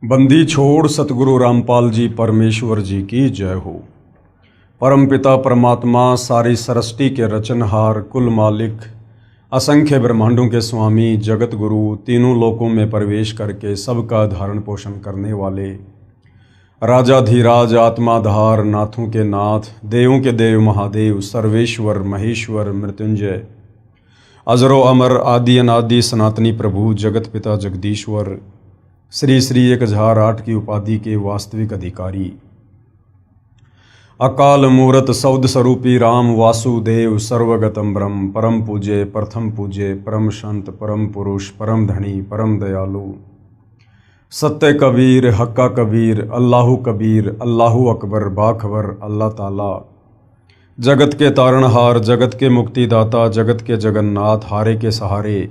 बंदी छोड़ सतगुरु रामपाल जी परमेश्वर जी की जय हो। परमपिता परमात्मा सारी सृष्टि के रचनहार, कुल मालिक, असंख्य ब्रह्मांडों के स्वामी, जगत गुरु, तीनों लोकों में प्रवेश करके सबका धारण पोषण करने वाले राजाधिराज, आत्माधार, नाथों के नाथ, देवों के देव महादेव, सर्वेश्वर, महेश्वर, मृत्युंजय, अजरो अमर, आदि अनादि, सनातनी प्रभु, जगत पिता जगदीश्वर, श्री श्री 1008 की उपाधि के वास्तविक अधिकारी, अकाल मूरत सौद स्वरूपी राम वासुदेव, सर्वगतम ब्रह्म, परम पूज्य, प्रथम पूज्य, परम संत, परम पुरुष, परम धनी, परम दयालु, सत्य कबीर, हक्का कबीर, अल्लाहु कबीर, अल्लाहु अकबर, बाखबर, अल्लाह ताला, जगत के तारणहार, जगत के मुक्तिदाता, जगत के जगन्नाथ, हारे के सहारे,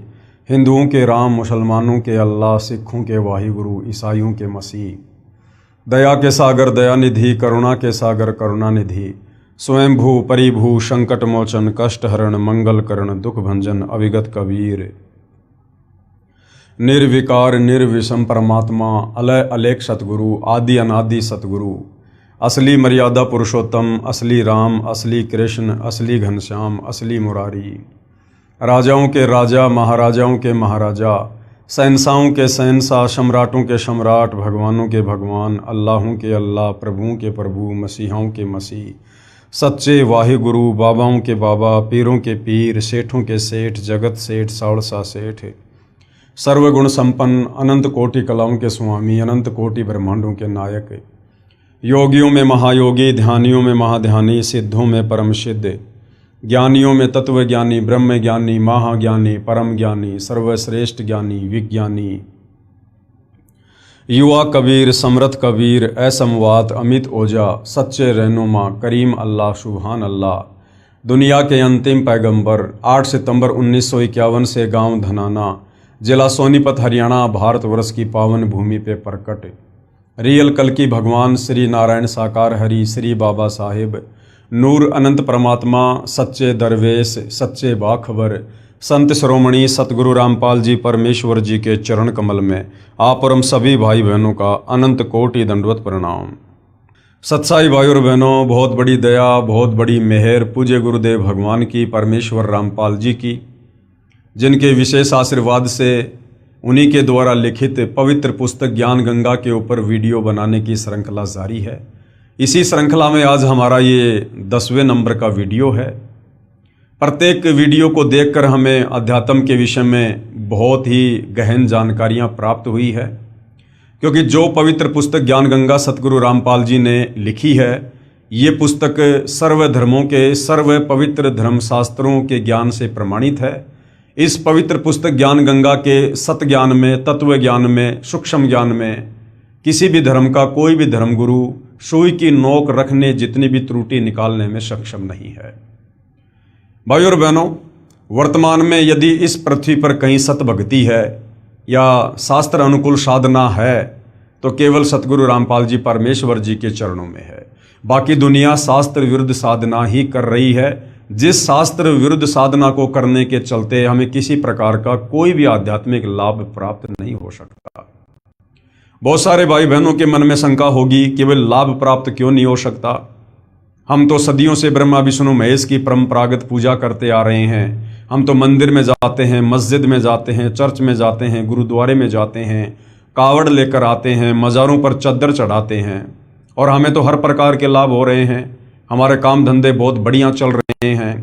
हिंदुओं के राम, मुसलमानों के अल्लाह, सिखों के वाहिगुरु, ईसाइयों के मसीह, दया के सागर दयानिधि, करुणा के सागर करुणानिधि, स्वयंभू परिभू, संकट मोचन, कष्ट हरण, मंगल करण, दुख भंजन, अविगत कबीर, निर्विकार निर्विषम परमात्मा, अलय अलेख सतगुरु, आदि अनादि सतगुरु, असली मर्यादा पुरुषोत्तम, असली राम, असली कृष्ण, असली घनश्याम, असली मुरारी, राजाओं के राजा, महाराजाओं के महाराजा, शहंशाहों के शहंशाह, सम्राटों के सम्राट, भगवानों के भगवान, अल्लाहों के अल्लाह, प्रभुओं के प्रभु, मसीहाओं के मसीह, सच्चे वाहिगुरु, बाबाओं के बाबा, पीरों के पीर, सेठों के सेठ, जगत सेठ, साड़सा सेठ, सर्वगुण संपन्न, अनंत कोटि कलाओं के स्वामी, अनंत कोटि ब्रह्मांडों के नायक, योगियों में महायोगी, ध्यानियों में महाध्यानी, सिद्धों में परम सिद्ध, ज्ञानियों में तत्व ज्ञानी, ब्रह्म ज्ञानी, महाज्ञानी, परम ज्ञानी, सर्वश्रेष्ठ ज्ञानी, विज्ञानी, युवा कबीर, समर्थ कबीर, असमवात, अमित ओजा, सच्चे रहनुमा, करीम अल्लाह, सुभान अल्लाह, दुनिया के अंतिम पैगंबर, 8 सितंबर 1951 से गांव धनाना, जिला सोनीपत, हरियाणा, भारतवर्ष की पावन भूमि पे प्रकट रियल कल की भगवान श्री नारायण साकार हरि, श्री बाबा साहेब, नूर अनंत परमात्मा, सच्चे दरवेश, सच्चे बाखबर, संत श्रोमणी सतगुरु रामपाल जी परमेश्वर जी के चरण कमल में आप और हम सभी भाई बहनों का अनंत कोटि दंडवत प्रणाम। सत्साई भाई और बहनों, बहुत बड़ी दया, बहुत बड़ी मेहर पूज्य गुरुदेव भगवान की, परमेश्वर रामपाल जी की, जिनके विशेष आशीर्वाद से उन्हीं के द्वारा लिखित पवित्र पुस्तक ज्ञान गंगा के ऊपर वीडियो बनाने की श्रृंखला जारी है। इसी श्रृंखला में आज हमारा ये 10वें नंबर का वीडियो है। प्रत्येक वीडियो को देखकर हमें अध्यात्म के विषय में बहुत ही गहन जानकारियां प्राप्त हुई है, क्योंकि जो पवित्र पुस्तक ज्ञान गंगा सतगुरु रामपाल जी ने लिखी है, ये पुस्तक सर्व धर्मों के, सर्व पवित्र धर्मशास्त्रों के ज्ञान से प्रमाणित है। इस पवित्र पुस्तक ज्ञान गंगा के सत ज्ञान में, तत्व ज्ञान में, सूक्ष्म ज्ञान में किसी भी धर्म का कोई भी धर्मगुरु सुई की नोक रखने जितनी भी त्रुटि निकालने में सक्षम नहीं है। भाई और बहनों, वर्तमान में यदि इस पृथ्वी पर कहीं सत भक्ति है या शास्त्र अनुकूल साधना है तो केवल सतगुरु रामपाल जी परमेश्वर जी के चरणों में है। बाकी दुनिया शास्त्र विरुद्ध साधना ही कर रही है, जिस शास्त्र विरुद्ध साधना को करने के चलते हमें किसी प्रकार का कोई भी आध्यात्मिक लाभ प्राप्त नहीं हो सकता। बहुत सारे भाई बहनों के मन में शंका होगी कि वे लाभ प्राप्त क्यों नहीं हो सकता। हम तो सदियों से ब्रह्मा विष्णु महेश की परंपरागत पूजा करते आ रहे हैं। हम तो मंदिर में जाते हैं, मस्जिद में जाते हैं, चर्च में जाते हैं, गुरुद्वारे में जाते हैं, कावड़ लेकर आते हैं, मज़ारों पर चद्दर चढ़ाते हैं और हमें तो हर प्रकार के लाभ हो रहे हैं। हमारे काम धंधे बहुत बढ़िया चल रहे हैं,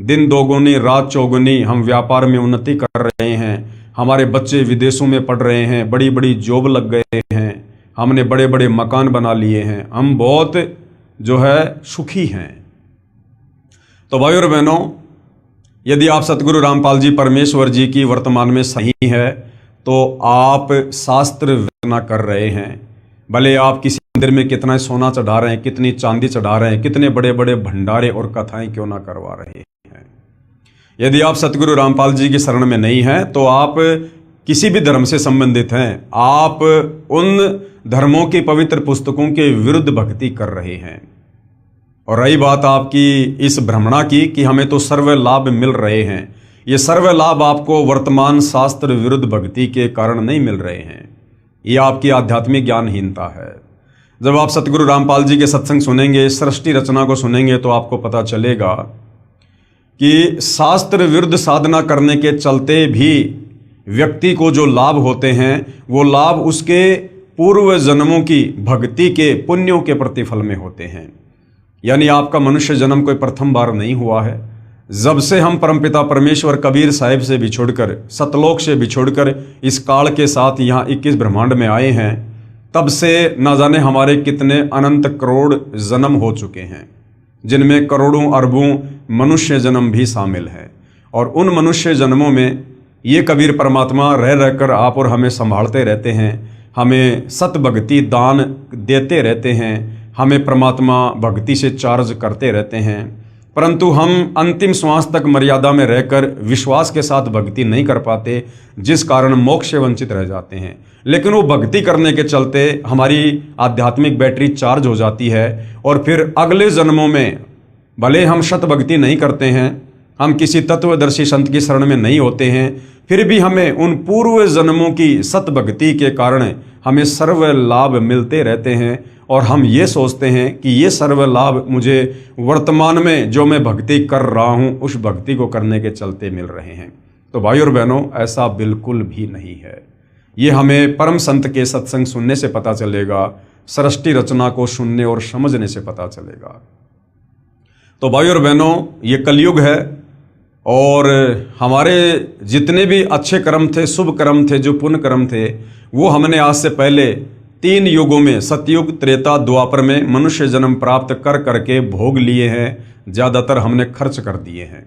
दिन दोगुनी रात चौगुनी, हम व्यापार में उन्नति कर रहे हैं, हमारे बच्चे विदेशों में पढ़ रहे हैं, बड़ी बड़ी जॉब लग गए हैं, हमने बड़े बड़े मकान बना लिए हैं, हम बहुत जो है सुखी हैं। तो भाई और बहनों, यदि आप सतगुरु रामपाल जी परमेश्वर जी की वर्तमान में सही है तो आप शास्त्र वेदना कर रहे हैं। भले आप किसी मंदिर में कितना सोना चढ़ा रहे हैं, कितनी चांदी चढ़ा रहे हैं, कितने बड़े बड़े भंडारे और कथाएं क्यों ना करवा रहे हैं, यदि आप सतगुरु रामपाल जी की शरण में नहीं हैं तो आप किसी भी धर्म से संबंधित हैं, आप उन धर्मों की पवित्र पुस्तकों के विरुद्ध भक्ति कर रहे हैं। और रही बात आपकी इस भ्रमणा की कि हमें तो सर्व लाभ मिल रहे हैं, ये सर्व लाभ आपको वर्तमान शास्त्र विरुद्ध भक्ति के कारण नहीं मिल रहे हैं। ये आपकी आध्यात्मिक ज्ञानहीनता है। जब आप सतगुरु रामपाल जी के सत्संग सुनेंगे, सृष्टि रचना को सुनेंगे, तो आपको पता चलेगा कि शास्त्र विरुद्ध साधना करने के चलते भी व्यक्ति को जो लाभ होते हैं, वो लाभ उसके पूर्व जन्मों की भक्ति के पुण्यों के प्रतिफल में होते हैं। यानी आपका मनुष्य जन्म कोई प्रथम बार नहीं हुआ है। जब से हम परमपिता परमेश्वर कबीर साहिब से बिछुड़कर, सतलोक से बिछुड़कर इस काल के साथ यहाँ 21 ब्रह्मांड में आए हैं, तब से न जाने हमारे कितने अनंत करोड़ जन्म हो चुके हैं, जिनमें करोड़ों अरबों मनुष्य जन्म भी शामिल हैं। और उन मनुष्य जन्मों में ये कबीर परमात्मा रह रहकर आप और हमें संभालते रहते हैं, हमें सत भक्ति दान देते रहते हैं, हमें परमात्मा भक्ति से चार्ज करते रहते हैं। परंतु हम अंतिम श्वास तक मर्यादा में रहकर विश्वास के साथ भक्ति नहीं कर पाते, जिस कारण मोक्ष से वंचित रह जाते हैं। लेकिन वो भक्ति करने के चलते हमारी आध्यात्मिक बैटरी चार्ज हो जाती है और फिर अगले जन्मों में भले हम शत भक्ति नहीं करते हैं, हम किसी तत्वदर्शी संत की शरण में नहीं होते हैं, फिर भी हमें उन पूर्व जन्मों की सत भक्ति के कारण हमें सर्व लाभ मिलते रहते हैं। और हम ये सोचते हैं कि ये सर्व लाभ मुझे वर्तमान में जो मैं भक्ति कर रहा हूँ, उस भक्ति को करने के चलते मिल रहे हैं। तो भाई और बहनों, ऐसा बिल्कुल भी नहीं है। ये हमें परम संत के सत्संग सुनने से पता चलेगा, सृष्टि रचना को सुनने और समझने से पता चलेगा। तो भाई और बहनों, ये कलयुग है और हमारे जितने भी अच्छे कर्म थे, शुभ कर्म थे, जो पुण्य कर्म थे, वो हमने आज से पहले 3 युगों में, सतयुग, त्रेता, द्वापर में मनुष्य जन्म प्राप्त कर करके भोग लिए हैं। ज़्यादातर हमने खर्च कर दिए हैं।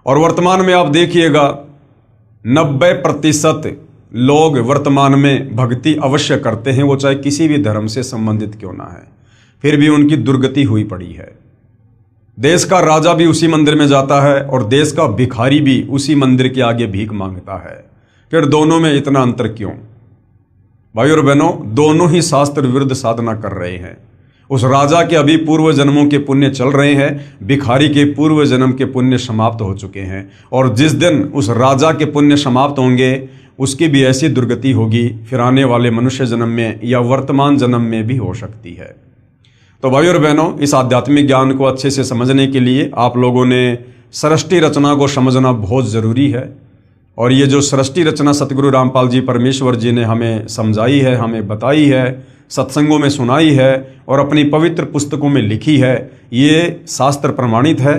और वर्तमान में आप देखिएगा 90% लोग वर्तमान में भक्ति अवश्य करते हैं, वो चाहे किसी भी धर्म से संबंधित क्यों ना है, फिर भी उनकी दुर्गति हुई पड़ी है। देश का राजा भी उसी मंदिर में जाता है और देश का भिखारी भी उसी मंदिर के आगे भीख मांगता है। फिर दोनों में इतना अंतर क्यों? भाई और बहनों, दोनों ही शास्त्र विरुद्ध साधना कर रहे हैं। उस राजा के अभी पूर्व जन्मों के पुण्य चल रहे हैं, भिखारी के पूर्व जन्म के पुण्य समाप्त हो चुके हैं। और जिस दिन उस राजा के पुण्य समाप्त होंगे, उसकी भी ऐसी दुर्गति होगी, फिर आने वाले मनुष्य जन्म में या वर्तमान जन्म में भी हो सकती है। तो भाई और बहनों, इस आध्यात्मिक ज्ञान को अच्छे से समझने के लिए आप लोगों ने सृष्टि रचना को समझना बहुत ज़रूरी है। और ये जो सृष्टि रचना सतगुरु रामपाल जी परमेश्वर जी ने हमें समझाई है, हमें बताई है, सत्संगों में सुनाई है और अपनी पवित्र पुस्तकों में लिखी है, ये शास्त्र प्रमाणित है।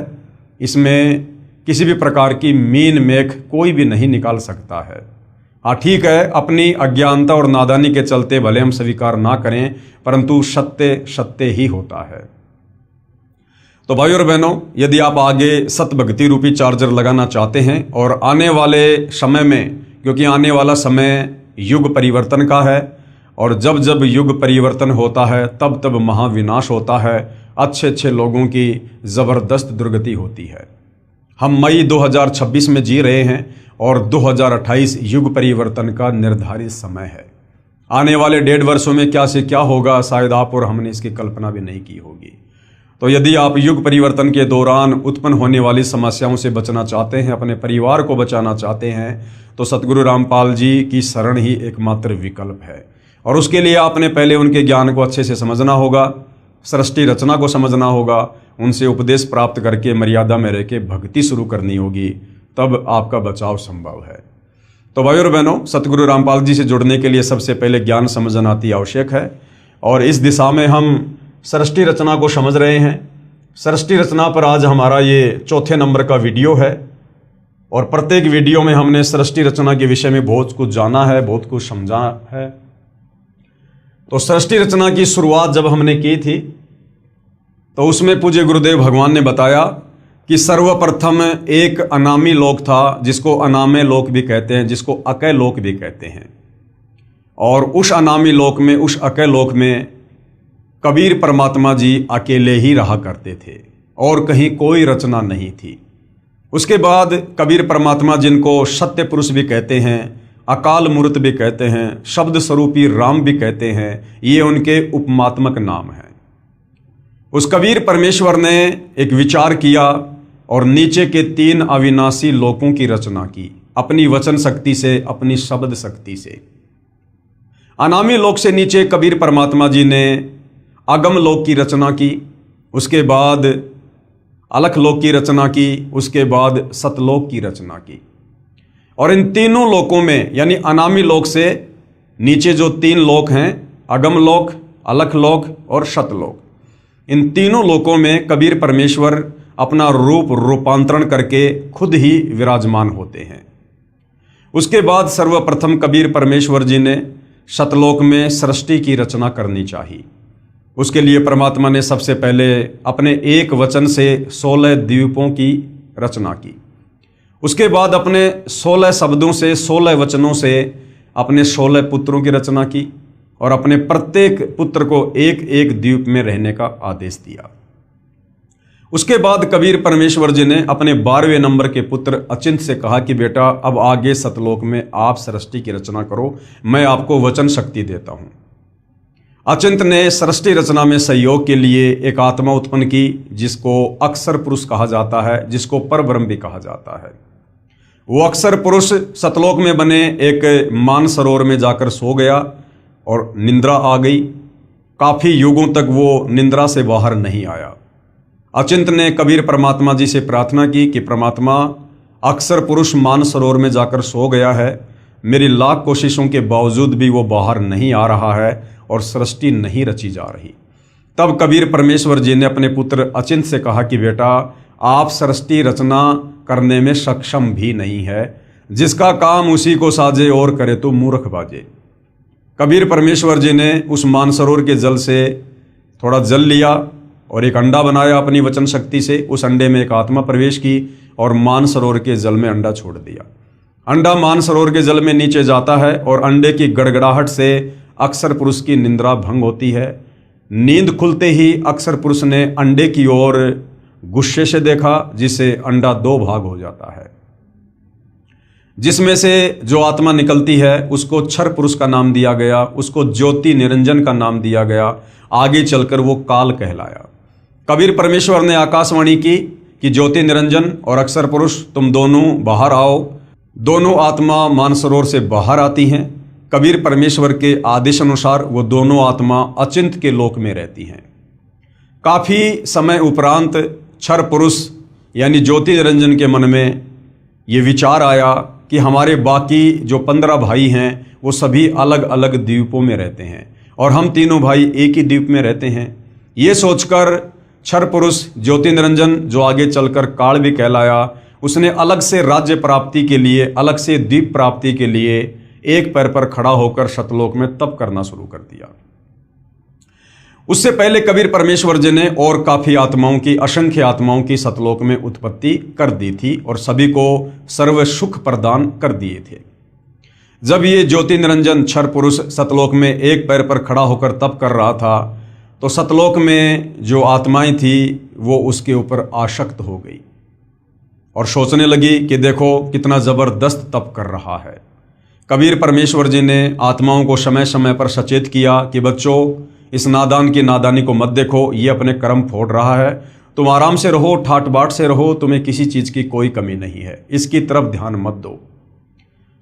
इसमें किसी भी प्रकार की मीन मेख कोई भी नहीं निकाल सकता है। हाँ ठीक है, अपनी अज्ञानता और नादानी के चलते भले हम स्वीकार ना करें, परंतु सत्य सत्य ही होता है। तो भाई और बहनों, यदि आप आगे सत भक्ति रूपी चार्जर लगाना चाहते हैं और आने वाले समय में, क्योंकि आने वाला समय युग परिवर्तन का है और जब जब युग परिवर्तन होता है तब तब महाविनाश होता है, अच्छे अच्छे लोगों की ज़बरदस्त दुर्गति होती है। हम मई 2026 में जी रहे हैं और 2028 युग परिवर्तन का निर्धारित समय है। आने वाले 1.5 वर्षों में क्या से क्या होगा, शायद आप और हमने इसकी कल्पना भी नहीं की होगी। तो यदि आप युग परिवर्तन के दौरान उत्पन्न होने वाली समस्याओं से बचना चाहते हैं, अपने परिवार को बचाना चाहते हैं, तो सतगुरु रामपाल जी की शरण ही एकमात्र विकल्प है। और उसके लिए आपने पहले उनके ज्ञान को अच्छे से समझना होगा, सृष्टि रचना को समझना होगा, उनसे उपदेश प्राप्त करके मर्यादा में रह के भक्ति शुरू करनी होगी, तब आपका बचाव संभव है। तो भाई और बहनों, सतगुरु रामपाल जी से जुड़ने के लिए सबसे पहले ज्ञान समझना अति आवश्यक है। और इस दिशा में हम सृष्टि रचना को समझ रहे हैं। सृष्टि रचना पर आज हमारा ये 4थे नंबर का वीडियो है और प्रत्येक वीडियो में हमने सृष्टि रचना के विषय में बहुत कुछ जाना है, बहुत कुछ समझा है। तो सृष्टि रचना की शुरुआत जब हमने की थी तो उसमें पूज्य गुरुदेव भगवान ने बताया कि सर्वप्रथम एक अनामी लोक था, जिसको अनामे लोक भी कहते हैं, जिसको अकय लोक भी कहते हैं। और उस अनामी लोक में, उस अकय लोक में कबीर परमात्मा जी अकेले ही रहा करते थे और कहीं कोई रचना नहीं थी। उसके बाद कबीर परमात्मा, जिनको सत्य पुरुष भी कहते हैं, अकाल मूर्त भी कहते हैं, शब्द स्वरूपी राम भी कहते हैं, ये उनके उपमात्मक नाम हैं। उस कबीर परमेश्वर ने एक विचार किया और नीचे के 3 अविनाशी लोकों की रचना की, अपनी वचन शक्ति से, अपनी शब्द शक्ति से। अनामी लोक से नीचे कबीर परमात्मा जी ने अगम लोक की रचना की, उसके बाद अलख लोक की रचना की, उसके बाद सतलोक की रचना की। और इन तीनों लोकों में यानी अनामी लोक से नीचे जो तीन लोक हैं, अगम लोक, अलख लोक और सतलोक, इन तीनों लोकों में कबीर परमेश्वर अपना रूपांतरण करके खुद ही विराजमान होते हैं। उसके बाद सर्वप्रथम कबीर परमेश्वर जी ने सतलोक में सृष्टि की रचना करनी चाहिए। उसके लिए परमात्मा ने सबसे पहले अपने एक वचन से 16 द्वीपों की रचना की। उसके बाद अपने 16 शब्दों से, 16 वचनों से अपने 16 पुत्रों की रचना की और अपने प्रत्येक पुत्र को एक एक द्वीप में रहने का आदेश दिया। उसके बाद कबीर परमेश्वर जी ने अपने 12वें नंबर के पुत्र अचिंत से कहा कि बेटा अब आगे सतलोक में आप सृष्टि की रचना करो, मैं आपको वचन शक्ति देता हूं। अचिंत ने सृष्टि रचना में सहयोग के लिए एक आत्मा उत्पन्न की जिसको अक्षर पुरुष कहा जाता है, जिसको परब्रह्म भी कहा जाता है। वो अक्षर पुरुष सतलोक में बने एक मानसरोवर में जाकर सो गया और निंद्रा आ गई। काफी युगों तक वो निंद्रा से बाहर नहीं आया। अचिंत ने कबीर परमात्मा जी से प्रार्थना की कि परमात्मा, अक्षर पुरुष मानसरोवर में जाकर सो गया है, मेरी लाख कोशिशों के बावजूद भी वो बाहर नहीं आ रहा है और सृष्टि नहीं रची जा रही। तब कबीर परमेश्वर जी ने अपने पुत्र अचिंत से कहा कि बेटा आप सृष्टि रचना करने में सक्षम भी नहीं है, जिसका काम उसी को साजे और करे तो मूर्ख बाजे। कबीर परमेश्वर जी ने उस मानसरोवर के जल से थोड़ा जल लिया और एक अंडा बनाया अपनी वचन शक्ति से। उस अंडे में एक आत्मा प्रवेश की और मानसरोवर के जल में अंडा छोड़ दिया। अंडा मानसरोवर के जल में नीचे जाता है और अंडे की गड़गड़ाहट से अक्षर पुरुष की निंद्रा भंग होती है। नींद खुलते ही अक्षर पुरुष ने अंडे की ओर गुस्से से देखा, जिससे अंडा 2 भाग हो जाता है। जिसमें से जो आत्मा निकलती है उसको क्षर पुरुष का नाम दिया गया, उसको ज्योति निरंजन का नाम दिया गया। आगे चलकर वो काल कहलाया। कबीर परमेश्वर ने आकाशवाणी की कि ज्योति निरंजन और अक्षर पुरुष तुम दोनों बाहर आओ। दोनों आत्मा मानसरोवर से बाहर आती हैं। कबीर परमेश्वर के आदेश अनुसार वो दोनों आत्मा अचिंत के लोक में रहती हैं। काफी समय उपरांत क्षर पुरुष यानी ज्योति निरंजन के मन में ये विचार आया कि हमारे बाकी जो 15 भाई हैं वो सभी अलग अलग द्वीपों में रहते हैं और हम तीनों भाई एक ही द्वीप में रहते हैं। ये सोचकर क्षर पुरुष ज्योति निरंजन, जो आगे चलकर काल भी कहलाया, उसने अलग से राज्य प्राप्ति के लिए, अलग से द्वीप प्राप्ति के लिए एक पैर पर खड़ा होकर सतलोक में तप करना शुरू कर दिया। उससे पहले कबीर परमेश्वर जी ने और काफी आत्माओं की, असंख्य आत्माओं की सतलोक में उत्पत्ति कर दी थी और सभी को सर्व सुख प्रदान कर दिए थे। जब ये ज्योति निरंजन क्षर पुरुष सतलोक में एक पैर पर खड़ा होकर तप कर रहा था तो सतलोक में जो आत्माएं थी वो उसके ऊपर आसक्त हो गई और सोचने लगी कि देखो कितना जबरदस्त तप कर रहा है। कबीर परमेश्वर जी ने आत्माओं को समय समय पर सचेत किया कि बच्चों, इस नादान की नादानी को मत देखो, ये अपने कर्म फोड़ रहा है, तुम आराम से रहो, ठाट बाट से रहो, तुम्हें किसी चीज की कोई कमी नहीं है, इसकी तरफ ध्यान मत दो।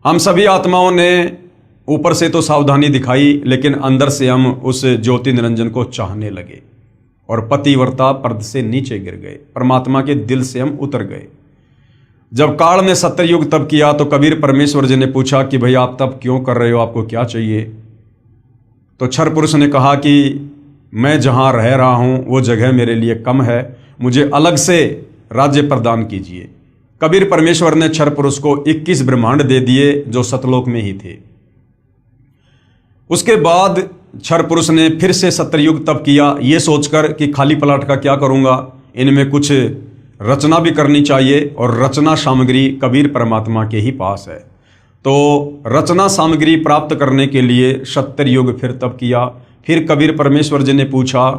हम सभी आत्माओं ने ऊपर से तो सावधानी दिखाई, लेकिन अंदर से हम उस ज्योति निरंजन को चाहने लगे और पतिव्रता पर्द से नीचे गिर गए, परमात्मा के दिल से हम उतर गए। जब काल ने 70 युग तप किया तो कबीर परमेश्वर जी ने पूछा कि भाई आप तप क्यों कर रहे हो, आपको क्या चाहिए? तो क्षर पुरुष ने कहा कि मैं जहाँ रह रहा हूँ वो जगह मेरे लिए कम है, मुझे अलग से राज्य प्रदान कीजिए। कबीर परमेश्वर ने क्षर पुरुष को 21 ब्रह्मांड दे दिए जो सतलोक में ही थे। उसके बाद क्षर पुरुष ने फिर से 70 युग तप किया, ये सोचकर कि खाली पलाट का क्या करूँगा, इनमें कुछ रचना भी करनी चाहिए और रचना सामग्री कबीर परमात्मा के ही पास है। तो रचना सामग्री प्राप्त करने के लिए 70 युग फिर तप किया। फिर कबीर परमेश्वर जी ने पूछा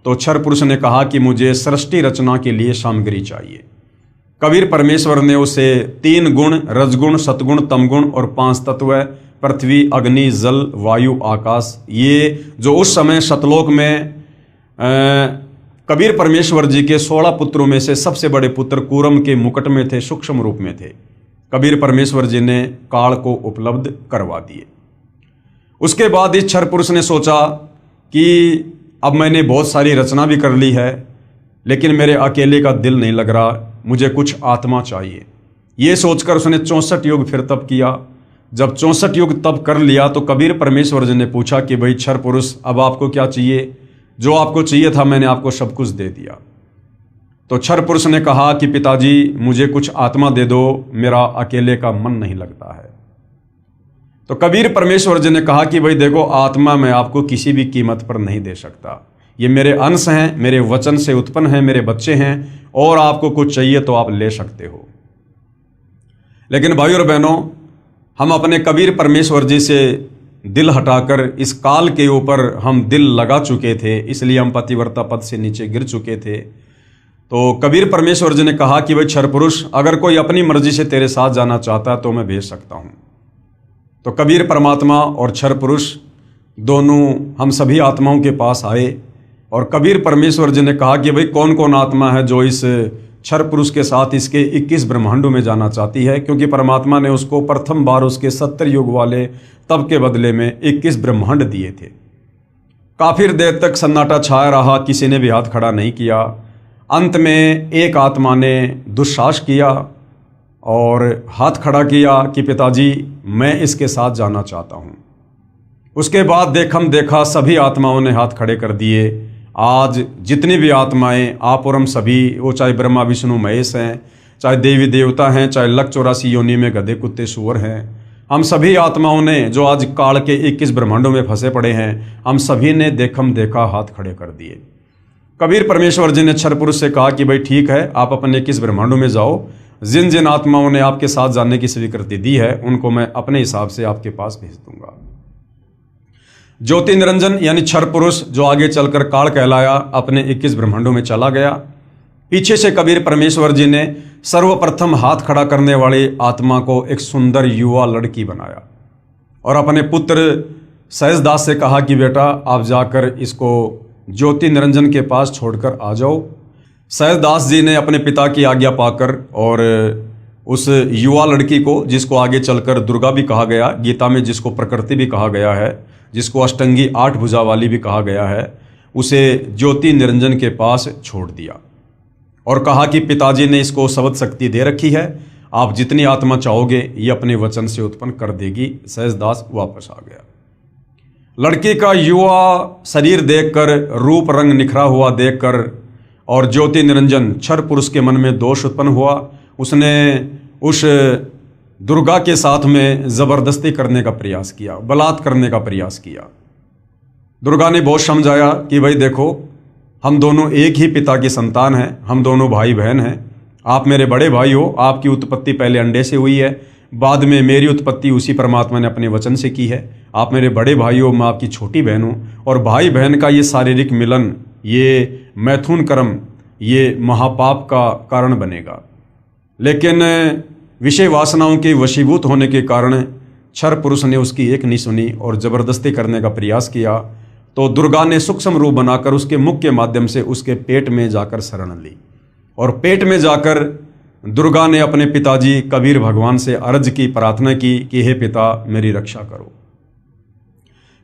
तो क्षर पुरुष ने कहा कि मुझे सृष्टि रचना के लिए सामग्री चाहिए। कबीर परमेश्वर ने उसे 3 गुण, रजगुण, सतगुण, तमगुण और 5 तत्व, पृथ्वी, अग्नि, जल, वायु, आकाश, ये जो उस समय सतलोक में कबीर परमेश्वर जी के 16 पुत्रों में से सबसे बड़े पुत्र कूरम के मुकुट में थे, सूक्ष्म रूप में थे, कबीर परमेश्वर जी ने काल को उपलब्ध करवा दिए। उसके बाद इस क्षर पुरुष ने सोचा कि अब मैंने बहुत सारी रचना भी कर ली है, लेकिन मेरे अकेले का दिल नहीं लग रहा, मुझे कुछ आत्मा चाहिए। ये सोचकर उसने 64 युग फिर तप किया। जब 64 युग तप कर लिया तो कबीर परमेश्वर जी ने पूछा कि भाई क्षर पुरुष, अब आपको क्या चाहिए? जो आपको चाहिए था मैंने आपको सब कुछ दे दिया। तो क्षर पुरुष ने कहा कि पिताजी, मुझे कुछ आत्मा दे दो, मेरा अकेले का मन नहीं लगता है। तो कबीर परमेश्वर जी ने कहा कि भाई देखो, आत्मा मैं आपको किसी भी कीमत पर नहीं दे सकता, ये मेरे अंश हैं, मेरे वचन से उत्पन्न हैं, मेरे बच्चे हैं, और आपको कुछ चाहिए तो आप ले सकते हो। लेकिन भाई और बहनों, हम अपने कबीर परमेश्वर जी से दिल हटाकर इस काल के ऊपर हम दिल लगा चुके थे, इसलिए हम पतिव्रता पद से नीचे गिर चुके थे। तो कबीर परमेश्वर जी ने कहा कि भाई क्षर पुरुष, अगर कोई अपनी मर्जी से तेरे साथ जाना चाहता है तो मैं भेज सकता हूँ। तो कबीर परमात्मा और क्षर पुरुष दोनों हम सभी आत्माओं के पास आए, और कबीर परमेश्वर जी ने कहा कि भाई कौन कौन आत्मा है जो इस क्षर पुरुष के साथ इसके 21 ब्रह्मांडों में जाना चाहती है, क्योंकि परमात्मा ने उसको प्रथम बार उसके 70 युग वाले तप के बदले में 21 ब्रह्मांड दिए थे। काफी देर तक सन्नाटा छाया रहा, किसी ने भी हाथ खड़ा नहीं किया। अंत में एक आत्मा ने दुस्साहस किया और हाथ खड़ा किया कि पिताजी, मैं इसके साथ जाना चाहता हूँ। उसके बाद देखा सभी आत्माओं ने हाथ खड़े कर दिए। आज जितनी भी आत्माएं, आप और हम सभी, वो चाहे ब्रह्मा विष्णु महेश हैं, चाहे देवी देवता हैं, चाहे लख 84 योनि में गधे कुत्ते सूअर हैं, हम सभी आत्माओं ने जो आज काल के 21 ब्रह्मांडों में फंसे पड़े हैं, हम सभी ने देखा हाथ खड़े कर दिए। कबीर परमेश्वर जी ने क्षर पुरुष से कहा कि भाई ठीक है, आप अपने 21 ब्रह्मांडों में जाओ, जिन जिन आत्माओं ने आपके साथ जाने की स्वीकृति दी है उनको मैं अपने हिसाब से आपके पास भेज दूंगा। ज्योति निरंजन यानी क्षर पुरुष, जो आगे चलकर काल कहलाया, अपने 21 ब्रह्मांडों में चला गया। पीछे से कबीर परमेश्वर जी ने सर्वप्रथम हाथ खड़ा करने वाली आत्मा को एक सुंदर युवा लड़की बनाया और अपने पुत्र सहजदास से कहा कि बेटा, आप जाकर इसको ज्योति निरंजन के पास छोड़कर आ जाओ। सहजदास जी ने अपने पिता की आज्ञा पाकर और उस युवा लड़की को, जिसको आगे चलकर दुर्गा भी कहा गया, गीता में जिसको प्रकृति भी कहा गया है, जिसको अष्टंगी 8 भुजा वाली भी कहा गया है, उसे ज्योति निरंजन के पास छोड़ दिया और कहा कि पिताजी ने इसको शब्द शक्ति दे रखी है, आप जितनी आत्मा चाहोगे ये अपने वचन से उत्पन्न कर देगी। सहजदास वापस आ गया। लड़की का युवा शरीर देखकर, रूप रंग निखरा हुआ देखकर और ज्योति निरंजन क्षर पुरुष के मन में दोष उत्पन्न हुआ। उसने उस दुर्गा के साथ में जबरदस्ती करने का प्रयास किया, बलात्कार करने का प्रयास किया। दुर्गा ने बहुत समझाया कि भाई देखो, हम दोनों एक ही पिता की संतान हैं, हम दोनों भाई बहन हैं, आप मेरे बड़े भाई हो, आपकी उत्पत्ति पहले अंडे से हुई है, बाद में मेरी उत्पत्ति उसी परमात्मा ने अपने वचन से की है। आप मेरे बड़े भाई हो, मैं आपकी छोटी बहन हूँ, और भाई बहन का ये शारीरिक मिलन, ये मैथुन कर्म, ये महापाप का कारण बनेगा। लेकिन विषय वासनाओं के वशीभूत होने के कारण क्षर पुरुष ने उसकी एक नहीं सुनी और जबरदस्ती करने का प्रयास किया। तो दुर्गा ने सूक्ष्म रूप बनाकर उसके मुख के माध्यम से उसके पेट में जाकर शरण ली और पेट में जाकर दुर्गा ने अपने पिताजी कबीर भगवान से अर्ज की, प्रार्थना की कि हे पिता, मेरी रक्षा करो।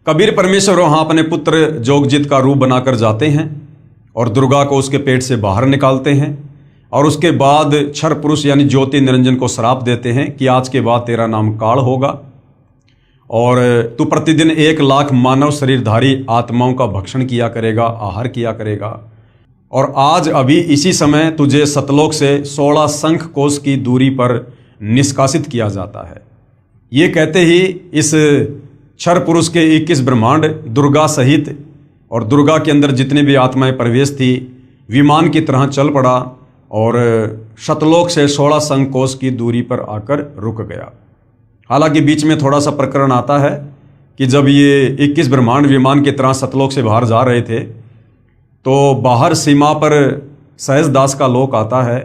कबीर परमेश्वर वहाँ अपने पुत्र जोगजित का रूप बनाकर जाते हैं और दुर्गा को उसके पेट से बाहर निकालते हैं और उसके बाद क्षर पुरुष यानी ज्योति निरंजन को श्राप देते हैं कि आज के बाद तेरा नाम काल होगा और तू प्रतिदिन 1 लाख मानव शरीरधारी आत्माओं का भक्षण किया करेगा, आहार किया करेगा। और आज अभी इसी समय तुझे सतलोक से 16 शंख कोश की दूरी पर निष्कासित किया जाता है। ये कहते ही इस क्षर पुरुष के 21 ब्रह्मांड दुर्गा सहित और दुर्गा के अंदर जितने भी आत्माएं प्रवेश थी, विमान की तरह चल पड़ा और सतलोक से 16 शंख कोश की दूरी पर आकर रुक गया। हालांकि बीच में थोड़ा सा प्रकरण आता है कि जब ये 21 ब्रह्मांड विमान की तरह सतलोक से बाहर जा रहे थे तो बाहर सीमा पर सहजदास का लोक आता है।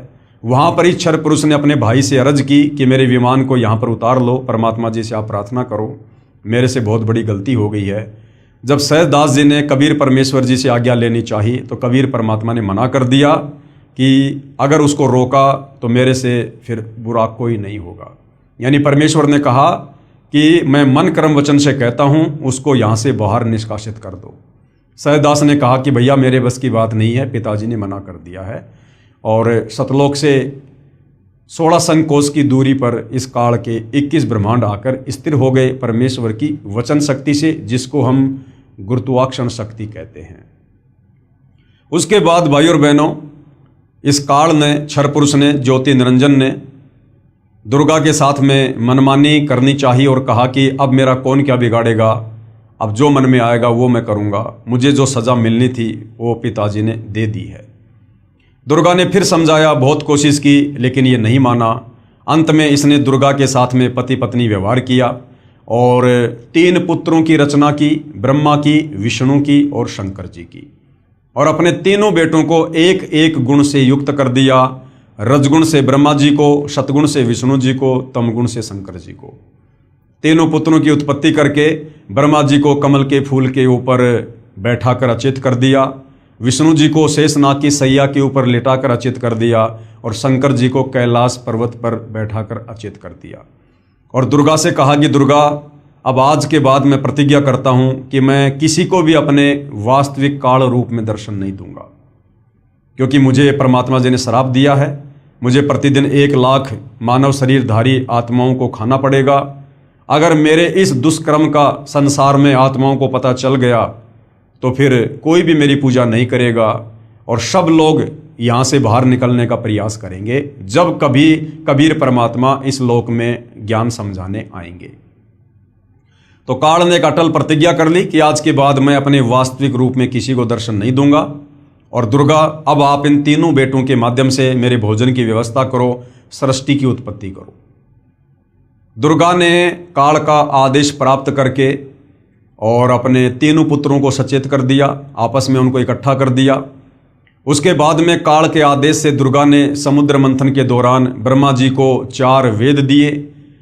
वहाँ पर ही क्षर पुरुष ने अपने भाई से अर्ज की कि मेरे विमान को यहाँ पर उतार लो, परमात्मा जी से आप प्रार्थना करो, मेरे से बहुत बड़ी गलती हो गई है। जब सहजदास जी ने कबीर परमेश्वर जी से आज्ञा लेनी चाहिए तो कबीर परमात्मा ने मना कर दिया कि अगर उसको रोका तो मेरे से फिर बुरा कोई नहीं होगा। यानी परमेश्वर ने कहा कि मैं मन कर्म वचन से कहता हूँ उसको यहाँ से बाहर निष्कासित कर दो। सहजदास ने कहा कि भैया मेरे बस की बात नहीं है, पिताजी ने मना कर दिया है। और सतलोक से 16 संकोच की दूरी पर इस काल के 21 ब्रह्मांड आकर स्थिर हो गए परमेश्वर की वचन शक्ति से, जिसको हम गुरुत्वाकर्षण शक्ति कहते हैं। उसके बाद भाई और बहनों, इस काल ने, क्षर पुरुष ने, ज्योति निरंजन ने दुर्गा के साथ में मनमानी करनी चाहिए और कहा कि अब मेरा कौन क्या बिगाड़ेगा, अब जो मन में आएगा वो मैं करूँगा, मुझे जो सज़ा मिलनी थी वो पिताजी ने दे दी है। दुर्गा ने फिर समझाया, बहुत कोशिश की, लेकिन ये नहीं माना। अंत में इसने दुर्गा के साथ में पति पत्नी व्यवहार किया और 3 पुत्रों की रचना की, ब्रह्मा की, विष्णु की और शंकर जी की। और अपने तीनों बेटों को एक एक गुण से युक्त कर दिया। रजगुण से ब्रह्मा जी को, सतगुण से विष्णु जी को, तमगुण से शंकर जी को। तीनों पुत्रों की उत्पत्ति करके ब्रह्मा जी को कमल के फूल के ऊपर बैठाकर अचेत कर दिया, विष्णु जी को शेषनाग की सैया के ऊपर लेटाकर अचेत कर दिया और शंकर जी को कैलाश पर्वत पर बैठाकर अचेत कर दिया। और दुर्गा से कहा कि दुर्गा, अब आज के बाद मैं प्रतिज्ञा करता हूँ कि मैं किसी को भी अपने वास्तविक काल रूप में दर्शन नहीं दूंगा, क्योंकि मुझे परमात्मा जी ने श्राप दिया है। मुझे प्रतिदिन 1 लाख मानव शरीरधारी आत्माओं को खाना पड़ेगा। अगर मेरे इस दुष्कर्म का संसार में आत्माओं को पता चल गया तो फिर कोई भी मेरी पूजा नहीं करेगा और सब लोग यहाँ से बाहर निकलने का प्रयास करेंगे जब कभी कबीर परमात्मा इस लोक में ज्ञान समझाने आएंगे। तो काल ने एक अटल प्रतिज्ञा कर ली कि आज के बाद मैं अपने वास्तविक रूप में किसी को दर्शन नहीं दूंगा। और दुर्गा, अब आप इन तीनों बेटों के माध्यम से मेरे भोजन की व्यवस्था करो, सृष्टि की उत्पत्ति करो। दुर्गा ने काल का आदेश प्राप्त करके और अपने तीनों पुत्रों को सचेत कर दिया, आपस में उनको इकट्ठा कर दिया। उसके बाद में काल के आदेश से दुर्गा ने समुद्र मंथन के दौरान ब्रह्मा जी को 4 वेद दिए।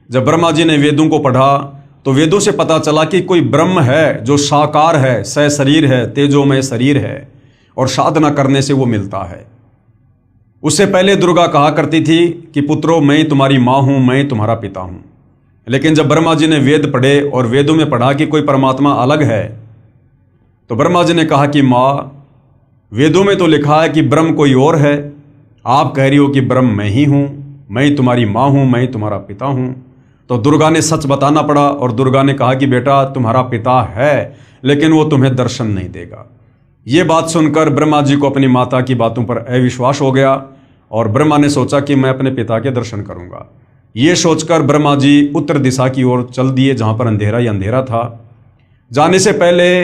जब ब्रह्मा जी ने वेदों को पढ़ा तो वेदों से पता चला कि कोई ब्रह्म है जो साकार है, सशरीर है, तेजोमय शरीर है और साधना करने से वो मिलता है। उससे पहले दुर्गा कहा करती थी कि पुत्रों, मैं तुम्हारी माँ हूँ, मैं तुम्हारा पिता हूँ। लेकिन जब ब्रह्मा जी ने वेद पढ़े और वेदों में पढ़ा कि कोई परमात्मा अलग है, तो ब्रह्मा जी ने कहा कि माँ, वेदों में तो लिखा है कि ब्रह्म कोई और है, आप कह रही हो कि ब्रह्म मैं ही हूँ, मैं तुम्हारी माँ हूँ, मैं तुम्हारा पिता हूँ। तो दुर्गा ने सच बताना पड़ा और दुर्गा ने कहा कि बेटा, तुम्हारा पिता है लेकिन वो तुम्हें दर्शन नहीं देगा। ये बात सुनकर ब्रह्मा जी को अपनी माता की बातों पर अविश्वास हो गया और ब्रह्मा ने सोचा कि मैं अपने पिता के दर्शन करूंगा। ये सोचकर ब्रह्मा जी उत्तर दिशा की ओर चल दिए, जहां पर अंधेरा ही अंधेरा था। जाने से पहले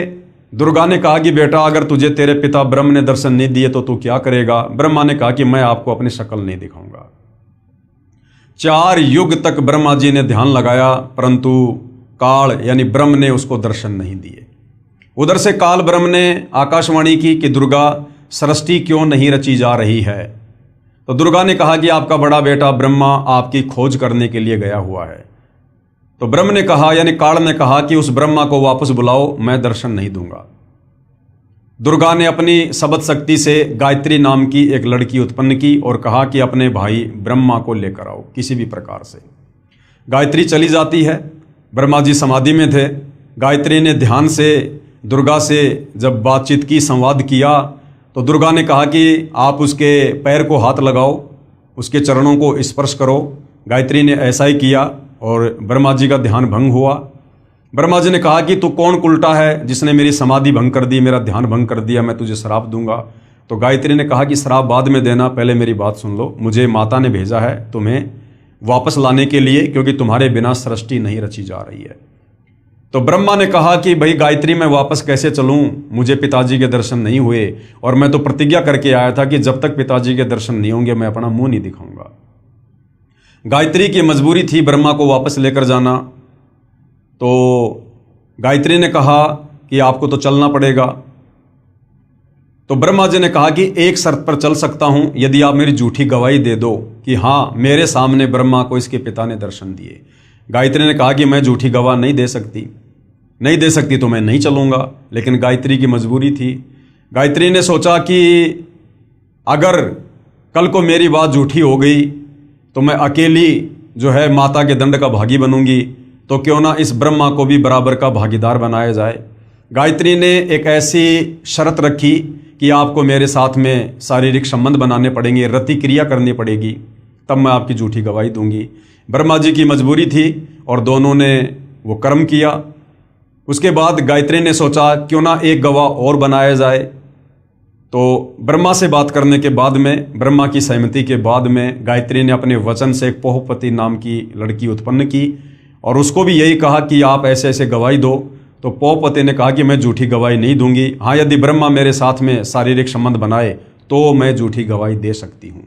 दुर्गा ने कहा कि बेटा, अगर तुझे तेरे पिता ब्रह्म ने दर्शन नहीं दिए तो तू क्या करेगा? ब्रह्मा ने कहा कि मैं आपको अपनी शक्ल नहीं दिखाऊंगा। 4 युग तक ब्रह्मा जी ने ध्यान लगाया, परंतु काल यानी ब्रह्म ने उसको दर्शन नहीं दिए। उधर से काल ब्रह्म ने आकाशवाणी की कि दुर्गा, सृष्टि क्यों नहीं रची जा रही है? तो दुर्गा ने कहा कि आपका बड़ा बेटा ब्रह्मा आपकी खोज करने के लिए गया हुआ है। तो ब्रह्म ने कहा, यानी काल ने कहा कि उस ब्रह्मा को वापस बुलाओ, मैं दर्शन नहीं दूंगा। दुर्गा ने अपनी शब्द शक्ति से गायत्री नाम की एक लड़की उत्पन्न की और कहा कि अपने भाई ब्रह्मा को लेकर आओ किसी भी प्रकार से। गायत्री चली जाती है। ब्रह्मा जी समाधि में थे। गायत्री ने ध्यान से दुर्गा से जब बातचीत की, संवाद किया, तो दुर्गा ने कहा कि आप उसके पैर को हाथ लगाओ, उसके चरणों को स्पर्श करो। गायत्री ने ऐसा ही किया और ब्रह्मा जी का ध्यान भंग हुआ। ब्रह्मा जी ने कहा कि तू कौन उल्टा है जिसने मेरी समाधि भंग कर दी, मेरा ध्यान भंग कर दिया, मैं तुझे श्राप दूंगा। तो गायत्री ने कहा कि श्राप बाद में देना, पहले मेरी बात सुन लो। मुझे माता ने भेजा है तुम्हें वापस लाने के लिए, क्योंकि तुम्हारे बिना सृष्टि नहीं रची जा रही है। तो ब्रह्मा ने कहा कि भाई गायत्री, मैं वापस कैसे चलूं? मुझे पिताजी के दर्शन नहीं हुए और मैं तो प्रतिज्ञा करके आया था कि जब तक पिताजी के दर्शन नहीं होंगे मैं अपना मुंह नहीं दिखाऊंगा। गायत्री की मजबूरी थी ब्रह्मा को वापस लेकर जाना। तो गायत्री ने कहा कि आपको तो चलना पड़ेगा। तो ब्रह्मा जी ने कहा कि एक शर्त पर चल सकता हूं, यदि आप मेरी झूठी गवाही दे दो कि हाँ, मेरे सामने ब्रह्मा को इसके पिता ने दर्शन दिए। गायत्री ने कहा कि मैं झूठी गवाह नहीं दे सकती तो मैं नहीं चलूंगा। लेकिन गायत्री की मजबूरी थी। गायत्री ने सोचा कि अगर कल को मेरी बात झूठी हो गई तो मैं अकेली जो है माता के दंड का भागी बनूंगी। तो क्यों ना इस ब्रह्मा को भी बराबर का भागीदार बनाया जाए। गायत्री ने एक ऐसी शर्त रखी कि आपको मेरे साथ में शारीरिक संबंध बनाने पड़ेंगे, रति क्रिया करनी पड़ेगी, तब मैं आपकी झूठी गवाही दूंगी। ब्रह्मा जी की मजबूरी थी और दोनों ने वो कर्म किया। उसके बाद गायत्री ने सोचा क्यों ना एक गवाह और बनाया जाए। तो ब्रह्मा से बात करने के बाद में, ब्रह्मा की सहमति के बाद में, गायत्री ने अपने वचन से एक पोहपति नाम की लड़की उत्पन्न की और उसको भी यही कहा कि आप ऐसे ऐसे गवाही दो। तो पोहपति ने कहा कि मैं झूठी गवाही नहीं दूंगी, हाँ यदि ब्रह्मा मेरे साथ में शारीरिक संबंध बनाए तो मैं झूठी गवाही दे सकती हूँ।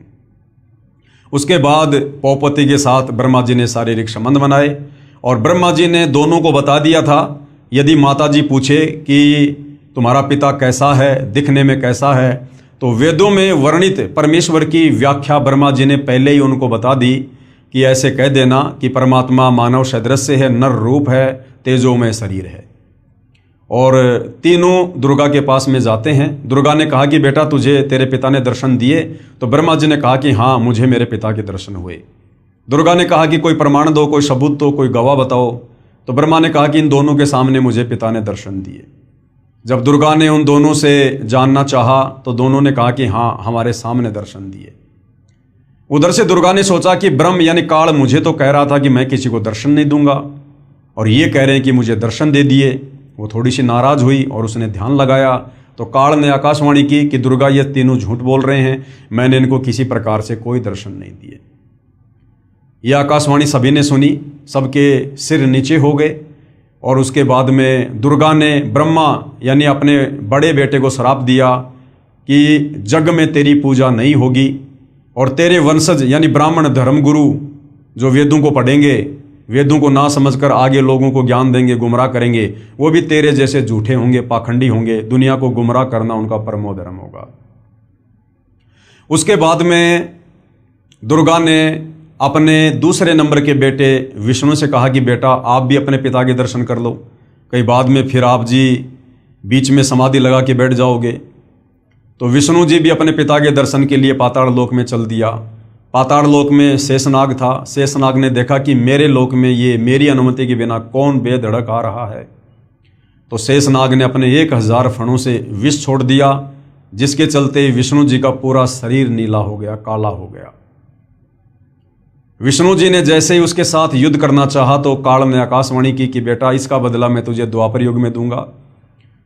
उसके बाद पोहपति के साथ ब्रह्मा जी ने शारीरिक संबंध बनाए और ब्रह्मा जी ने दोनों को बता दिया था, यदि माता जी पूछे कि तुम्हारा पिता कैसा है, दिखने में कैसा है, तो वेदों में वर्णित परमेश्वर की व्याख्या ब्रह्मा जी ने पहले ही उनको बता दी कि ऐसे कह देना कि परमात्मा मानव सदृश है, नर रूप है, तेजोमय शरीर है। और तीनों दुर्गा के पास में जाते हैं। दुर्गा ने कहा कि बेटा तुझे तेरे पिता ने दर्शन दिए? तो ब्रह्मा जी ने कहा कि हाँ मुझे मेरे पिता के दर्शन हुए। दुर्गा ने कहा कि कोई प्रमाण दो, कोई सबूत दो, कोई गवाह बताओ। तो ब्रह्मा ने कहा कि इन दोनों के सामने मुझे पिता ने दर्शन दिए। जब दुर्गा ने उन दोनों से जानना चाहा तो दोनों ने कहा कि हाँ हमारे सामने दर्शन दिए। उधर से दुर्गा ने सोचा कि ब्रह्म यानी काल मुझे तो कह रहा था कि मैं किसी को दर्शन नहीं दूंगा और ये कह रहे हैं कि मुझे दर्शन दे दिए। वो थोड़ी सी नाराज हुई और उसने ध्यान लगाया तो काल ने आकाशवाणी की कि दुर्गा ये तीनों झूठ बोल रहे हैं, मैंने इनको किसी प्रकार से कोई दर्शन नहीं दिए। यह आकाशवाणी सभी ने सुनी, सबके सिर नीचे हो गए और उसके बाद में दुर्गा ने ब्रह्मा यानी अपने बड़े बेटे को श्राप दिया कि जग में तेरी पूजा नहीं होगी और तेरे वंशज यानी ब्राह्मण धर्मगुरु जो वेदों को पढ़ेंगे, वेदों को ना समझकर आगे लोगों को ज्ञान देंगे, गुमराह करेंगे, वो भी तेरे जैसे झूठे होंगे, पाखंडी होंगे। दुनिया को गुमराह करना उनका परमो धर्म होगा। उसके बाद में दुर्गा ने अपने दूसरे नंबर के बेटे विष्णु से कहा कि बेटा आप भी अपने पिता के दर्शन कर लो, कहीं बाद में फिर आप जी बीच में समाधि लगा के बैठ जाओगे। तो विष्णु जी भी अपने पिता के दर्शन के लिए पाताल लोक में चल दिया। पाताल लोक में शेषनाग था। शेषनाग ने देखा कि मेरे लोक में ये मेरी अनुमति के बिना कौन बेधड़क आ रहा है। तो शेषनाग ने अपने 1000 फणों से विष छोड़ दिया, जिसके चलते विष्णु जी का पूरा शरीर नीला हो गया, काला हो गया। विष्णु जी ने जैसे ही उसके साथ युद्ध करना चाहा तो काल ने आकाशवाणी की कि बेटा इसका बदला मैं तुझे द्वापर युग में दूंगा,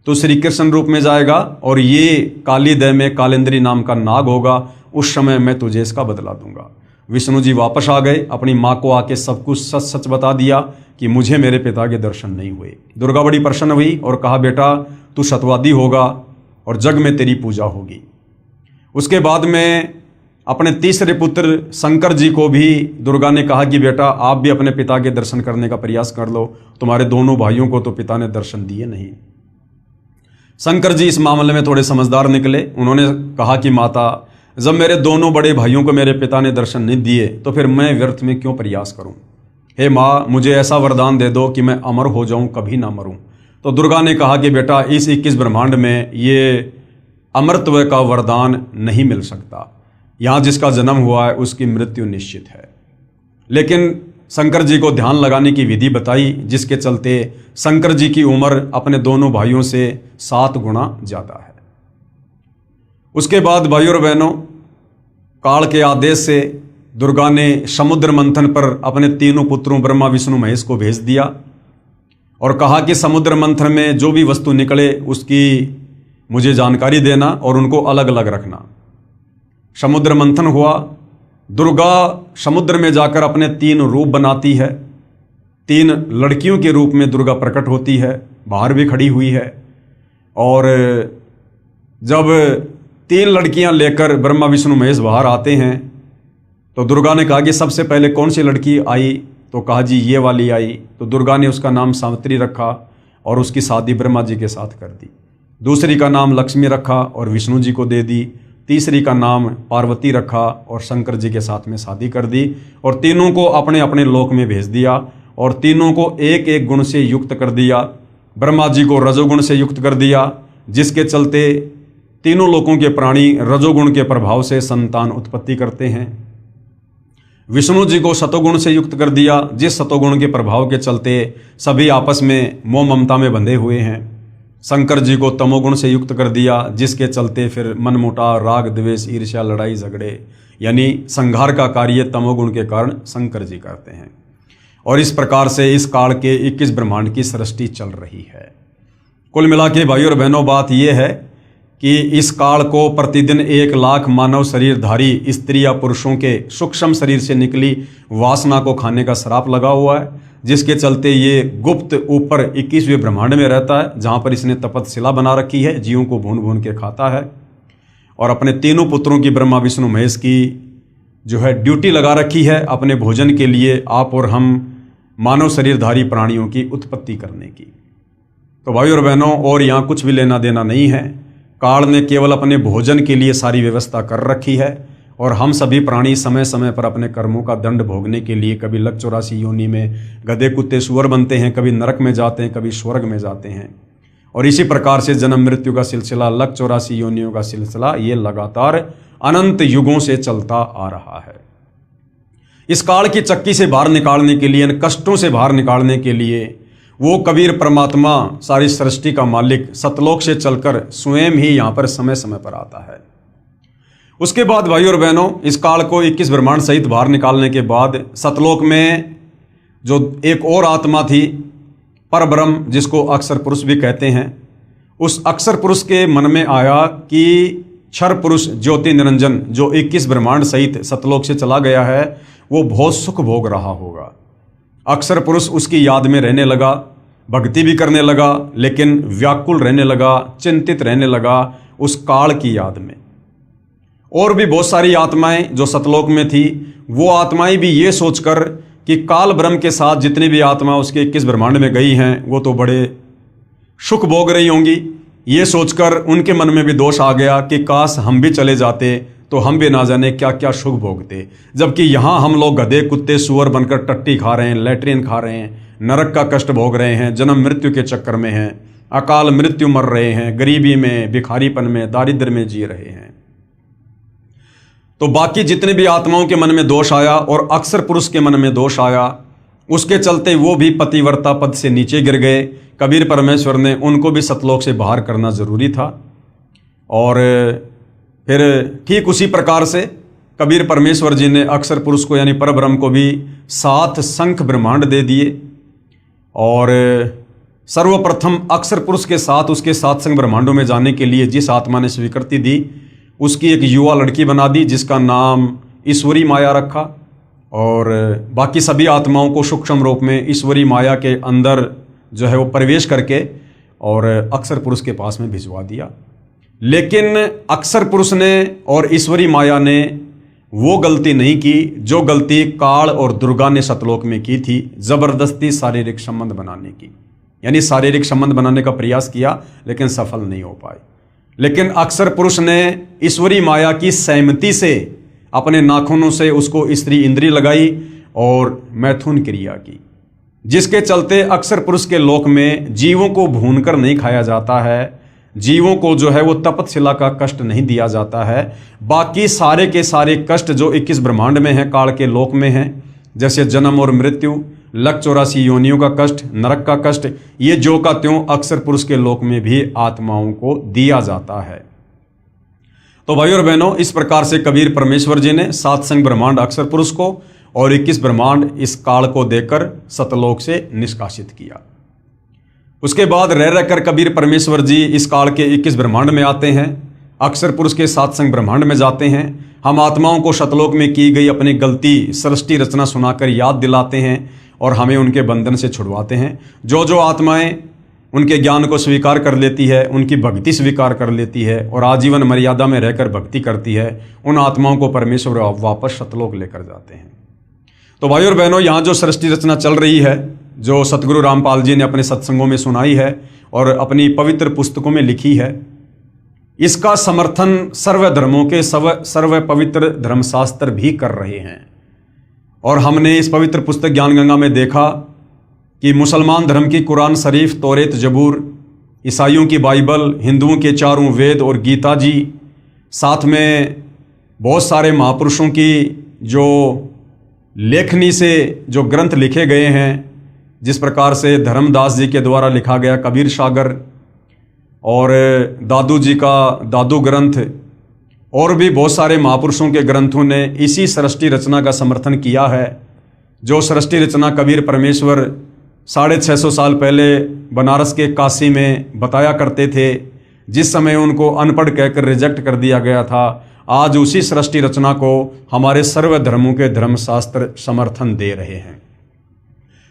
तो श्री कृष्ण रूप में जाएगा और ये काली देह में कालेंद्री नाम का नाग होगा, उस समय मैं तुझे इसका बदला दूंगा। विष्णु जी वापस आ गए, अपनी माँ को आके सब कुछ सच सच बता दिया कि मुझे मेरे पिता के दर्शन नहीं हुए। दुर्गा बड़ी प्रसन्न हुई और कहा बेटा तू सतवादी होगा और जग में तेरी पूजा होगी। उसके बाद में अपने तीसरे पुत्र शंकर जी को भी दुर्गा ने कहा कि बेटा आप भी अपने पिता के दर्शन करने का प्रयास कर लो, तुम्हारे दोनों भाइयों को तो पिता ने दर्शन दिए नहीं। शंकर जी इस मामले में थोड़े समझदार निकले। उन्होंने कहा कि माता जब मेरे दोनों बड़े भाइयों को मेरे पिता ने दर्शन नहीं दिए तो फिर मैं व्यर्थ में क्यों प्रयास करूं। हे माँ मुझे ऐसा वरदान दे दो कि मैं अमर हो जाऊं, कभी ना मरूं। तो दुर्गा ने कहा कि बेटा इस 21 ब्रह्मांड में ये अमरत्व का वरदान नहीं मिल सकता, यहाँ जिसका जन्म हुआ है उसकी मृत्यु निश्चित है। लेकिन शंकर जी को ध्यान लगाने की विधि बताई, जिसके चलते शंकर जी की उम्र अपने दोनों भाइयों से 7 गुना ज़्यादा है। उसके बाद भाइयों और बहनों, काल के आदेश से दुर्गा ने समुद्र मंथन पर अपने तीनों पुत्रों ब्रह्मा विष्णु महेश को भेज दिया और कहा कि समुद्र मंथन में जो भी वस्तु निकले उसकी मुझे जानकारी देना और उनको अलग अलग रखना। समुद्र मंथन हुआ। दुर्गा समुद्र में जाकर अपने 3 रूप बनाती है। 3 लड़कियों के रूप में दुर्गा प्रकट होती है, बाहर भी खड़ी हुई है। और जब 3 लड़कियां लेकर ब्रह्मा विष्णु महेश बाहर आते हैं तो दुर्गा ने कहा कि सबसे पहले कौन सी लड़की आई? तो कहा जी ये वाली आई। तो दुर्गा ने उसका नाम सावित्री रखा और उसकी शादी ब्रह्मा जी के साथ कर दी। दूसरी का नाम लक्ष्मी रखा और विष्णु जी को दे दी। तीसरी का नाम पार्वती रखा और शंकर जी के साथ में शादी कर दी और तीनों को अपने अपने लोक में भेज दिया और तीनों को एक एक गुण से युक्त कर दिया। ब्रह्मा जी को रजोगुण से युक्त कर दिया, जिसके चलते तीनों लोकों के प्राणी रजोगुण के प्रभाव से संतान उत्पत्ति करते हैं। विष्णु जी को सतोगुण से युक्त कर दिया, जिस सतोगुण के प्रभाव के चलते सभी आपस में मोह ममता में बंधे हुए हैं। शंकर जी को तमोगुण से युक्त कर दिया, जिसके चलते फिर मनमुटाव, राग द्वेष, ईर्ष्या, लड़ाई झगड़े यानी संहार का कार्य तमोगुण के कारण शंकर जी करते हैं। और इस प्रकार से इस काल के 21 ब्रह्मांड की सृष्टि चल रही है। कुल मिला के भाइयों और बहनों बात यह है कि इस काल को प्रतिदिन 1 लाख मानव शरीरधारी स्त्री या पुरुषों के सूक्ष्म शरीर से निकली वासना को खाने का श्राप लगा हुआ है, जिसके चलते ये गुप्त ऊपर 21वें ब्रह्मांड में रहता है, जहाँ पर इसने तपतशिला बना रखी है, जीवों को भून भून के खाता है और अपने तीनों पुत्रों की ब्रह्मा विष्णु महेश की जो है ड्यूटी लगा रखी है अपने भोजन के लिए, आप और हम मानव शरीरधारी प्राणियों की उत्पत्ति करने की। तो भाइयों और बहनों, और यहाँ कुछ भी लेना देना नहीं है। काल ने केवल अपने भोजन के लिए सारी व्यवस्था कर रखी है और हम सभी प्राणी समय समय पर अपने कर्मों का दंड भोगने के लिए कभी लक 84 योनि में गधे कुत्ते सुअर बनते हैं, कभी नरक में जाते हैं, कभी स्वर्ग में जाते हैं। और इसी प्रकार से जन्म मृत्यु का सिलसिला, लक 84 योनियों का सिलसिला, ये लगातार अनंत युगों से चलता आ रहा है। इस काल की चक्की से बाहर निकालने के लिए, इन कष्टों से बाहर निकालने के लिए वो कबीर परमात्मा, सारी सृष्टि का मालिक, सतलोक से चलकर स्वयं ही यहाँ पर समय समय पर आता है। उसके बाद भाइयों और बहनों, इस काल को 21 ब्रह्मांड सहित बाहर निकालने के बाद सतलोक में जो एक और आत्मा थी, परब्रह्म, जिसको अक्षर पुरुष भी कहते हैं, उस अक्षर पुरुष के मन में आया कि क्षर पुरुष ज्योति निरंजन जो 21 ब्रह्मांड सहित सतलोक से चला गया है, वो बहुत सुख भोग रहा होगा। अक्षर पुरुष उसकी याद में रहने लगा, भक्ति भी करने लगा, लेकिन व्याकुल रहने लगा, चिंतित रहने लगा उस काल की याद में। और भी बहुत सारी आत्माएं जो सतलोक में थी, वो आत्माएं भी ये सोचकर कि काल ब्रह्म के साथ जितनी भी आत्मा उसके 21 ब्रह्मांड में गई हैं, वो तो बड़े सुख भोग रही होंगी, ये सोचकर उनके मन में भी दोष आ गया कि काश हम भी चले जाते तो हम भी ना जाने क्या क्या सुख भोगते। जबकि यहाँ हम लोग गधे कुत्ते सुअर बनकर टट्टी खा रहे हैं, लैट्रिन खा रहे हैं, नरक का कष्ट भोग रहे हैं, जन्म मृत्यु के चक्कर में हैं, अकाल मृत्यु मर रहे हैं, गरीबी में, भिखारीपन में, दारिद्र्य में जी रहे हैं। तो बाकी जितने भी आत्माओं के मन में दोष आया और अक्षर पुरुष के मन में दोष आया, उसके चलते वो भी पतिव्रता पद से नीचे गिर गए। कबीर परमेश्वर ने उनको भी सतलोक से बाहर करना जरूरी था। और फिर ठीक उसी प्रकार से कबीर परमेश्वर जी ने अक्षर पुरुष को यानी परब्रह्म को भी 7 शंख ब्रह्मांड दे दिए। और सर्वप्रथम अक्षर पुरुष के साथ उसके 7 शंख ब्रह्मांडों में जाने के लिए जिस आत्मा ने स्वीकृति दी, उसकी एक युवा लड़की बना दी, जिसका नाम ईश्वरी माया रखा। और बाकी सभी आत्माओं को सूक्ष्म रूप में ईश्वरी माया के अंदर जो है वो प्रवेश करके और अक्षर पुरुष के पास में भिजवा दिया। लेकिन अक्षर पुरुष ने और ईश्वरी माया ने वो गलती नहीं की जो गलती काल और दुर्गा ने सतलोक में की थी, जबरदस्ती शारीरिक संबंध बनाने की। यानी शारीरिक संबंध बनाने का प्रयास किया लेकिन सफल नहीं हो पाए। लेकिन अक्षर पुरुष ने ईश्वरी माया की सहमति से अपने नाखूनों से उसको स्त्री इंद्री लगाई और मैथुन क्रिया की, जिसके चलते अक्षर पुरुष के लोक में जीवों को भूनकर नहीं खाया जाता है, जीवों को जो है वो तपतशिला का कष्ट नहीं दिया जाता है। बाकी सारे के सारे कष्ट जो 21 ब्रह्मांड में हैं, काल के लोक में हैं, जैसे जन्म और मृत्यु, लक 84 योनियों का कष्ट, नरक का कष्ट, ये जो का त्यों अक्षर पुरुष के लोक में भी आत्माओं को दिया जाता है। तो भाइयों और बहनों, इस प्रकार से कबीर परमेश्वर जी ने 7 शंख ब्रह्मांड अक्षर पुरुष को और 21 ब्रह्मांड इस काल को देकर सतलोक से निष्कासित किया। उसके बाद रह रहकर कबीर परमेश्वर जी इस काल के 21 ब्रह्मांड में आते हैं, अक्षर पुरुष के 7 शंख ब्रह्मांड में जाते हैं। हम आत्माओं को सतलोक में की गई अपनी गलती सृष्टि रचना सुनाकर याद दिलाते हैं और हमें उनके बंधन से छुड़वाते हैं। जो जो आत्माएं उनके ज्ञान को स्वीकार कर लेती है, उनकी भक्ति स्वीकार कर लेती है और आजीवन मर्यादा में रहकर भक्ति करती है, उन आत्माओं को परमेश्वर वापस सतलोक लेकर जाते हैं। तो भाइयों और बहनों, यहाँ जो सृष्टि रचना चल रही है, जो सतगुरु रामपाल जी ने अपने सत्संगों में सुनाई है और अपनी पवित्र पुस्तकों में लिखी है, इसका समर्थन सर्व धर्मों के सर्व पवित्र धर्मशास्त्र भी कर रहे हैं। और हमने इस पवित्र पुस्तक ज्ञान गंगा में देखा कि मुसलमान धर्म की कुरान शरीफ, तौरेत, जबूर, ईसाइयों की बाइबल, हिंदुओं के 4 वेद और गीता जी, साथ में बहुत सारे महापुरुषों की जो लेखनी से जो ग्रंथ लिखे गए हैं, जिस प्रकार से धर्मदास जी के द्वारा लिखा गया कबीर सागर और दादू जी का दादू ग्रंथ और भी बहुत सारे महापुरुषों के ग्रंथों ने इसी सृष्टि रचना का समर्थन किया है। जो सृष्टि रचना कबीर परमेश्वर 650 साल पहले बनारस के काशी में बताया करते थे, जिस समय उनको अनपढ़ कहकर रिजेक्ट कर दिया गया था, आज उसी सृष्टि रचना को हमारे सर्व धर्मों के धर्मशास्त्र समर्थन दे रहे हैं।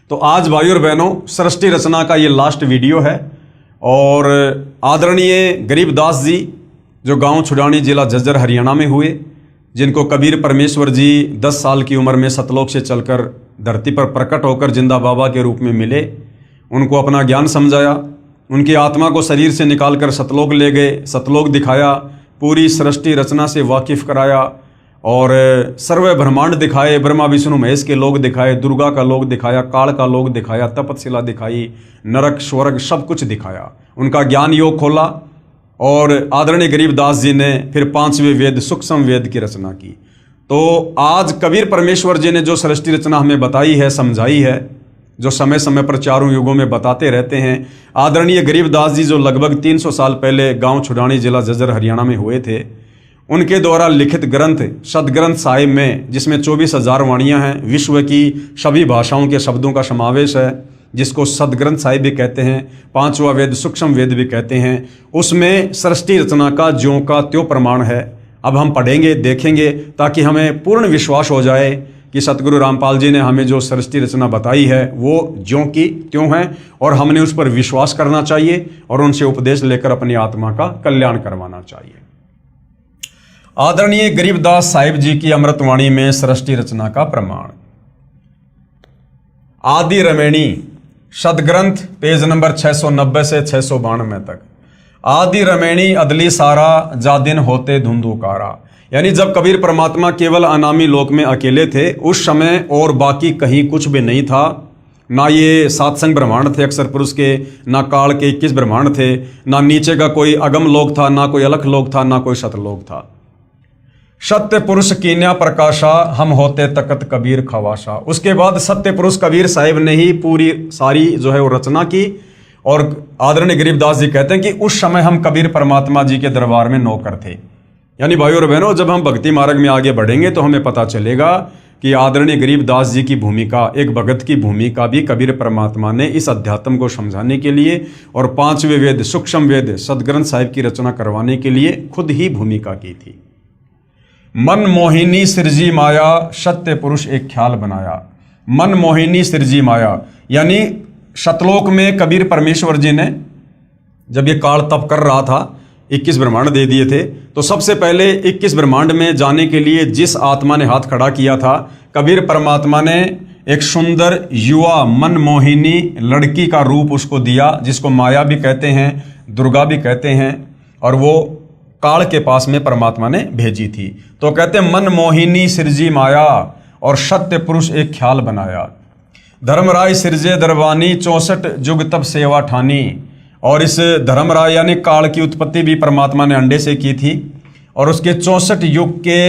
तो आज भाई और बहनों, सृष्टि रचना का ये लास्ट वीडियो है और आदरणीय गरीबदास जी जो गांव छुड़ानी जिला झज्जर हरियाणा में हुए, जिनको कबीर परमेश्वर जी 10 साल की उम्र में सतलोक से चलकर धरती पर प्रकट होकर जिंदा बाबा के रूप में मिले, उनको अपना ज्ञान समझाया, उनकी आत्मा को शरीर से निकालकर सतलोक ले गए, सतलोक दिखाया, पूरी सृष्टि रचना से वाकिफ कराया और सर्व ब्रह्मांड दिखाए, ब्रह्मा विष्णु महेश के लोग दिखाए, दुर्गा का लोग दिखाया, काल का लोग दिखाया, तपतशिला दिखाई, नरक स्वर्ग सब कुछ दिखाया, उनका ज्ञान योग खोला। और आदरणीय गरीबदास जी ने फिर 5वें वेद सूक्ष्म वेद की रचना की। तो आज कबीर परमेश्वर जी ने जो सृष्टि रचना हमें बताई है, समझाई है, जो समय समय पर चारों युगों में बताते रहते हैं, आदरणीय गरीबदास जी जो लगभग 300 साल पहले गांव छुड़ानी जिला झज्जर हरियाणा में हुए थे, उनके द्वारा लिखित ग्रंथ सदग्रंथ साहिब में, जिसमें 24,000 वाणियाँ हैं, विश्व की सभी भाषाओं के शब्दों का समावेश है, जिसको सदग्रंथ साहिब भी कहते हैं, 5वां वेद सूक्ष्म वेद भी कहते हैं, उसमें सृष्टि रचना का ज्यों का त्यों प्रमाण है। अब हम पढ़ेंगे, देखेंगे, ताकि हमें पूर्ण विश्वास हो जाए कि सतगुरु रामपाल जी ने हमें जो सृष्टि रचना बताई है वो ज्यों की त्यों है और हमने उस पर विश्वास करना चाहिए और उनसे उपदेश लेकर अपनी आत्मा का कल्याण करवाना चाहिए। आदरणीय गरीबदास साहिब जी की अमृतवाणी में सृष्टि रचना का प्रमाण। आदि रमैणी सदग्रंथ पेज नंबर 690 से 692 तक। आदि रमैणी अदली सारा जादिन होते धुंधुकारा, यानी जब कबीर परमात्मा केवल अनामी लोक में अकेले थे, उस समय और बाकी कहीं कुछ भी नहीं था। ना ये सातसंग ब्रह्मांड थे अक्षर पुरुष के, ना काल के 21 ब्रह्मांड थे, ना नीचे का कोई अगम लोक था, ना कोई अलख लोक था, ना कोई सतलोक था। सत्य पुरुष कीन्या प्रकाशा हम होते तकत कबीर खवाशा। उसके बाद सत्य पुरुष कबीर साहिब ने ही पूरी सारी जो है वो रचना की। और आदरणीय गरीबदास जी कहते हैं कि उस समय हम कबीर परमात्मा जी के दरबार में नौकर थे। यानी भाइयों और बहनों, जब हम भक्ति मार्ग में आगे बढ़ेंगे तो हमें पता चलेगा कि आदरणीय गरीबदास जी की भूमिका, एक भगत की भूमिका भी कबीर परमात्मा ने इस अध्यात्म को समझाने के लिए और 5वें वेद सूक्ष्म वेद सदग्रंथ साहिब की रचना करवाने के लिए खुद ही भूमिका की थी। मन मोहिनी सिरजी माया सत्य पुरुष एक ख्याल बनाया। मन मोहिनी सिरजी माया, यानी सतलोक में कबीर परमेश्वर जी ने जब ये काल तप कर रहा था, 21 ब्रह्मांड दे दिए थे, तो सबसे पहले 21 ब्रह्मांड में जाने के लिए जिस आत्मा ने हाथ खड़ा किया था, कबीर परमात्मा ने एक सुंदर युवा मन मोहिनी लड़की का रूप उसको दिया, जिसको माया भी कहते हैं, दुर्गा भी कहते हैं, और वो काल के पास में परमात्मा ने भेजी थी। तो कहते हैं मन मोहिनी सिरजी माया और सत्य पुरुष एक ख्याल बनाया। धर्मराय सिरजे दरबानी 64 जुग तब सेवा ठानी। और इस धर्मराय यानी काल की उत्पत्ति भी परमात्मा ने अंडे से की थी और उसके 64 युग के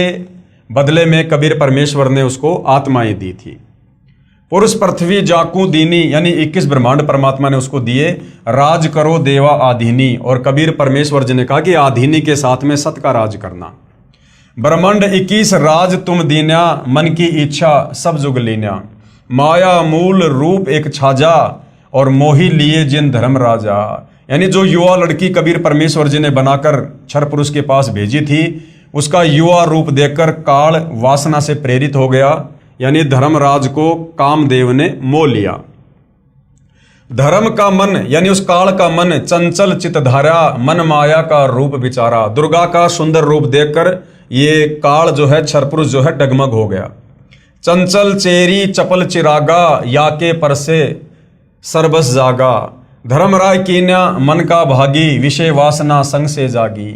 बदले में कबीर परमेश्वर ने उसको आत्माएं दी थी। पुरुष पृथ्वी जाकू दीनी, यानी 21 ब्रह्मांड परमात्मा ने उसको दिए। राज करो देवा आधीनी, और कबीर परमेश्वर जी ने कहा कि आधीनी के साथ में सत का राज करना। ब्रह्मांड 21 राज तुम दीन्या, मन की इच्छा सब जुग लीन्या। माया मूल रूप एक छाजा और मोही लिए जिन धर्म राजा। यानी जो युवा लड़की कबीर परमेश्वर जी ने बनाकर क्षर पुरुष के पास भेजी थी, उसका युवा रूप देखकर काल वासना से प्रेरित हो गया, यानी धर्मराज को कामदेव ने मोह लिया। धर्म का मन, यानी उस काल का मन चंचल चितधारा, मन माया का रूप विचारा। दुर्गा का सुंदर रूप देखकर ये काल जो है, क्षरपुरुष जो है, डगमग हो गया। चंचल चेरी चपल चिरागा, या के परसे सरबस जागा। धर्मराय कीन्या मन का भागी, विषय वासना संग से जागी।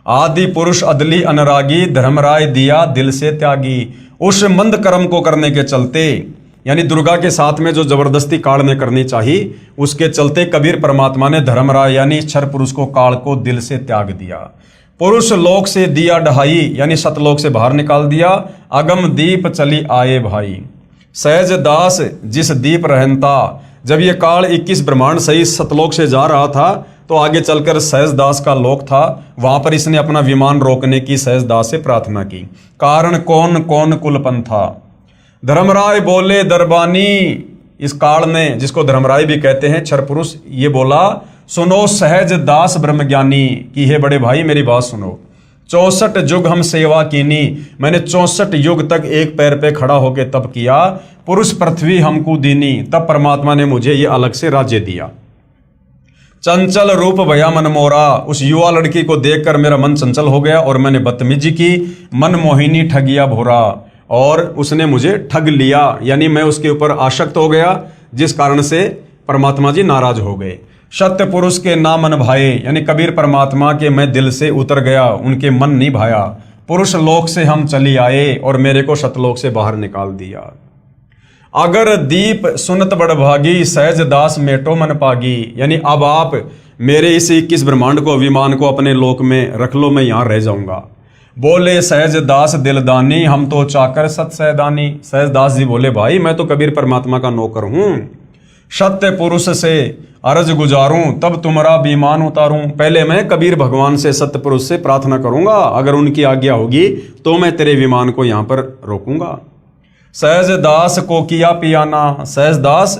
आदि पुरुष अदली अनरागी, धर्मराय दिया दिल से त्यागी। उस मंद कर्म को करने के चलते, यानी दुर्गा के साथ में जो जबरदस्ती काल ने करनी चाहिए, उसके चलते कबीर परमात्मा ने धर्मराय यानी क्षर पुरुष को, काल को दिल से त्याग दिया। पुरुष लोक से दिया ढहाई, यानी सतलोक से बाहर निकाल दिया। अगम दीप चली आए भाई। सहज दास जिस दीप रहनता। जब ये काल 21 ब्रह्मांड सही सतलोक से जा रहा था तो आगे चलकर सहज दास का लोक था, वहां पर इसने अपना विमान रोकने की सहज दास से प्रार्थना की। कारण कौन कौन कुलपन था। धर्मराय बोले दरबानी, इस काल ने, जिसको धर्मराय भी कहते हैं क्षर पुरुष, ये बोला सुनो सहज दास ब्रह्मज्ञानी कि हे बड़े भाई मेरी बात सुनो। 64 युग हम सेवा कीनी, मैंने 64 युग तक एक पैर पे खड़ा होकर तप किया। पुरुष पृथ्वी हमको दीनी, तब परमात्मा ने मुझे ये अलग से राज्य दिया। चंचल रूप भया मन मोरा, उस युवा लड़की को देखकर मेरा मन चंचल हो गया और मैंने बदतमीजी की। मन मोहिनी ठगिया भोरा, और उसने मुझे ठग लिया, यानी मैं उसके ऊपर आसक्त हो गया, जिस कारण से परमात्मा जी नाराज हो गए। सत्य पुरुष के ना मन भाए, यानी कबीर परमात्मा के मैं दिल से उतर गया, उनके मन नहीं भाया। पुरुष लोक से हम चली आए और मेरे को सतलोक से बाहर निकाल दिया। अगर दीप सुनत बड़भागी, सहज दास मेटो मन पागी, यानी अब आप मेरे इस 21 ब्रह्मांड को, विमान को अपने लोक में रख लो, मैं यहां रह जाऊंगा। बोले सहज दास दिलदानी, हम तो चाकर सत सहदानी। सहज दास जी बोले भाई मैं तो कबीर परमात्मा का नौकर हूं, सत्य पुरुष से अर्ज गुजारूं तब तुम्हारा विमान उतारूं। पहले मैं कबीर भगवान से, सत्य पुरुष से प्रार्थना करूंगा, अगर उनकी आज्ञा होगी तो मैं तेरे विमान को यहां पर रोकूंगा। सहज दास को किया पियाना, सहज दास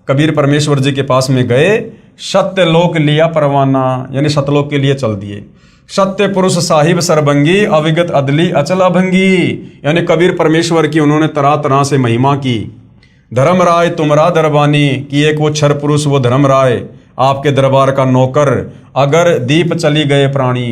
कबीर परमेश्वर जी के पास में गए, सत्य लोक लिया परवाना, यानी सतलोक के लिए चल दिए। सत्य पुरुष साहिब सरभंगी, अविगत अदली अचल अभंगी, यानी कबीर परमेश्वर की उन्होंने तरह तरह से महिमा की। धर्मराय तुमरा दरबानी, कि एक वो क्षर पुरुष, वो धर्मराय आपके दरबार का नौकर, अगर दीप चली गए प्राणी।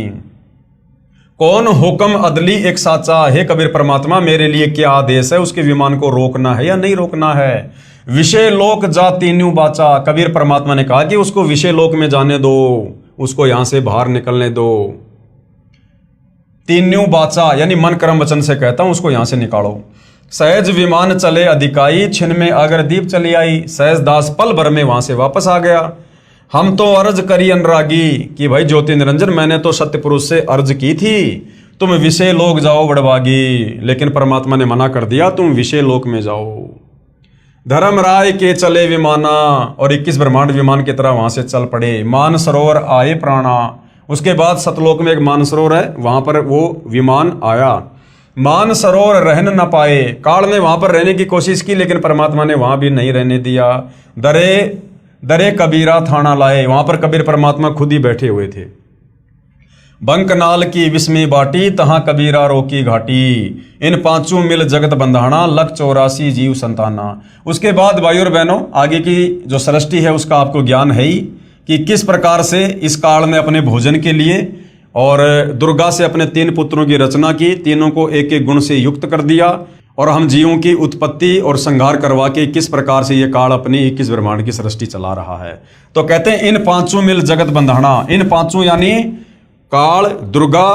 कौन हुक्म अदली एक साचा, हे कबीर परमात्मा मेरे लिए क्या आदेश है, उसके विमान को रोकना है या नहीं रोकना है। विषय लोक जा तीन्यू बाचा, कबीर परमात्मा ने कहा कि उसको विषय लोक में जाने दो, उसको यहां से बाहर निकलने दो। तीन्यू बाचा यानी मन कर्म वचन से कहता हूं, उसको यहां से निकालो। सहज विमान चले अधिकाई, छिन में अगर दीप चली आई। सहज दास पल भर में वहां से वापस आ गया। हम तो अर्ज करी अनुरागी, कि भाई ज्योति निरंजन मैंने तो सत्य पुरुष से अर्ज की थी तुम विषय लोक जाओ बड़भागी, लेकिन परमात्मा ने मना कर दिया, तुम विषय लोक में जाओ। धर्मराय के चले विमाना, और 21 ब्रह्मांड विमान की तरह वहां से चल पड़े। मान सरोवर आए प्राणा, उसके बाद सतलोक में एक मान सरोवर है, वहां पर वो विमान आया। मान सरोवर रहन न पाए, काल ने वहां पर रहने की कोशिश की लेकिन परमात्मा ने वहां भी नहीं रहने दिया। दरे दरे कबीरा थाना लाए, वहां पर कबीर परमात्मा खुद ही बैठे हुए थे। बंकनाल की विस्मी बाटी, तहां कबीरा रोकी घाटी। इन पांचों मिल जगत बंधाना, लख 84 जीव संताना। उसके बाद भाई और बहनों आगे की जो सृष्टि है उसका आपको ज्ञान है ही, कि किस प्रकार से इस काल ने अपने भोजन के लिए और दुर्गा से अपने 3 पुत्रों की रचना की, तीनों को एक एक गुण से युक्त कर दिया, और हम जीवों की उत्पत्ति और संहार करवा के किस प्रकार से ये काल अपनी 21 ब्रह्मांड की सृष्टि चला रहा है। तो कहते हैं इन पांचों मिल जगत बंधाना, इन पांचों यानी काल, दुर्गा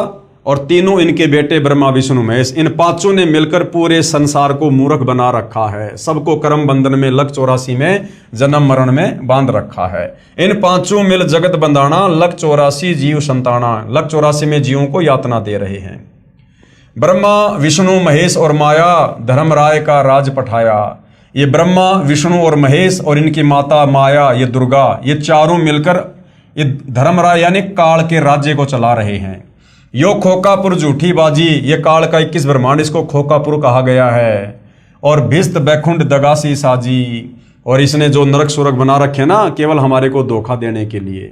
और तीनों इनके बेटे ब्रह्मा विष्णु महेश, इन पांचों ने मिलकर पूरे संसार को मूर्ख बना रखा है, सबको कर्म बंधन में लख 84 में जन्म मरण में बांध रखा है। इन पांचों मिल जगत बंधाना, लख 84 जीव संताना, लख 84 में जीवों को यातना दे रहे हैं। ब्रह्मा विष्णु महेश और माया धर्मराय का राज पठाया। ये ब्रह्मा विष्णु और महेश और इनकी माता माया, ये दुर्गा, ये चारों मिलकर ये धर्मराय यानी काल के राज्य को चला रहे हैं। यो खोकापुर झूठी बाजी, ये काल का 21 ब्रह्मांड, इसको खोकापुर कहा गया है। और भिस्त बैकुंठ दगासी साजी, और इसने जो नरक सुरक बना रखे ना केवल हमारे को धोखा देने के लिए।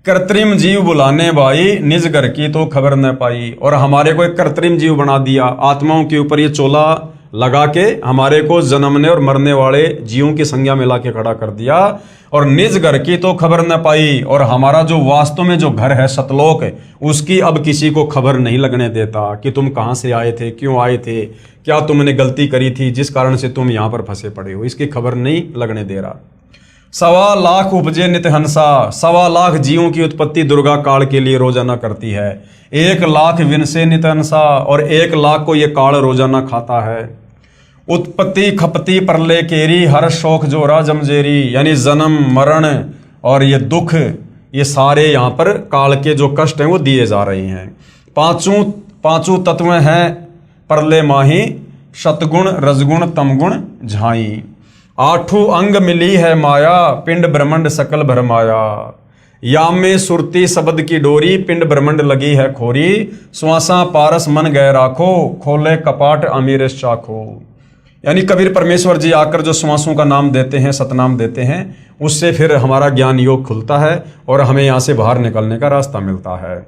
कृत्रिम जीव बुलाने भाई, निज घर की तो खबर न पाई, और हमारे को एक कृत्रिम जीव बना दिया, आत्माओं के ऊपर ये चोला लगा के हमारे को जन्मने और मरने वाले जीवों की संज्ञा में ला के खड़ा कर दिया। और निज घर की तो खबर न पाई, और हमारा जो वास्तव में जो घर है सतलोक, उसकी अब किसी को खबर नहीं लगने देता कि तुम कहाँ से आए थे, क्यों आए थे, क्या तुमने गलती करी थी जिस कारण से तुम यहाँ पर फंसे पड़े हो, इसकी खबर नहीं लगने दे रहा। 1.25 लाख उपजे नित हंसा, 1.25 लाख जीवों की उत्पत्ति दुर्गा काल के लिए रोजाना करती है। 1 लाख विनसे नित हंसा, और 1 लाख को ये काल रोजाना खाता है। उत्पत्ति खपती प्रलय केरी, हर शोक जोरा जमजेरी, यानी जन्म मरण और ये दुख, ये सारे यहाँ पर काल के जो कष्ट हैं वो दिए जा रहे हैं। पांचों तत्व हैं प्रलय माही, सतगुण रजगुण तमगुण झाई। आठों अंग मिली है माया, पिंड ब्रह्मंड सकल भरमाया। या में सुरती शब्द की डोरी, पिंड ब्रह्मंड लगी है खोरी। श्वासा पारस मन गए राखो, खोले कपाट अमीर चाखो। यानी कबीर परमेश्वर जी आकर जो श्वासों का नाम देते हैं, सतनाम देते हैं, उससे फिर हमारा ज्ञान योग खुलता है और हमें यहाँ से बाहर निकलने का रास्ता मिलता है।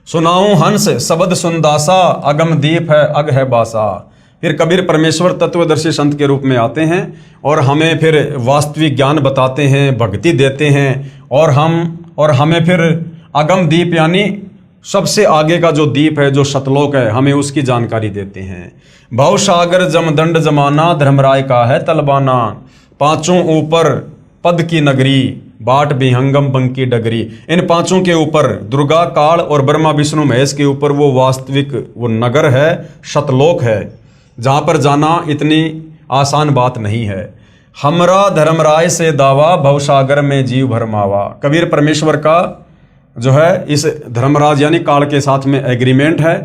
सुनाऊं हंस शब्द सुनदासा, अगम दीप है अग है बासा। फिर कबीर परमेश्वर तत्वदर्शी संत के रूप में आते हैं और हमें फिर वास्तविक ज्ञान बताते हैं, भक्ति देते हैं और हमें फिर अगम दीप यानी सबसे आगे का जो दीप है, जो सतलोक है, हमें उसकी जानकारी देते हैं। भवसागर जमदंड जमाना, धर्मराय का है तलबाना। पांचों ऊपर पद की नगरी, बाट विहंगम बंकी डगरी। इन पांचों के ऊपर दुर्गा काल और ब्रह्मा विष्णु महेश के ऊपर वो वास्तविक वो नगर है, सतलोक है, जहाँ पर जाना इतनी आसान बात नहीं है। हमरा धर्मराय से दावा, भवसागर में जीव भरमावा। कबीर परमेश्वर का जो है इस धर्मराज यानी काल के साथ में एग्रीमेंट है।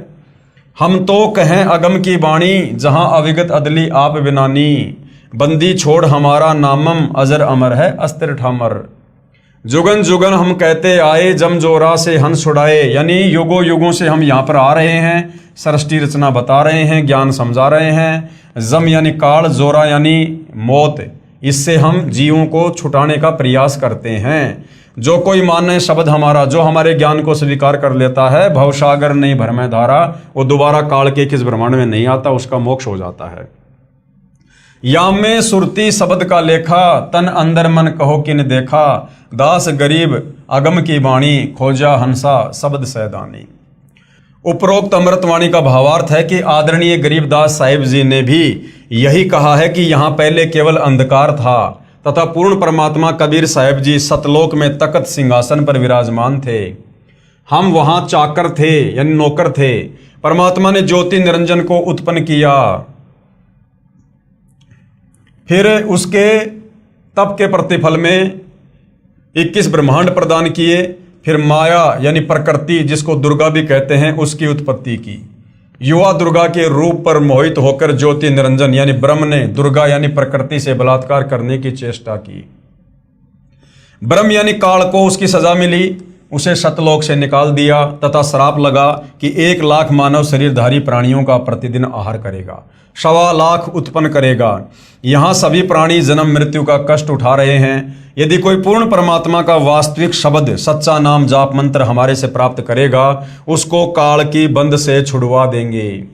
हम तो कहें अगम की बाणी, जहाँ अविगत अदली आप बिनानी। बंदी छोड़ हमारा नामम, अजर अमर है अस्त्र ठामर। जुगन जुगन हम कहते आए, जम जोरा से हंस छुड़ाए। यानी युगों युगों से हम यहाँ पर आ रहे हैं, सृष्टि रचना बता रहे हैं, ज्ञान समझा रहे हैं। जम यानी काल, जोरा यानी मौत, इससे हम जीवों को छुटाने का प्रयास करते हैं। जो कोई माने शब्द हमारा, जो हमारे ज्ञान को स्वीकार कर लेता है, भवसागर नहीं भरमै धारा, वो दोबारा काल के किस ब्रह्मांड में नहीं आता, उसका मोक्ष हो जाता है। या में सुरती शब्द का लेखा, तन अंदर मन कहो किन देखा। दास गरीब अगम की बाणी, खोजा हंसा शब्द सैदानी। उपरोक्त अमृतवाणी का भावार्थ है कि आदरणीय गरीबदास साहिब जी ने भी यही कहा है कि यहाँ पहले केवल अंधकार था तथा पूर्ण परमात्मा कबीर साहिब जी सतलोक में तख्त सिंहासन पर विराजमान थे। हम वहाँ चाकर थे यानी नौकर थे। परमात्मा ने ज्योति निरंजन को उत्पन्न किया, फिर उसके तप के प्रतिफल में 21 ब्रह्मांड प्रदान किए। फिर माया यानी प्रकृति, जिसको दुर्गा भी कहते हैं, उसकी उत्पत्ति की। युवा दुर्गा के रूप पर मोहित होकर ज्योति निरंजन यानी ब्रह्म ने दुर्गा यानी प्रकृति से बलात्कार करने की चेष्टा की। ब्रह्म यानी काल को उसकी सजा मिली, उसे सतलोक से निकाल दिया तथा श्राप लगा कि 1 लाख मानव शरीरधारी प्राणियों का प्रतिदिन आहार करेगा, 1.25 लाख उत्पन्न करेगा। यहाँ सभी प्राणी जन्म मृत्यु का कष्ट उठा रहे हैं। यदि कोई पूर्ण परमात्मा का वास्तविक शब्द, सच्चा नाम जाप मंत्र हमारे से प्राप्त करेगा, उसको काल की बंद से छुड़वा देंगे।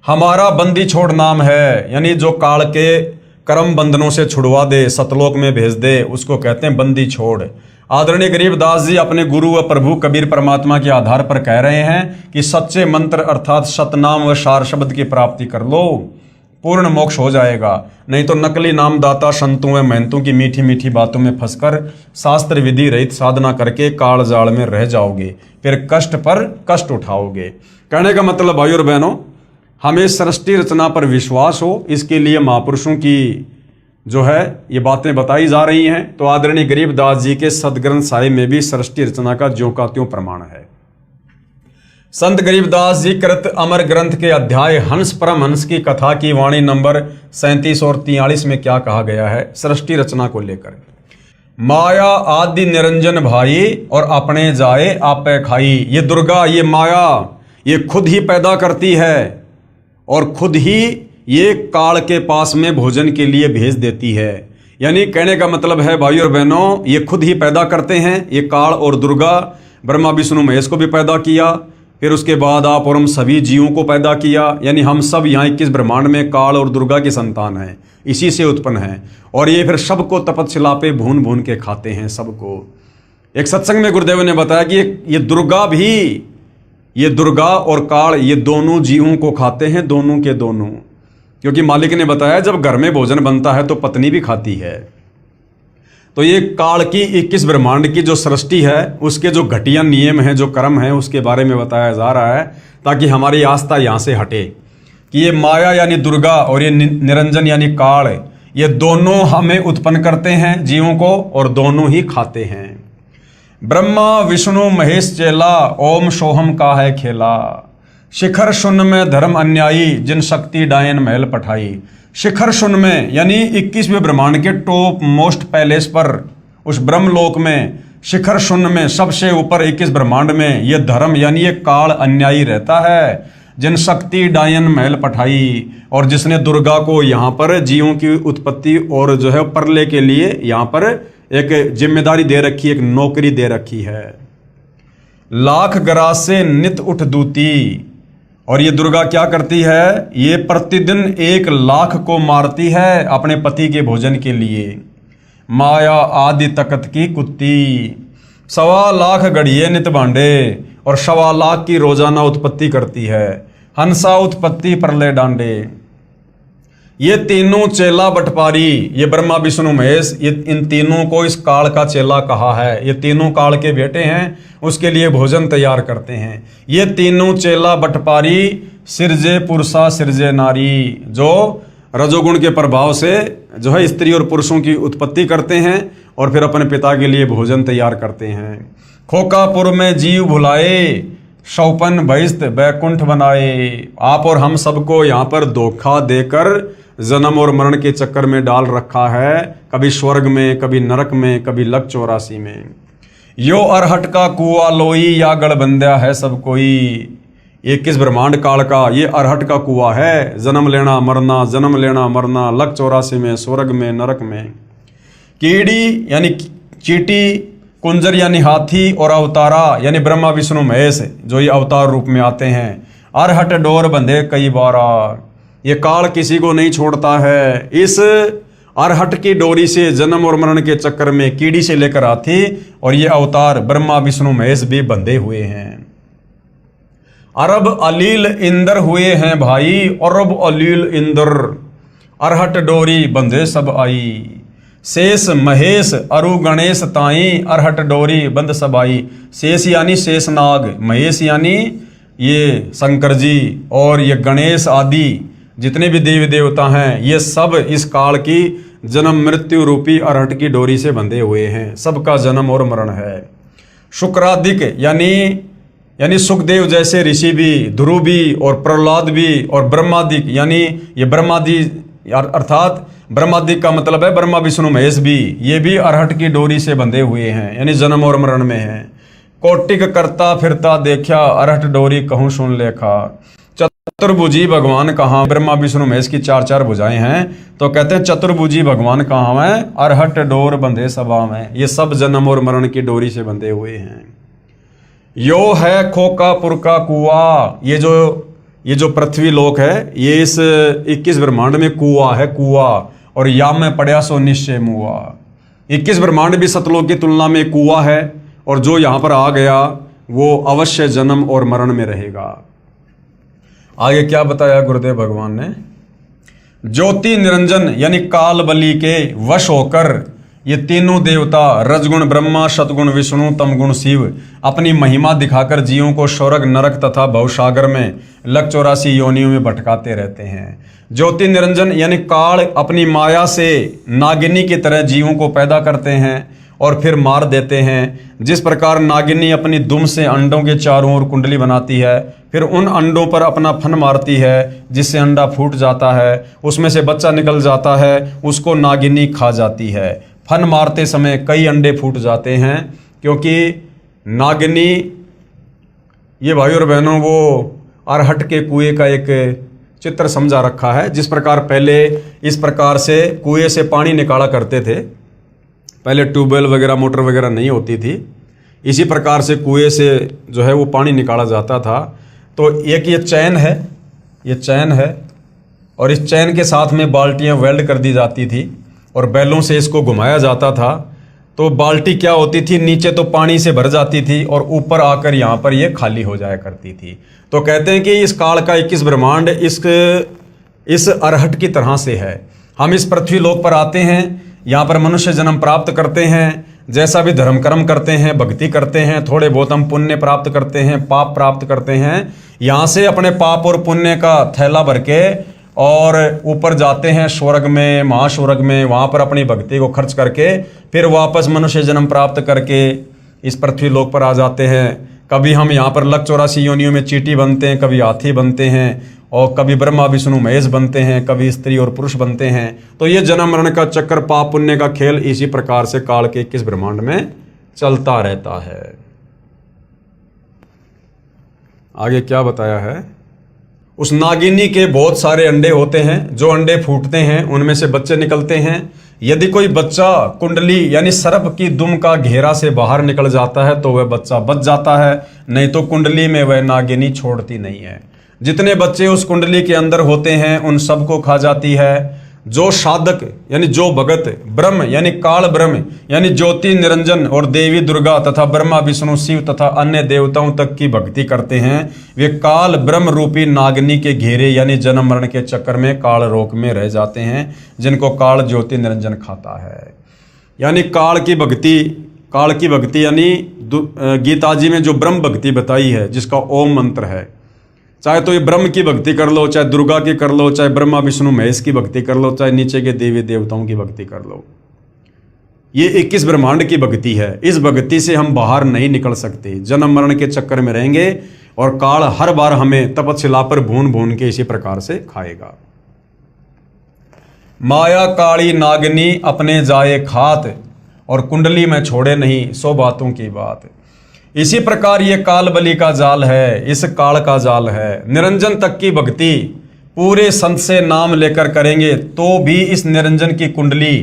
हमारा बंदी छोड़ नाम है, यानी जो काल के कर्म बंधनों से छुड़वा दे, सतलोक में भेज दे, उसको कहते हैं बंदी छोड़। आदरणीय गरीबदास जी अपने गुरु व प्रभु कबीर परमात्मा के आधार पर कह रहे हैं कि सच्चे मंत्र अर्थात सतनाम व सार शब्द की प्राप्ति कर लो, पूर्ण मोक्ष हो जाएगा। नहीं तो नकली नामदाता संतों व महंतों की मीठी मीठी बातों में फंसकर शास्त्र विधि रहित साधना करके काल जाल में रह जाओगे, फिर कष्ट पर कष्ट उठाओगे। कहने का मतलब भाई और बहनों, हमें सृष्टि रचना पर विश्वास हो, इसके लिए महापुरुषों की जो है ये बातें बताई जा रही हैं। तो आदरणीय गरीबदास जी के सदग्रंथ साहिब में भी सृष्टि रचना का ज्यों का त्यों प्रमाण है। संत गरीबदास जी कृत अमर ग्रंथ के अध्याय हंस परम हंस की कथा की वाणी नंबर 37 और 43 में क्या कहा गया है सृष्टि रचना को लेकर। माया आदि निरंजन भाई, और अपने जाए आपे खाई। ये दुर्गा, ये माया, ये खुद ही पैदा करती है और खुद ही ये काल के पास में भोजन के लिए भेज देती है। यानी कहने का मतलब है भाई और बहनों, ये खुद ही पैदा करते हैं। ये काल और दुर्गा, ब्रह्मा विष्णु महेश को भी पैदा किया, फिर उसके बाद आप और हम सभी जीवों को पैदा किया। यानी हम सब यहाँ 21 ब्रह्मांड में काल और दुर्गा की संतान हैं, इसी से उत्पन्न हैं। और ये फिर सबको तपस्या पे भून भून के खाते हैं सबको। एक सत्संग में गुरुदेव ने बताया कि ये दुर्गा भी, ये दुर्गा और काल ये दोनों जीवों को खाते हैं, दोनों के दोनों। क्योंकि मालिक ने बताया जब घर में भोजन बनता है तो पत्नी भी खाती है। तो ये काल की 21 ब्रह्मांड की जो सृष्टि है, उसके जो घटिया नियम हैं, जो कर्म हैं, उसके बारे में बताया जा रहा है, ताकि हमारी आस्था यहाँ से हटे कि ये माया यानी दुर्गा और ये निरंजन यानी काल, ये दोनों हमें उत्पन्न करते हैं जीवों को, और दोनों ही खाते हैं। ब्रह्मा विष्णु महेश चेला, ओम सोहम का है खेला। शिखर शून्य में धर्म अन्यायी, जिन शक्ति डायन महल पठाई। शिखर शून्य में यानी 21वें ब्रह्मांड के टॉप मोस्ट पैलेस पर, उस ब्रह्मलोक में शिखर शून्य में सबसे ऊपर 21 ब्रह्मांड में ये धर्म यानी ये काल अन्यायी रहता है। जिन शक्ति डायन महल पठाई, और जिसने दुर्गा को यहाँ पर जीवों की उत्पत्ति और जो है प्रलय के लिए यहाँ पर एक जिम्मेदारी दे रखी, एक नौकरी दे रखी है। लाख गराज से नित उठ दूती, और ये दुर्गा क्या करती है, ये प्रतिदिन 1 लाख को मारती है अपने पति के भोजन के लिए। माया आदि तकत की कुत्ती, 1.25 लाख गढ़िए नित भांडे, और 1.25 लाख की रोजाना उत्पत्ति करती है। हंसा उत्पत्ति प्रलय डांडे। ये तीनों चेला बटपारी, ये ब्रह्मा विष्णु महेश, ये इन तीनों को इस काल का चेला कहा है। ये तीनों काल के बेटे हैं, उसके लिए भोजन तैयार करते हैं। ये तीनों चेला बटपारी सिरजे पुरुषा सिरजे नारी, जो रजोगुण के प्रभाव से जो है स्त्री और पुरुषों की उत्पत्ति करते हैं और फिर अपने पिता के लिए भोजन तैयार करते हैं। खोकापुर में जीव भुलाए, शौपन बहिस्त बैकुंठ बनाए। आप और हम सबको यहाँ पर धोखा देकर जन्म और मरण के चक्कर में डाल रखा है, कभी स्वर्ग में, कभी नरक में, कभी लक 84 में। यो अरहट का कुआ लोई, या गढ़बंध्या है सब कोई। 21 ब्रह्मांड काल का ये अरहट का कुआ है। जन्म लेना मरना, जन्म लेना मरना, लक 84 में, स्वर्ग में, नरक में। कीड़ी यानी चीटी, कुंजर यानी हाथी, और अवतारा यानी ब्रह्मा विष्णु महेश जो ये अवतार रूप में आते हैं। अरहट डोर बंधे कई बारा, ये काल किसी को नहीं छोड़ता है। इस अरहट की डोरी से जन्म और मरण के चक्कर में कीड़ी से लेकर हाथी और ये अवतार ब्रह्मा विष्णु महेश भी बंधे हुए हैं। अरब अलील इंदर हुए हैं भाई, अरब अलील इंदर, अरहट डोरी बंधे सब आई। शेष महेश अरु गणेश ताई, अरहट डोरी बंद सब आई। शेष यानी शेषनाग, महेश यानी ये शंकर जी, और ये गणेश आदि जितने भी देवी देवता हैं, ये सब इस काल की जन्म मृत्यु रूपी अरहट की डोरी से बंधे हुए हैं। सबका जन्म और मरण है। शुक्रादिक यानी सुखदेव जैसे ऋषि भी, ध्रुव भी, और प्रहलाद भी, और ब्रह्मादिक यानी ये ब्रह्मादि अर्थात ब्रह्मादिक का मतलब है ब्रह्मा विष्णु महेश भी, ये भी अरहट की डोरी से बंधे हुए हैं, यानी जन्म और मरण में हैं। कोटिक करता फिरता देखा, अरहट डोरी कहूँ सुन लेखा। चतुर्भुजी भगवान कहाँ, ब्रह्मा विष्णु महेश की 4 भुजाएं हैं, तो कहते हैं चतुर्भुजी भगवान कहाँ है, अरहट डोर बंधे सभा में। ये सब जन्म और मरण की डोरी से बंधे हुए हैं। यो है खोकापुर का कुआ, ये जो पृथ्वी लोक है, ये इस 21 ब्रह्मांड में कुआ है, कुआ, और या में पड़ा सो निश्चय मुआ। 21 ब्रह्मांड भी सतलोक की तुलना में कुआ है, और जो यहाँ पर आ गया वो अवश्य जन्म और मरण में रहेगा। आगे क्या बताया गुरुदेव भगवान ने, ज्योति निरंजन यानी काल बलि के वश होकर ये तीनों देवता रजगुण ब्रह्मा, सतगुण विष्णु, तमगुण शिव अपनी महिमा दिखाकर जीवों को स्वर्ग नरक तथा भवसागर में लक 84 योनियों में भटकाते रहते हैं। ज्योति निरंजन यानी काल अपनी माया से नागिनी की तरह जीवों को पैदा करते हैं और फिर मार देते हैं। जिस प्रकार नागिनी अपनी दुम से अंडों के चारों ओर कुंडली बनाती है, फिर उन अंडों पर अपना फन मारती है, जिससे अंडा फूट जाता है, उसमें से बच्चा निकल जाता है, उसको नागिनी खा जाती है। फन मारते समय कई अंडे फूट जाते हैं, क्योंकि नागिनी, ये भाई और बहनों, वो अरहट के कुएं का एक चित्र समझा रखा है। जिस प्रकार पहले इस प्रकार से कुएं से पानी निकाला करते थे, पहले ट्यूबवेल वगैरह मोटर वगैरह नहीं होती थी, इसी प्रकार से कुएं से जो है वो पानी निकाला जाता था। तो एक ये चैन है, और इस चैन के साथ में बाल्टियां वेल्ड कर दी जाती थी और बैलों से इसको घुमाया जाता था। तो बाल्टी क्या होती थी, नीचे तो पानी से भर जाती थी और ऊपर आकर यहाँ पर ये खाली हो जाया करती थी। तो कहते हैं कि इस काल का 21 ब्रह्मांड इस अरहट की तरह से है। हम इस पृथ्वी लोक पर आते हैं, यहाँ पर मनुष्य जन्म प्राप्त करते हैं, जैसा भी धर्म कर्म करते हैं, भक्ति करते हैं, थोड़े बहुत हम पुण्य प्राप्त करते हैं, पाप प्राप्त करते हैं, यहाँ से अपने पाप और पुण्य का थैला भर के और ऊपर जाते हैं स्वर्ग में, महास्वर्ग में, वहाँ पर अपनी भक्ति को खर्च करके फिर वापस मनुष्य जन्म प्राप्त करके इस पृथ्वी लोक पर आ जाते हैं। कभी हम यहाँ पर लक 84 योनियों में चींटी बनते हैं, कभी हाथी बनते हैं, और कभी ब्रह्मा विष्णु महेश बनते हैं, कभी स्त्री और पुरुष बनते हैं। तो ये जन्म मरण का चक्कर, पाप पुण्य का खेल इसी प्रकार से काल के 21 ब्रह्मांड में चलता रहता है। आगे क्या बताया है? उस नागिनी के बहुत सारे अंडे होते हैं, जो अंडे फूटते हैं उनमें से बच्चे निकलते हैं। यदि कोई बच्चा कुंडली यानी सर्प की दुम का घेरा से बाहर निकल जाता है तो वह बच्चा बच जाता है, नहीं तो कुंडली में वह नागिनी छोड़ती नहीं है। जितने बच्चे उस कुंडली के अंदर होते हैं उन सबको खा जाती है। जो साधक यानी जो भगत ब्रह्म यानी काल ब्रह्म यानी ज्योति निरंजन और देवी दुर्गा तथा ब्रह्मा विष्णु शिव तथा अन्य देवताओं तक की भक्ति करते हैं, वे काल ब्रह्म रूपी नागिनी के घेरे यानी जन्म मरण के चक्कर में काल रोक में रह जाते हैं, जिनको काल ज्योति निरंजन खाता है। यानी काल की भक्ति यानी गीता जी में जो ब्रह्म भक्ति बताई है, जिसका ओम मंत्र है, चाहे तो ये ब्रह्म की भक्ति कर लो, चाहे दुर्गा की कर लो, चाहे ब्रह्मा विष्णु महेश की भक्ति कर लो, चाहे नीचे के देवी देवताओं की भक्ति कर लो, ये 21 ब्रह्मांड की भक्ति है। इस भक्ति से हम बाहर नहीं निकल सकते, जन्म मरण के चक्कर में रहेंगे और काल हर बार हमें तपशिला पर भून भून के इसी प्रकार से खाएगा। माया काली नागिनी अपने जाए खात और कुंडली में छोड़े नहीं, 100 बातों की बात। इसी प्रकार ये काल बलि का जाल है, इस काल का जाल है। निरंजन तक की भक्ति पूरे संत से नाम लेकर करेंगे तो भी इस निरंजन की कुंडली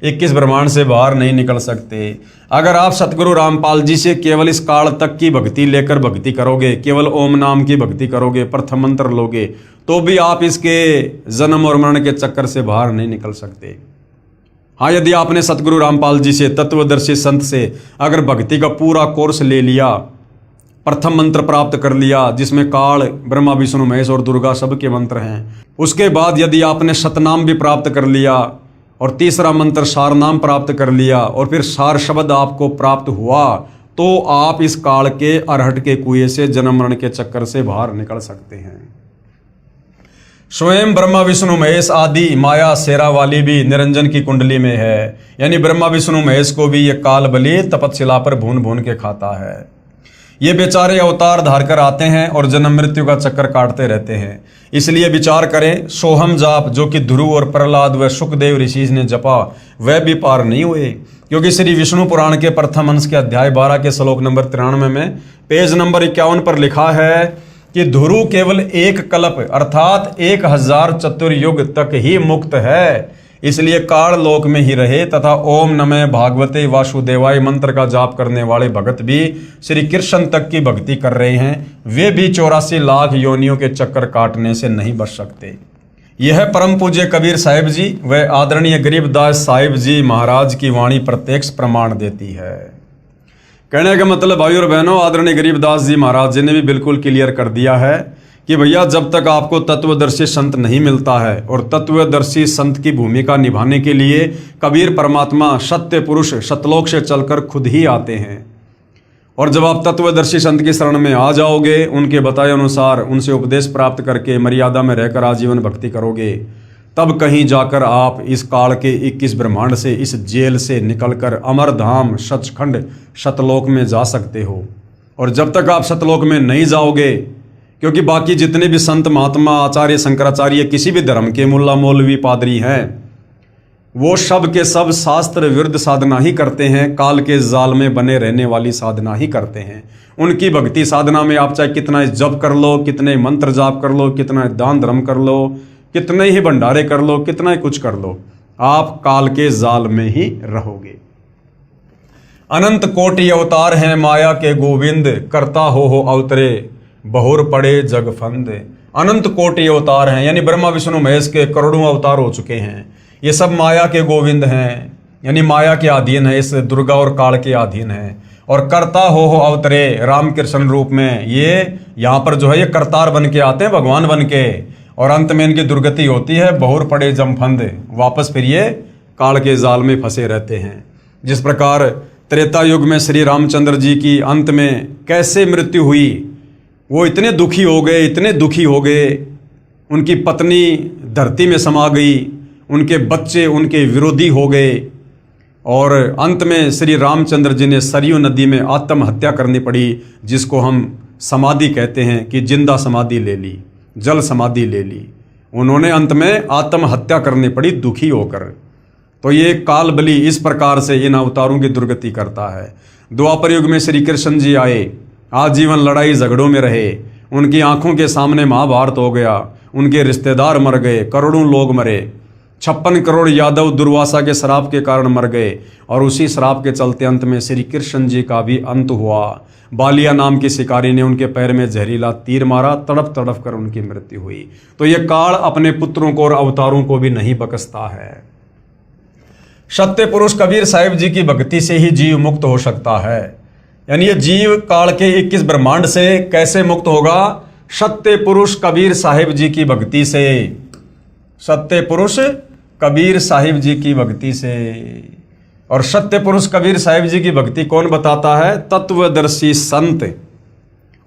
21 ब्रह्मांड से बाहर नहीं निकल सकते। अगर आप सतगुरु रामपाल जी से केवल इस काल तक की भक्ति लेकर भक्ति करोगे, केवल ओम नाम की भक्ति करोगे, प्रथम मंत्र लोगे, तो भी आप इसके जन्म और मरण के चक्कर से बाहर नहीं निकल सकते। हाँ, यदि आपने सतगुरु रामपाल जी से, तत्वदर्शी संत से अगर भक्ति का पूरा कोर्स ले लिया, प्रथम मंत्र प्राप्त कर लिया जिसमें काल ब्रह्मा विष्णु महेश और दुर्गा सबके मंत्र हैं, उसके बाद यदि आपने शतनाम भी प्राप्त कर लिया और तीसरा मंत्र सार नाम प्राप्त कर लिया और फिर सार शब्द आपको प्राप्त हुआ, तो आप इस काल के अरहट के कुएं से जन्म मरण के चक्कर से बाहर निकल सकते हैं। स्वयं ब्रह्मा विष्णु महेश आदि माया शेरा वाली भी निरंजन की कुंडली में है, यानी ब्रह्मा विष्णु महेश को भी ये काल बलि तपशिला पर भून भून के खाता है। ये बेचारे अवतार धार कर आते हैं और जन्म मृत्यु का चक्कर काटते रहते हैं। इसलिए विचार करें, सोहम जाप जो कि ध्रुव और प्रहलाद व सुखदेव ऋषि ने जपा, वह भी पार नहीं हुए, क्योंकि श्री विष्णु पुराण के प्रथम अंश के अध्याय 12 के श्लोक नंबर 93 में पेज नंबर 51 पर लिखा है कि ध्रुव केवल एक कल्प अर्थात 1000 चतुर्युग तक ही मुक्त है, इसलिए काल लोक में ही रहे तथा ओम नमः भागवते वासुदेवाय मंत्र का जाप करने वाले भगत भी श्री कृष्ण तक की भक्ति कर रहे हैं, वे भी 84 लाख योनियों के चक्कर काटने से नहीं बच सकते। यह परम पूज्य कबीर साहिब जी व आदरणीय गरीबदास साहिब जी महाराज की वाणी प्रत्यक्ष प्रमाण देती है। कहने का मतलब भाई और बहनों, आदरणीय गरीबदास जी महाराज जी ने भी बिल्कुल क्लियर कर दिया है कि भैया जब तक आपको तत्वदर्शी संत नहीं मिलता है और तत्वदर्शी संत की भूमिका निभाने के लिए कबीर परमात्मा सत्य पुरुष सतलोक से चलकर खुद ही आते हैं, और जब आप तत्वदर्शी संत की शरण में आ जाओगे, उनके बताए अनुसार उनसे उपदेश प्राप्त करके मर्यादा में रहकर आजीवन भक्ति करोगे, तब कहीं जाकर आप इस काल के 21 ब्रह्मांड से, इस जेल से निकलकर अमरधाम सचखंड सतलोक में जा सकते हो। और जब तक आप सतलोक में नहीं जाओगे, क्योंकि बाकी जितने भी संत महात्मा आचार्य शंकराचार्य किसी भी धर्म के मुल्ला मौलवी पादरी हैं, वो सब के सब शास्त्र विरुद्ध साधना ही करते हैं, काल के जाल में बने रहने वाली साधना ही करते हैं। उनकी भक्ति साधना में आप चाहे कितना जप कर लो, कितने मंत्र जाप कर लो, कितना दान धर्म कर लो, कितने ही भंडारे कर लो, कितना ही कुछ कर लो, आप काल के जाल में ही रहोगे। अनंत कोटि अवतार हैं माया के गोविंद, करता हो अवतरे बहुर पड़े जग फंद। अनंत कोटि अवतार हैं, यानी ब्रह्मा विष्णु महेश के करोड़ों अवतार हो चुके हैं। ये सब माया के गोविंद हैं, यानी माया के अधीन है, इस दुर्गा और काल के अधीन है। और करता हो अवतरे रामकृष्ण रूप में, ये यहाँ पर जो है ये करतार बन के आते हैं, भगवान बन के, और अंत में इनकी दुर्गति होती है, बहुर पड़े जमफंद, वापस फिर ये काल के जाल में फंसे रहते हैं। जिस प्रकार त्रेता युग में श्री रामचंद्र जी की अंत में कैसे मृत्यु हुई, वो इतने दुखी हो गए, इतने दुखी हो गए, उनकी पत्नी धरती में समा गई, उनके बच्चे उनके विरोधी हो गए, और अंत में श्री रामचंद्र जी ने सरयू नदी में आत्महत्या करनी पड़ी, जिसको हम समाधि कहते हैं कि जिंदा समाधि ले ली, जल समाधि ले ली। उन्होंने अंत में आत्महत्या करनी पड़ी दुखी होकर। तो ये काल बलि इस प्रकार से इन अवतारों की दुर्गति करता है। द्वापर युग में श्री कृष्ण जी आए, आजीवन लड़ाई झगड़ों में रहे, उनकी आंखों के सामने महाभारत हो गया, उनके रिश्तेदार मर गए, करोड़ों लोग मरे, 56 करोड़ यादव दुर्वासा के श्राप के कारण मर गए, और उसी श्राप के चलते अंत में श्री कृष्ण जी का भी अंत हुआ। बालिया नाम की शिकारी ने उनके पैर में जहरीला तीर मारा, तड़प तड़प कर उनकी मृत्यु हुई। तो ये काल अपने पुत्रों को और अवतारों को भी नहीं बख्शता है। सत्य पुरुष कबीर साहिब जी की भक्ति से ही जीव मुक्त हो सकता है। यानी ये जीव काल के 21 ब्रह्मांड से कैसे मुक्त होगा? सत्य पुरुष कबीर साहिब जी की भक्ति से। सत्य पुरुष कबीर साहिब जी की भक्ति से। और सत्य पुरुष कबीर साहिब जी की भक्ति कौन बताता है? तत्वदर्शी संत।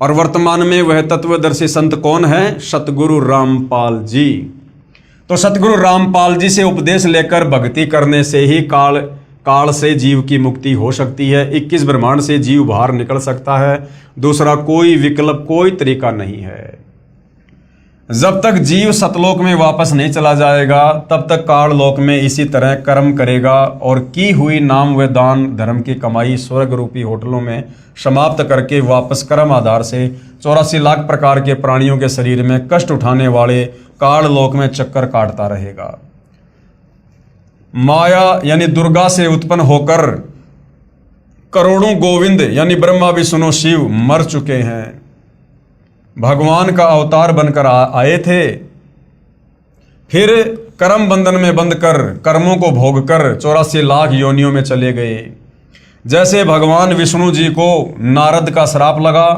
और वर्तमान में वह तत्वदर्शी संत कौन है? सतगुरु रामपाल जी। तो सतगुरु रामपाल जी से उपदेश लेकर भक्ति करने से ही काल से जीव की मुक्ति हो सकती है। 21 ब्रह्मांड से जीव बाहर निकल सकता है। दूसरा कोई विकल्प, कोई तरीका नहीं है। जब तक जीव सतलोक में वापस नहीं चला जाएगा, तब तक काल लोक में इसी तरह कर्म करेगा और की हुई नाम व दान धर्म की कमाई स्वर्ग रूपी होटलों में समाप्त करके वापस कर्म आधार से 84 लाख प्रकार के प्राणियों के शरीर में कष्ट उठाने वाले काल लोक में चक्कर काटता रहेगा। माया यानी दुर्गा से उत्पन्न होकर करोड़ों गोविंद यानी ब्रह्मा विष्णु शिव मर चुके हैं। भगवान का अवतार बनकर आए थे, फिर कर्म बंधन में बंध कर कर्मों को भोग कर 84 लाख योनियों में चले गए। जैसे भगवान विष्णु जी को नारद का श्राप लगा,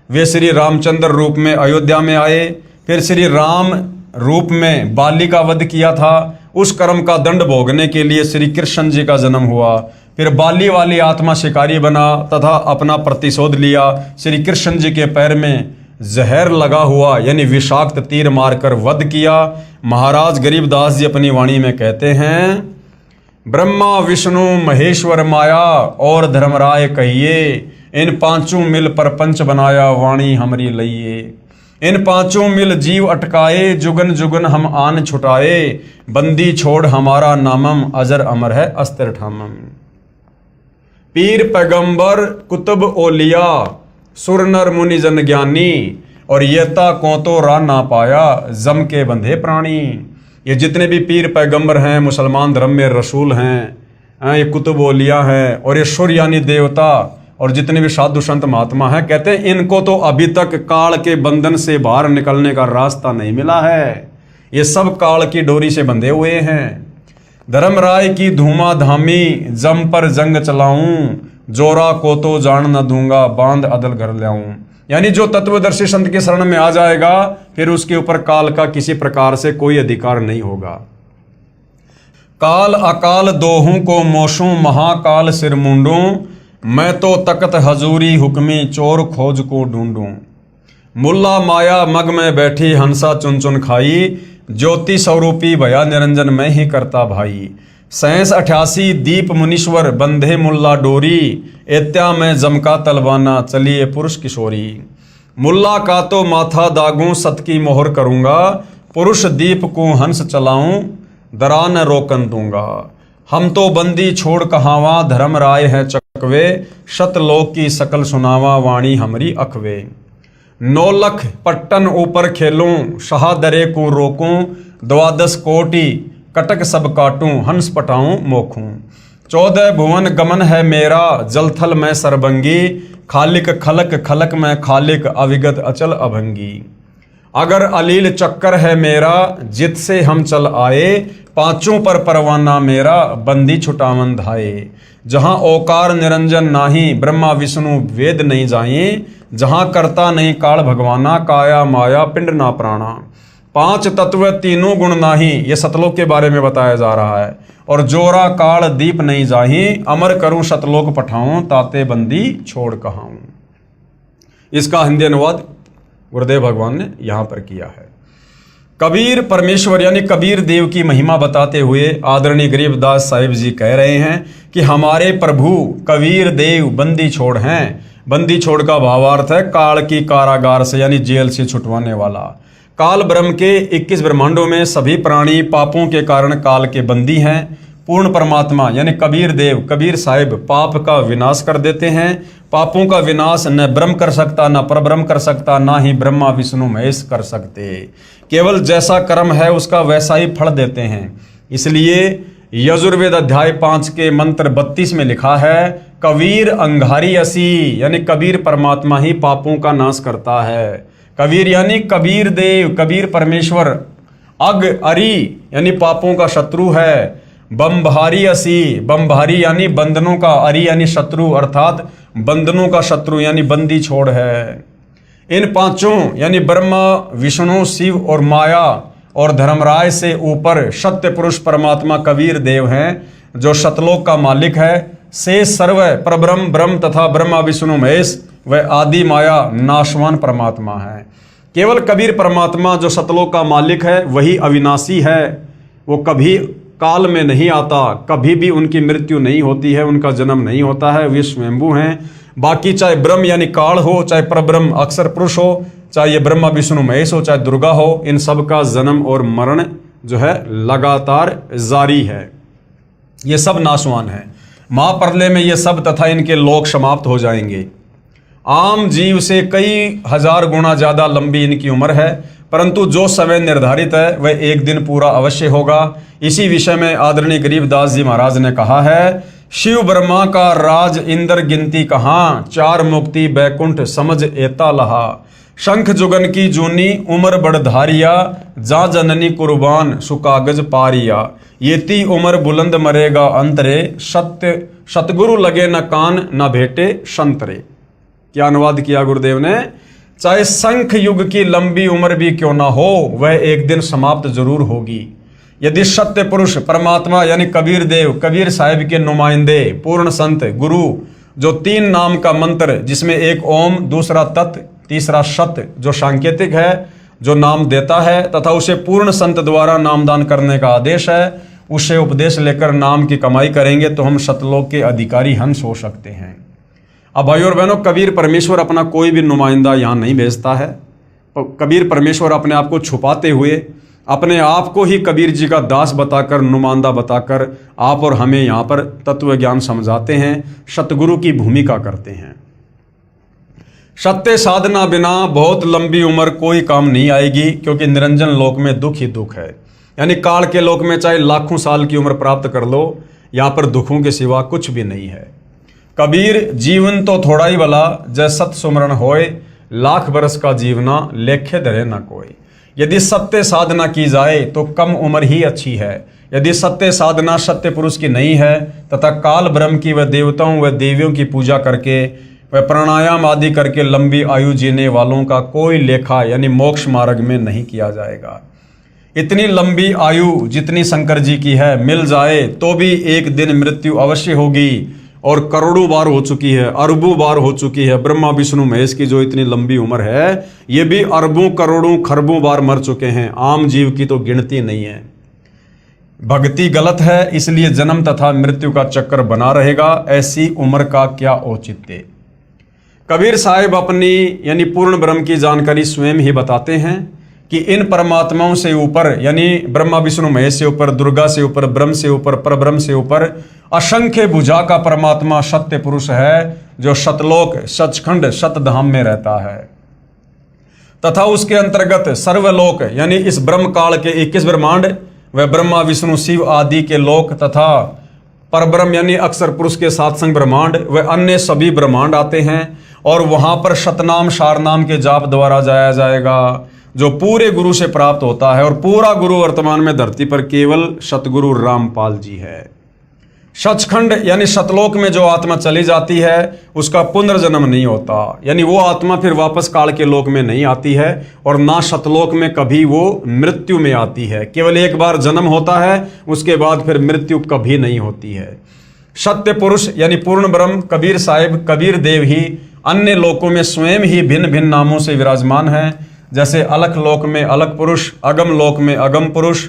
वे श्री रामचंद्र रूप में अयोध्या में आए, फिर श्री राम रूप में बाली का वध किया था। उस कर्म का दंड भोगने के लिए श्री कृष्ण जी का जन्म हुआ। फिर बाली वाली आत्मा शिकारी बना तथा अपना प्रतिशोध लिया। श्री कृष्ण जी के पैर में जहर लगा हुआ यानी विषाक्त तीर मारकर वध किया। महाराज गरीबदास जी अपनी वाणी में कहते हैं, ब्रह्मा विष्णु महेश्वर माया और धर्मराय कहिए, इन पांचों मिल परपंच बनाया वाणी हमरी लइए। इन पांचों मिल जीव अटकाए, जुगन जुगन हम आन छुटाए, बंदी छोड़ हमारा नामम अजर अमर है अस्तिर ठामम। पीर पैगंबर कुतुब ओलिया सुर नर मुनि जन ज्ञानी, और येता को तो रा ना पाया जम के बंधे प्राणी। ये जितने भी पीर पैगंबर हैं, मुसलमान धर्म में रसूल हैं, ये कुतुब ओलिया हैं, और ये सुर यानी देवता, और जितने भी साधु संत महात्मा हैं, कहते हैं इनको तो अभी तक काल के बंधन से बाहर निकलने का रास्ता नहीं मिला है। ये सब काल की डोरी से बंधे हुए हैं। धर्मराय की धूमा धामी जम पर जंग चलाऊं, जोरा को तो जान न दूंगा बांध अदल घर लाऊं। यानी जो तत्वदर्शी संत के शरण में आ जाएगा, फिर उसके ऊपर काल का किसी प्रकार से कोई अधिकार नहीं होगा। काल अकाल दोहूं को मोशूं, महाकाल सिर मुंडूं, मैं तो तकत हजूरी हुक्मी चोर खोज को ढूंढूं। मुल्ला माया मग में बैठी हंसा चुन चुन खाई, ज्योति स्वरूपी भया निरंजन मैं ही करता भाई। 87 दीप मुनीश्वर बंधे मुल्ला डोरी, एत्या में जमका तलवाना चलिए पुरुष किशोरी। मुल्ला का तो माथा दागूं सत की मोहर करूंगा, पुरुष दीप को हंस चलाऊं दरा न रोकन दूंगा। हम तो बंदी छोड़ कहावा धर्म राय है चकवे, शतलोक की सकल सुनावा वाणी हमरी अखवे। 9 लख पट्टन ऊपर खेलूं शाहदरे को रोकूं, 12 कोटि कटक सब काटूं हंस पटाऊं मोखूं। 14 भुवन गमन है मेरा जलथल में सरबंगी, खालिक खलक खलक में खालिक अविगत अचल अभंगी। अगर अलील चक्कर है मेरा जित से हम चल आए, पांचों पर परवाना मेरा बंदी छुटावन धाए। जहां ओकार निरंजन नाही ब्रह्मा विष्णु वेद नहीं जाए, जहां करता नहीं काल भगवाना काया माया पिंड ना प्राणा। 5 तत्व तीनों गुण नाही, ये सतलोक के बारे में बताया जा रहा है। और जोरा काल दीप नहीं जाही, अमर करूं सतलोक पठाऊं ताते बंदी छोड़ कहाऊं। इसका हिंदी अनुवाद गुरुदेव भगवान ने यहां पर किया है। कबीर परमेश्वर यानी कबीर देव की महिमा बताते हुए आदरणीय गरीबदास साहिब जी कह रहे हैं कि हमारे प्रभु कबीर देव बंदी छोड़ हैं। बंदी छोड़ का भावार्थ है काल की कारागार से यानी जेल से छुटवाने वाला। काल ब्रह्म के 21 ब्रह्मांडों में सभी प्राणी पापों के कारण काल के बंदी हैं। पूर्ण परमात्मा यानी कबीर देव कबीर साहिब पाप का विनाश कर देते हैं। पापों का विनाश न ब्रह्म कर सकता, न परब्रह्म कर सकता, ना ही ब्रह्मा विष्णु महेश कर सकते। केवल जैसा कर्म है उसका वैसा ही फल देते हैं। इसलिए यजुर्वेद अध्याय 5 के मंत्र 32 में लिखा है कबीर अंगारी असी, यानी कबीर परमात्मा ही पापों का नाश करता है। कबीर यानी कबीर देव कबीर परमेश्वर। अग अरी यानी पापों का शत्रु है। बम्भारी असी, बम्भारी यानी बंधनों का, अरी यानी शत्रु अर्थात बंधनों का शत्रु यानी बंदी छोड़ है। इन पांचों यानी ब्रह्मा विष्णु शिव और माया और धर्मराय से ऊपर सत्य पुरुष परमात्मा कबीर देव हैं जो सतलोक का मालिक है। से सर्व परब्रह्म ब्रह्म तथा ब्रह्मा विष्णु महेश व आदि माया नाशवान परमात्मा है। केवल कबीर परमात्मा जो सतलोक का मालिक है वही अविनाशी है। वो कभी काल में नहीं आता, कभी भी उनकी मृत्यु नहीं होती है, उनका जन्म नहीं होता है, वे स्वयंभू हैं। बाकी चाहे ब्रह्म यानी काल हो, चाहे परब्रह्म अक्षर पुरुष हो, चाहे ये ब्रह्मा विष्णु महेश हो, चाहे दुर्गा हो, इन सब का जन्म और मरण जो है लगातार जारी है। ये सब नाशवान है। महाप्रलय में ये सब तथा इनके लोक समाप्त हो जाएंगे। आम जीव से कई हजार गुना ज्यादा लंबी इनकी उम्र है, परंतु जो समय निर्धारित है वह एक दिन पूरा अवश्य होगा। इसी विषय में आदरणीय गरीबदास जी महाराज ने कहा है शिव ब्रह्मा का राज इंद्र गिनती कहाँ, चार मुक्ति बैकुंठ समझ एता लहा। शंख जुगन की जूनी उम्र बढ़धारिया, जा जननी कुर्बान सुकागज पारिया। येती उम्र बुलंद मरेगा अंतरे, सत्य सतगुरु लगे न कान न भेटे संतरे। क्या अनुवाद किया गुरुदेव ने? चाहे शंख युग की लंबी उम्र भी क्यों ना हो, वह एक दिन समाप्त जरूर होगी। यदि सत्य पुरुष परमात्मा यानी कबीर देव कबीर साहिब के नुमाइंदे पूर्ण संत गुरु जो 3 नाम का मंत्र जिसमें एक ओम, दूसरा तत्, तीसरा सत्य जो सांकेतिक है जो नाम देता है तथा उसे पूर्ण संत द्वारा नामदान करने का आदेश है, उसे उपदेश लेकर नाम की कमाई करेंगे तो हम सतलोक के अधिकारी हंस हो सकते हैं। अब भाई और बहनों, कबीर परमेश्वर अपना कोई भी नुमाइंदा यहाँ नहीं भेजता है। कबीर परमेश्वर अपने आप को छुपाते हुए अपने आप को ही कबीर जी का दास बताकर, नुमाइंदा बताकर आप और हमें यहाँ पर तत्व ज्ञान समझाते हैं, सतगुरु की भूमिका करते हैं। सत्य साधना बिना बहुत लंबी उम्र कोई काम नहीं आएगी, क्योंकि निरंजन लोक में दुख ही दुख है। यानी काल के लोक में चाहे लाखों साल की उम्र प्राप्त कर लो, यहाँ पर दुखों के सिवा कुछ भी नहीं है। कबीर जीवन तो थोड़ा ही भला, जय सत सुमरण होए, लाख बरस का जीवना लेखे धरे न कोई। यदि सत्य साधना की जाए तो कम उम्र ही अच्छी है। यदि सत्य साधना सत्य पुरुष की नहीं है तथा काल ब्रह्म की व देवताओं व देवियों की पूजा करके व प्राणायाम आदि करके लंबी आयु जीने वालों का कोई लेखा यानी मोक्ष मार्ग में नहीं किया जाएगा। इतनी लंबी आयु जितनी शंकर जी की है मिल जाए तो भी एक दिन मृत्यु अवश्य होगी, और करोड़ों बार हो चुकी है, अरबों बार हो चुकी है। ब्रह्मा विष्णु महेश की जो इतनी लंबी उम्र है ये भी अरबों करोड़ों खरबों बार मर चुके हैं। आम जीव की तो गिनती नहीं है। भक्ति गलत है, इसलिए जन्म तथा मृत्यु का चक्कर बना रहेगा। ऐसी उम्र का क्या औचित्य। कबीर साहिब अपनी यानी पूर्ण ब्रह्म की जानकारी स्वयं ही बताते हैं कि इन परमात्माओं से ऊपर यानी ब्रह्मा विष्णु महेश से ऊपर, दुर्गा से ऊपर, ब्रह्म से ऊपर, परब्रह्म से ऊपर असंख्य भुजा का परमात्मा सत्य पुरुष है जो सतलोक सचखंड सतधाम में रहता है, तथा उसके अंतर्गत सर्वलोक यानी इस ब्रह्म काल के 21 ब्रह्मांड व ब्रह्मा विष्णु शिव आदि के लोक तथा परब्रह्म यानी अक्षर पुरुष के 7 संग ब्रह्मांड व अन्य सभी ब्रह्मांड आते हैं, और वहां पर शतनाम शारनाम के जाप द्वारा जाया जाएगा जो पूरे गुरु से प्राप्त होता है। और पूरा गुरु वर्तमान में धरती पर केवल सतगुरु रामपाल जी है। सचखंड यानी सतलोक में जो आत्मा चली जाती है उसका पुनर्जन्म नहीं होता, यानी वो आत्मा फिर वापस काल के लोक में नहीं आती है, और ना सतलोक में कभी वो मृत्यु में आती है। केवल एक बार जन्म होता है, उसके बाद फिर मृत्यु कभी नहीं होती है। सत्य पुरुष यानी पूर्ण ब्रह्म कबीर साहिब कबीर देव ही अन्य लोकों में स्वयं ही भिन्न भिन्न नामों से विराजमान है। जैसे अलख लोक में अलख पुरुष, अगम लोक में अगम पुरुष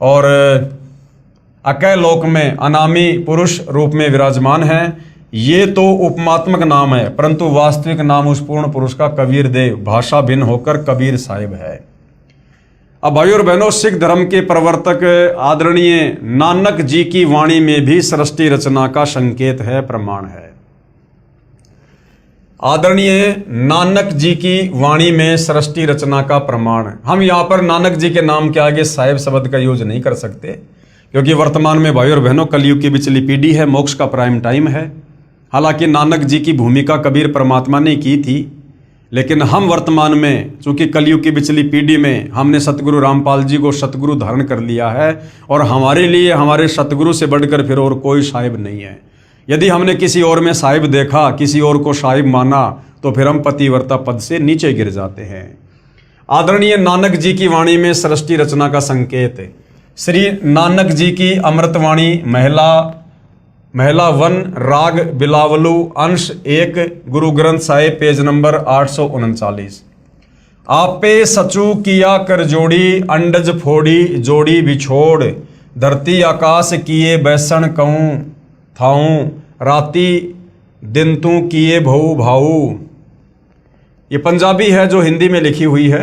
और अकय लोक में अनामी पुरुष रूप में विराजमान हैं। ये तो उपमात्मक नाम है, परंतु वास्तविक नाम उस पूर्ण पुरुष का कबीर देव, भाषा भिन्न होकर कबीर साहिब है। अब भाइयों और बहनों, सिख धर्म के प्रवर्तक आदरणीय नानक जी की वाणी में भी सृष्टि रचना का संकेत है, प्रमाण है। आदरणीय नानक जी की वाणी में सृष्टि रचना का प्रमाण है। हम यहाँ पर नानक जी के नाम के आगे साहिब शब्द का यूज नहीं कर सकते, क्योंकि वर्तमान में भाइयों और बहनों कलयुग की बिचली पीढ़ी है, मोक्ष का प्राइम टाइम है। हालांकि नानक जी की भूमिका कबीर परमात्मा ने की थी, लेकिन हम वर्तमान में चूंकि कलयुग की बिचली पीढ़ी में हमने सतगुरु रामपाल जी को सतगुरु धारण कर लिया है, और हमारे लिए हमारे सतगुरु से बढ़कर फिर और कोई साहिब नहीं है। यदि हमने किसी और में साहिब देखा, किसी और को साहिब माना, तो फिर हम पतिव्रता पद से नीचे गिर जाते हैं। आदरणीय नानक जी की वाणी में सृष्टि रचना का संकेत, श्री नानक जी की अमृतवाणी महिला 1 राग बिलावलू अंश 1 गुरु ग्रंथ साहिब पेज नंबर 839। आपे सचू किया कर जोड़ी, अंडज फोड़ी जोड़ी बिछोड़, धरती आकाश किए बैसन कहूँ थाऊं, राती दिन तू किए भऊ भाऊ। ये पंजाबी है जो हिंदी में लिखी हुई है।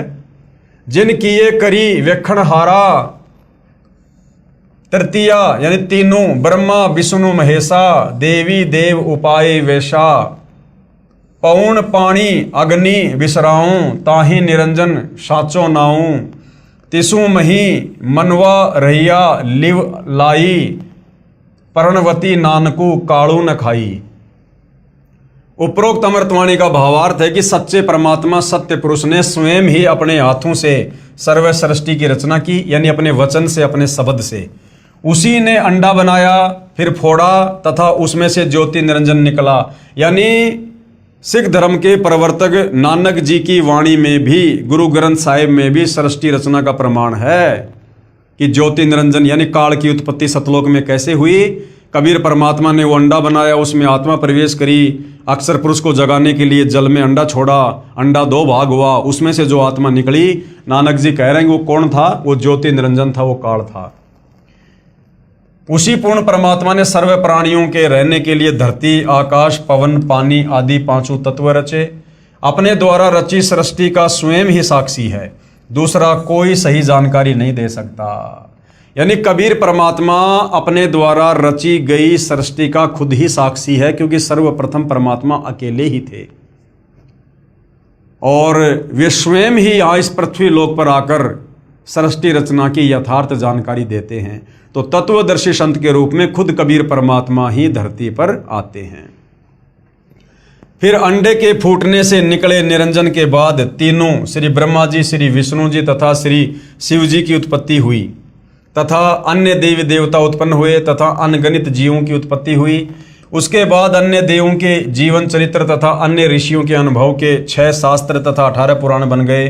जिन किए करी वेखण हारा, तृतीया यानी तीनों, ब्रह्मा विष्णु महेशा, देवी देव उपाय वैशा, पौन पानी अग्नि विसराऊं, ताहि निरंजन साचो नाऊं, तिसु मही मनवा रहिया लिव लाई, पर्णवती नानकू काड़ू न खाई। उपरोक्त अमृतवाणी का भावार्थ है कि सच्चे परमात्मा सत्य पुरुष ने स्वयं ही अपने हाथों से सर्व सृष्टि की रचना की, यानी अपने वचन से, अपने शब्द से। उसी ने अंडा बनाया, फिर फोड़ा तथा उसमें से ज्योति निरंजन निकला। यानी सिख धर्म के प्रवर्तक नानक जी की वाणी में भी, गुरु ग्रंथ साहिब में भी सृष्टि रचना का प्रमाण है कि ज्योति निरंजन यानी काल की उत्पत्ति सतलोक में कैसे हुई। कबीर परमात्मा ने वो अंडा बनाया, उसमें आत्मा प्रवेश करी, अक्षर पुरुष को जगाने के लिए जल में अंडा छोड़ा, अंडा 2 भाग हुआ, उसमें से जो आत्मा निकली, नानक जी कह रहे हैं वो कौन था? वो ज्योति निरंजन था, वो काल था। उसी पूर्ण परमात्मा ने सर्व प्राणियों के रहने के लिए धरती, आकाश, पवन, पानी आदि 5 तत्व रचे। अपने द्वारा रची सृष्टि का स्वयं ही साक्षी है, दूसरा कोई सही जानकारी नहीं दे सकता। यानी कबीर परमात्मा अपने द्वारा रची गई सृष्टि का खुद ही साक्षी है, क्योंकि सर्वप्रथम परमात्मा अकेले ही थे और वे स्वयं ही यहाँ इस पृथ्वी लोक पर आकर सृष्टि रचना की यथार्थ जानकारी देते हैं। तो तत्वदर्शी संत के रूप में खुद कबीर परमात्मा ही धरती पर आते हैं। फिर अंडे के फूटने से निकले निरंजन के बाद तीनों श्री ब्रह्मा जी, श्री विष्णु जी तथा श्री शिव जी की उत्पत्ति हुई, तथा अन्य देवी देवता उत्पन्न हुए, तथा अनगणित जीवों की उत्पत्ति हुई। उसके बाद अन्य देवों के जीवन चरित्र तथा अन्य ऋषियों के अनुभव के 6 शास्त्र तथा 18 पुराण बन गए।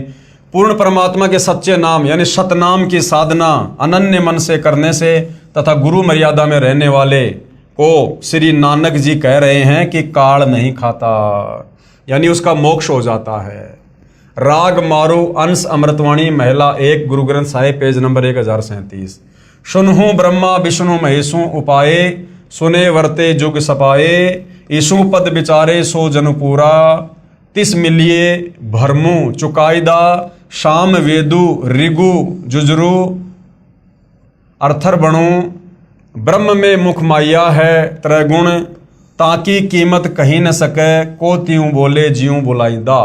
पूर्ण परमात्मा के सच्चे नाम यानी सतनाम की साधना अनन्य मन से करने से तथा गुरु मर्यादा में रहने वाले को श्री नानक जी कह रहे हैं कि काल नहीं खाता, यानी उसका मोक्ष हो जाता है। राग मारू अंश अमृतवाणी महिला 1 गुरु ग्रंथ साहिब पेज नंबर 1037। सुनहु ब्रह्मा विष्णु महेशु उपाये, सुने वर्ते जुग सपाए, ईशु पद विचारे सो जनुपूरा, तिस मिलिए भरमु चुकाईदा, शाम वेदु ऋगु जुजरू, अर्थर बणु, ब्रह्म में मुख माया है त्रैगुण, ताकि कीमत कहीं न सके, को त्यों बोले ज्यों बुलाईदा।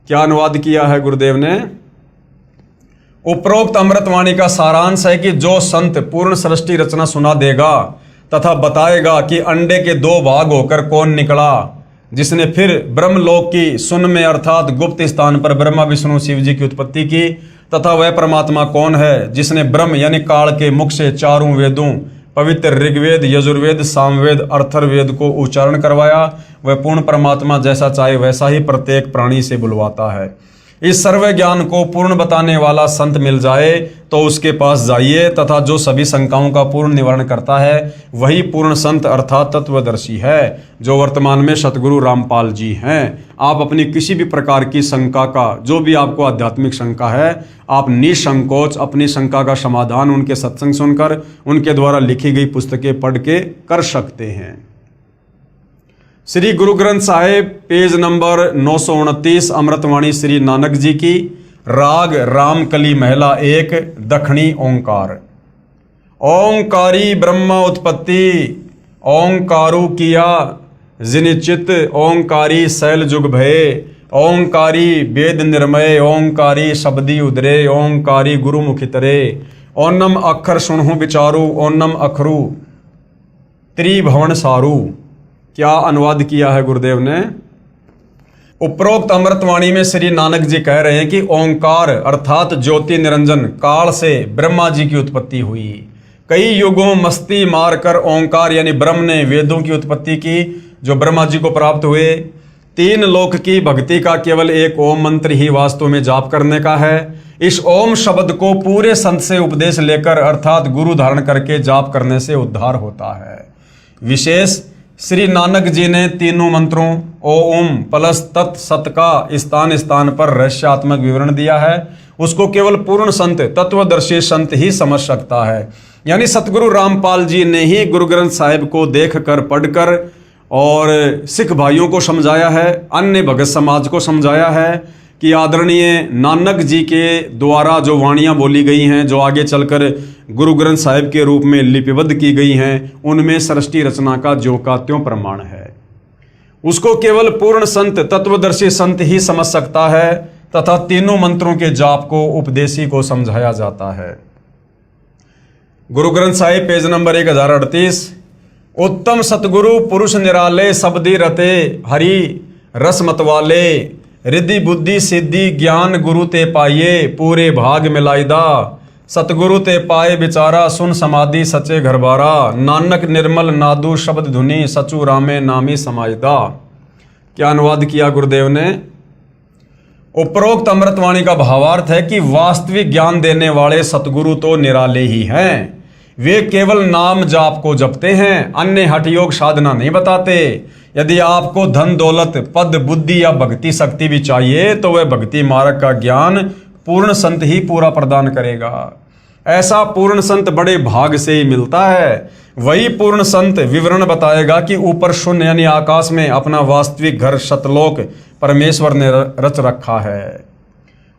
क्या अनुवाद किया है गुरुदेव ने? उपरोक्त अमृतवाणी का सारांश है कि जो संत पूर्ण सृष्टि रचना सुना देगा तथा बताएगा कि अंडे के 2 भाग होकर कौन निकला, जिसने फिर ब्रह्मलोक की सुन में अर्थात गुप्त स्थान पर ब्रह्मा विष्णु शिव जी की उत्पत्ति की, तथा वह परमात्मा कौन है जिसने ब्रह्म यानी काल के मुख से 4 वेदों पवित्र ऋग्वेद, यजुर्वेद, सामवेद, अर्थर्वेद को उच्चारण करवाया, वह पूर्ण परमात्मा जैसा चाहे वैसा ही प्रत्येक प्राणी से बुलवाता है। इस सर्व ज्ञान को पूर्ण बताने वाला संत मिल जाए तो उसके पास जाइए, तथा जो सभी शंकाओं का पूर्ण निवारण करता है वही पूर्ण संत अर्थात तत्वदर्शी है, जो वर्तमान में सतगुरु रामपाल जी हैं। आप अपनी किसी भी प्रकार की शंका का, जो भी आपको आध्यात्मिक शंका है, आप निसंकोच अपनी शंका का समाधान उनके सत्संग सुनकर, उनके द्वारा लिखी गई पुस्तकें पढ़ के कर सकते हैं। श्री गुरु ग्रंथ साहिब पेज नंबर 929, अमृतवाणी श्री नानक जी की, राग रामकली महला 1, दक्षिणी ओंकार। ओंकारी ब्रह्म उत्पत्ति, ओंकारू किया जिनिचित, ओंकारी शैल जुग भय, ओंकारी वेद निर्मय, ओंकारी शब्दी उदरे, ओंकारी गुरु मुखितरे, ओनम अक्षर सुनहु विचारू, ओनम अखरू त्रिभुवन सारू। क्या अनुवाद किया है गुरुदेव ने। उपरोक्त अमृतवाणी में श्री नानक जी कह रहे हैं कि ओंकार अर्थात ज्योति निरंजन काल से ब्रह्मा जी की उत्पत्ति हुई। कई युगों मस्ती मारकर ओंकार यानी ब्रह्म ने वेदों की उत्पत्ति की, जो ब्रह्मा जी को प्राप्त हुए। 3 लोक की भक्ति का केवल एक ओम मंत्र ही वास्तव में जाप करने का है। इस ओम शब्द को पूरे संत से उपदेश लेकर अर्थात गुरु धारण करके जाप करने से उद्धार होता है। विशेष श्री नानक जी ने तीनों मंत्रों ओम प्लस तत् सत का स्थान स्थान पर रहस्यात्मक विवरण दिया है। उसको केवल पूर्ण संत तत्वदर्शी संत ही समझ सकता है। यानी सतगुरु रामपाल जी ने ही गुरु ग्रंथ साहिब को देखकर पढ़कर और सिख भाइयों को समझाया है, अन्य भगत समाज को समझाया है कि आदरणीय नानक जी के द्वारा जो वाणियाँ बोली गई हैं, जो आगे चलकर गुरु ग्रंथ साहिब के रूप में लिपिबद्ध की गई हैं, उनमें सृष्टि रचना का ज्यों का त्यों प्रमाण है। उसको केवल पूर्ण संत तत्वदर्शी संत ही समझ सकता है, तथा तीनों मंत्रों के जाप को उपदेशी को समझाया जाता है। गुरु ग्रंथ साहिब पेज नंबर 1038, उत्तम सतगुरु पुरुष निराले, शब्दी रते हरि रस मतवाले, रिद्धि बुद्धि सिद्धि ज्ञान गुरु ते पाइये, पूरे भाग मिलाइदा, सतगुरु ते पाए बिचारा, सुन समाधि सचे घरबारा, नानक निर्मल नादू शब्द धुनि, सचू रामे नामी समाइदा। क्या अनुवाद किया गुरुदेव ने। उपरोक्त अमृतवाणी का भावार्थ है कि वास्तविक ज्ञान देने वाले सतगुरु तो निराले ही हैं। वे केवल नाम जाप को जपते हैं, अन्य हठ योग साधना नहीं बताते। यदि आपको धन दौलत पद बुद्धि या भक्ति शक्ति भी चाहिए तो वह भक्ति मार्ग का ज्ञान पूर्ण संत ही पूरा प्रदान करेगा। ऐसा पूर्ण संत बड़े भाग से ही मिलता है। वही पूर्ण संत विवरण बताएगा कि ऊपर शून्य यानी आकाश में अपना वास्तविक घर सतलोक परमेश्वर ने रच रखा है।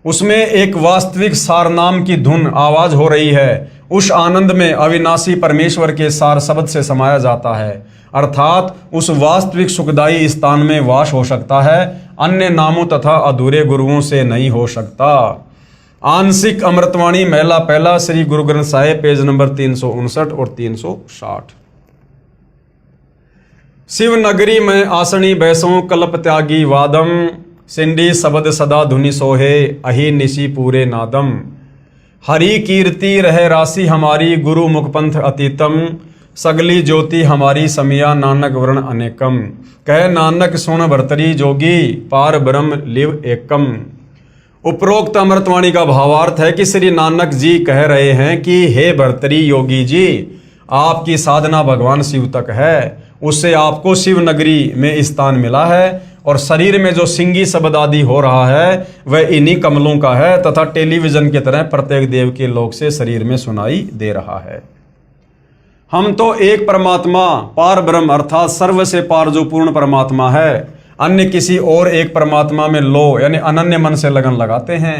उसमें एक वास्तविक सार नाम की धुन आवाज हो रही है। उस आनंद में अविनाशी परमेश्वर के सार शब्द से समाया जाता है, अर्थात उस वास्तविक सुखदायी स्थान में वास हो सकता है, अन्य नामों तथा अधूरे गुरुओं से नहीं हो सकता। आंशिक अमृतवाणी महला पहला श्री गुरु ग्रंथ साहिब पेज नंबर 359 और 360। शिव नगरी में आसनी बैसों कल्प त्यागी वादम, सिंडी शब्द सदा धुनि सोहे, अहि निशी पूरे नादम, हरि कीर्ति रह राशि हमारी, गुरु मुखपंथ अतीतम, सगली ज्योति हमारी समिया, नानक वर्ण अनेकम, कह नानक सुन भरतरी जोगी, पार ब्रह्म लिव एकम। उपरोक्त अमृतवाणी का भावार्थ है कि श्री नानक जी कह रहे हैं कि हे भरतरी योगी जी, आपकी साधना भगवान शिव तक है, उससे आपको शिव नगरी में स्थान मिला है, और शरीर में जो सिंगी शब्द आदि हो रहा है वह इन्हीं कमलों का है, तथा टेलीविजन की तरह प्रत्येक देव के लोक से शरीर में सुनाई दे रहा है। हम तो एक परमात्मा पार ब्रह्म अर्थात सर्व से पार जो पूर्ण परमात्मा है, अन्य किसी और एक परमात्मा में लो यानी अनन्य मन से लगन लगाते हैं।